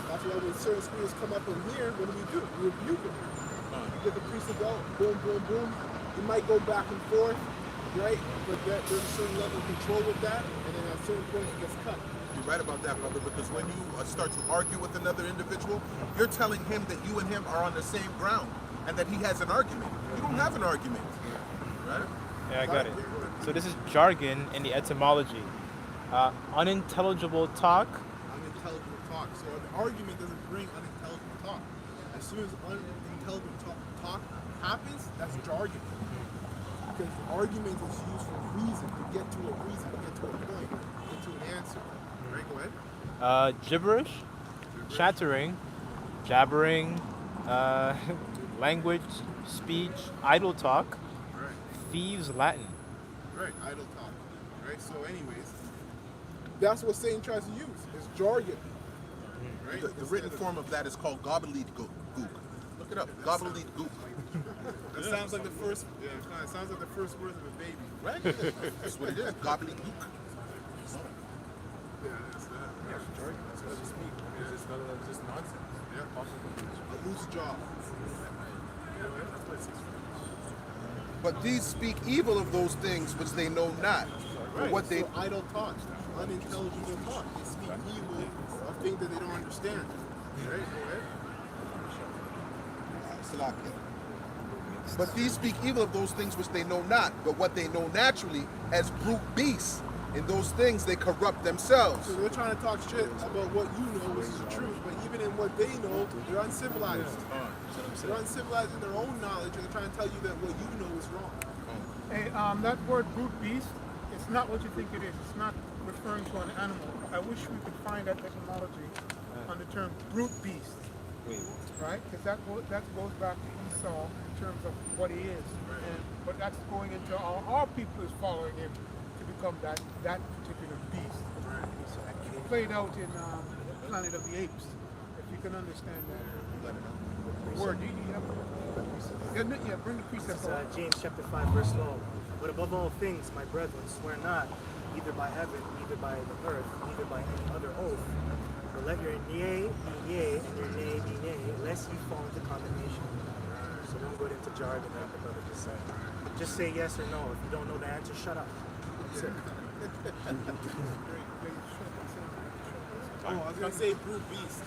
That's why when certain spirits come up in here, what do? We rebuke them. You get the priest to go, boom, boom, boom. You might go back and forth, right? But there's a certain level of control with that, and then at certain points it gets cut. You're right about that, brother, because when you start to argue with another individual, you're telling him that you and him are on the same ground and that he has an argument. You don't have an argument, right? Yeah, I got it. So this is jargon in the etymology. Unintelligible talk. Unintelligible talk. So an argument doesn't bring unintelligible talk. As soon as unintelligible talk happens, that's jargon. Because argument is used for reason, to get to a reason, to get to a point, get to an answer. Right, go ahead. Gibberish, chattering, jabbering, language, speech, idle talk, Right. thieves Latin. Right, idle talk. Right, so anyways, that's what Satan tries to use, is jargon. Right? The written form of that is called gobbledygook. Look it up, gobbledygook. That sounds like the first, it sounds like the first words of a baby. Right? That's what it is, gobbledygook. Yeah, that's that. That's jargon. That's what it speak. It's just none of that's just nonsense. Yeah. A loose jaw. But these speak evil of those things which they know not. For Right. what they So idle talk, unintelligible talk. They speak evil of things that they don't understand. Right? Go ahead. Salakia. But these speak evil of those things which they know not, but what they know naturally as brute beasts. In those things they corrupt themselves. So they're trying to talk shit about what you know, which is the truth, but even in what they know, they're uncivilized. They're uncivilized in their own knowledge, and they're trying to tell you that what you know is wrong. Hey, that word brute beast, it's not what you think it is. It's not referring to an animal. I wish we could find that etymology on the term brute beast. Right? Because that goes back to Esau in terms of what he is. But that's going into our people is following him to become that particular beast. It played out in Planet of the Apes, if you can understand that. Word, do you have yeah, bring the precept It's, on. James chapter 5, verse 12. But above all things, my brethren, swear not, either by heaven, neither by the earth, neither by any other oath, but let your yea be yea, and your nay be nay, lest you fall into condemnation. So don't go into jargon like the brother just said. Just say yes or no. If you don't know the answer, shut up. That's it. Oh, I was gonna say brute beast.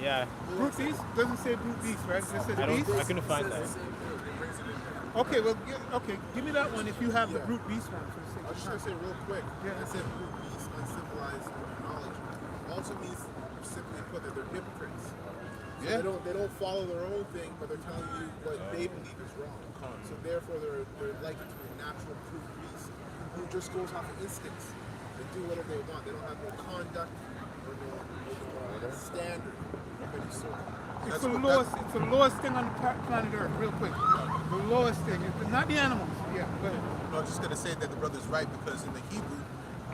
Yeah. Brute beast doesn't say brute beast, right? It just says beast. I couldn't find that. Okay, well, give me that one if you have the brute beast one. For the sake I was of just gonna time. say real quick. Yeah. I said brute beast, uncivilized knowledge. Also means simply put that they're hypocrites. So Yeah. they don't follow their own thing, but they're telling you what they believe is wrong. So therefore, they're likened to a natural brute beast who just goes off of instincts. They do whatever they want. They don't have no conduct or no standard of any sort. It's the lowest thing on the planet Earth, real quick. The lowest thing. It's not the animals. Yeah, go ahead. No, I'm just going to say that the brother's right because in the Hebrew,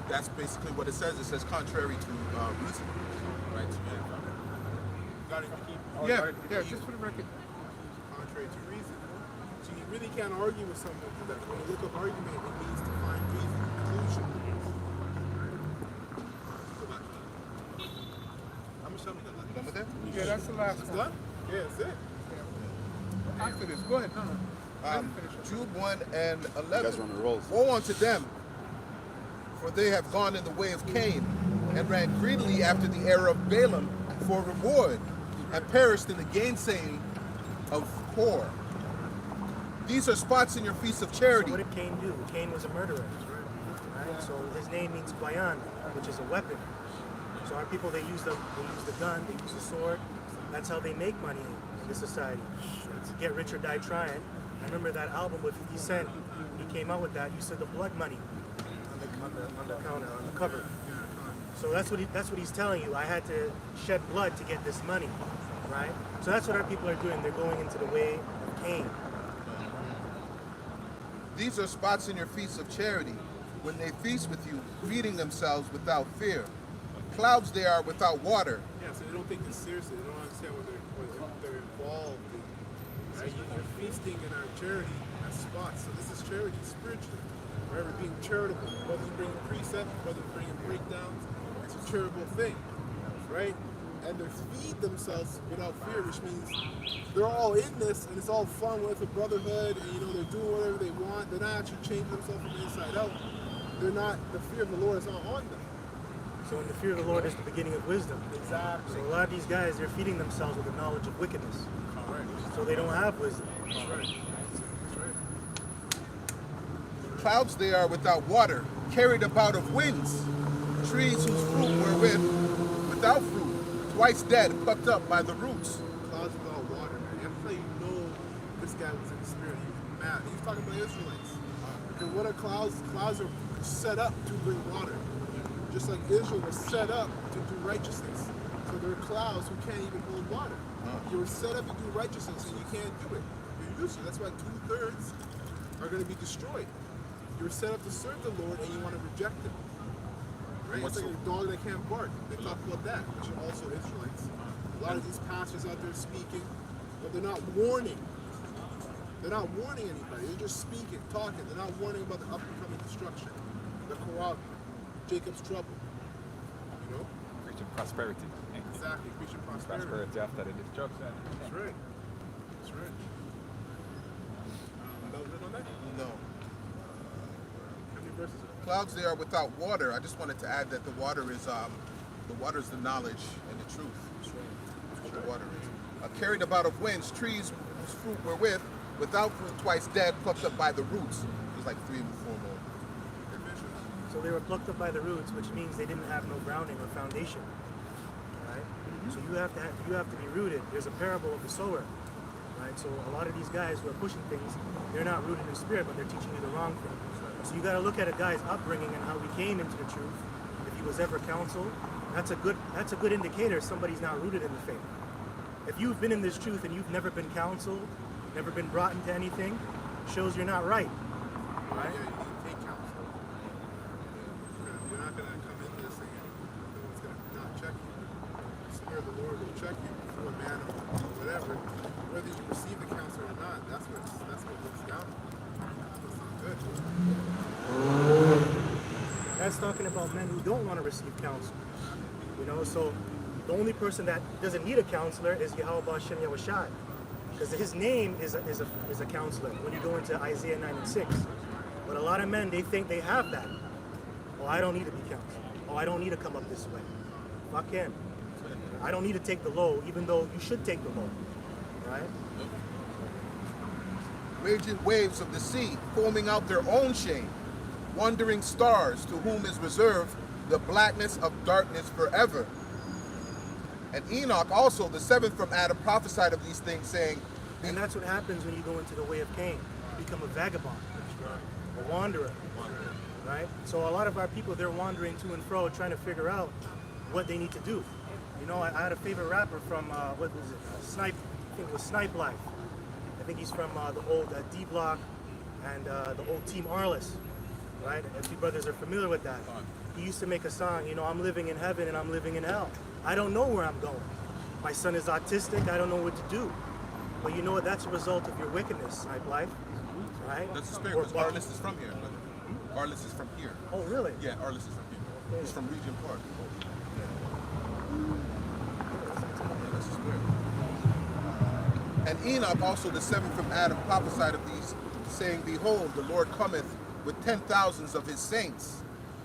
that's basically what it says. It says contrary to reason. Right? Got it. Yeah, just for the record. Contrary to reason. So you really can't argue with someone that when you look up argument, it means to find reason, conclusion. How much time we got left? Done with that? Yeah, that's the last It's one. done? Yeah, that's it. After this, go ahead. No. Let me finish it. Jude 1 and 11. guys are on the rolls. Woe unto them, for they have gone in the way of Cain, and ran greedily after the error of Balaam for reward, and perished in the gainsaying of Kor. These are spots in your feast of So charity. what did Cain do? Cain was a murderer. Right? So his name means Bayan, which is a weapon. So our people, they use the gun, they use the sword. That's how they make money in this society. To get rich or die trying. I remember that album with 50 Cent. He came out with that. You said the blood money on the counter, on the cover. So that's what he's telling you. I had to shed blood to get this money, right? So that's what our people are doing. They're going into the way of Cain. These are spots in your feasts of charity, when they feast with you, feeding themselves without fear. Clouds they are without water. Yeah, so they don't take this seriously. They don't understand what they're involved in. Right? You're feasting in our charity as spots. So this is charity spiritually. Right? We're being charitable. Whether you bring a precept, whether you bring breakdowns, it's a charitable thing. right? And they feed themselves without fear, which means they're all in this and it's all fun with a brotherhood and they're doing whatever they want. They're not actually changing themselves from the inside out. They're not, the fear of the Lord is not on them. So when the fear of the Lord is the beginning of wisdom. Exactly. So a lot of these guys, they're feeding themselves with the knowledge of wickedness. Right. So they don't have wisdom. That's right. That's right. Clouds they are without water, carried about of winds. Trees whose fruit were without fruit, twice dead, plucked up by the roots. Clouds without water, man. That's how you know this guy was in the spirit. He was mad. He was talking about Israelites. Because what are clouds? Clouds are set up to bring water. Just like Israel was set up to do righteousness. So there are clouds who can't even hold water. You were set up to do righteousness and you can't do it. You're useless. That's why 2/3 are going to be destroyed. You were set up to serve the Lord and you want to reject him. Right? It's like a dog that can't bark. They talk about that, which are also Israelites. A lot of these pastors out there speaking, but they're not warning. They're not warning anybody. They're just speaking, talking. They're not warning about the up and coming destruction, the corrupt, Jacob's trouble. You know? Preaching prosperity. Exactly, preaching prosperity. Prosperity after the destruction. That's right. That's right. That was it on that? No. How many verses? Clouds they are without water. I just wanted to add that the water is the knowledge and the truth. That's right. That's what the water is. Carried about of winds, trees whose fruit were without fruit, twice dead, plucked up by the roots. It was like 3 and 4 more. So they were plucked up by the roots, which means they didn't have no grounding or foundation. Right? So you have to be rooted. There's a parable of the sower. Right? So a lot of these guys who are pushing things, they're not rooted in spirit, but they're teaching you the wrong thing. So you got to look at a guy's upbringing and how he came into the truth. If he was ever counseled, that's a good indicator somebody's not rooted in the faith. If you've been in this truth and you've never been counseled, never been brought into anything, shows you're not right. Right? Yeah, you need to take counsel. You're not going to come into this thing and no one's going to not check you. The Spirit of the Lord will check you through a man or whatever. Whether you receive the counsel or not, that's what looks down. That's not good. That's talking about men who don't want to receive counsel. So the only person that doesn't need a counselor is Yahweh Hashem Yahushai. Because his name is a counselor when you go into Isaiah 9 and 6. But a lot of men, they think they have that. Oh, I don't need to be counseled. Oh, I don't need to come up this way. Fuck him. I don't need to take the low, even though you should take the low. Right? Raging waves of the sea, foaming out their own shame. Wandering stars, to whom is reserved the blackness of darkness forever. And Enoch also, the 7th from Adam, prophesied of these things, saying, and that's what happens when you go into the way of Cain. You become a vagabond, a wanderer, right? So a lot of our people, they're wandering to and fro, trying to figure out what they need to do. I had a favorite rapper from, what was it, Snipe, I think it was Snipe Life. I think he's from the old D-Block and the old Team Arliss, right? If you brothers are familiar with that. He used to make a song, I'm living in heaven and I'm living in hell. I don't know where I'm going. My son is autistic, I don't know what to do. But you know what, that's a result of your wickedness, Snipe Life, right? That's the spirit, because Arliss is from here. Arliss is from here. Oh, really? Yeah, Arliss is from here. He's from Regent Park. Yeah, that's the spirit. And Enoch also, the 7th from Adam, prophesied of these, saying, Behold, the Lord cometh with 10,000s of his saints,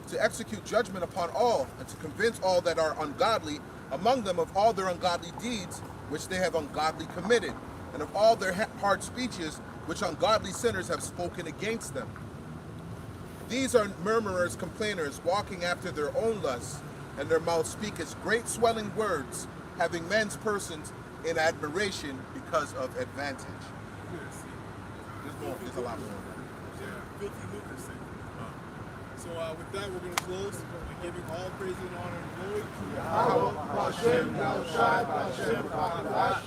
to execute judgment upon all, and to convince all that are ungodly among them of all their ungodly deeds which they have ungodly committed, and of all their hard speeches which ungodly sinners have spoken against them. These are murmurers, complainers, walking after their own lusts, and their mouth speaketh great swelling words, having men's persons in admiration because of advantage. There's a lot more. Yeah, filthy lucre thing. So with that, we're going to close by giving all praise and honor and glory to Yahweh, Hashem, Yahushai, Hashem, Bakadosh.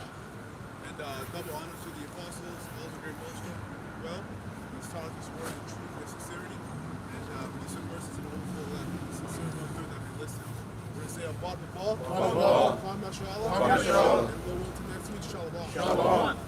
And double honor to the apostles, all the great Moshe. Well, he's taught this word in truth and sincerity. And these are verses in overflow that sincere one through that can listen. We're going to say Abad Nabal, Kam Mashallah, and we'll go into next week. Shalom.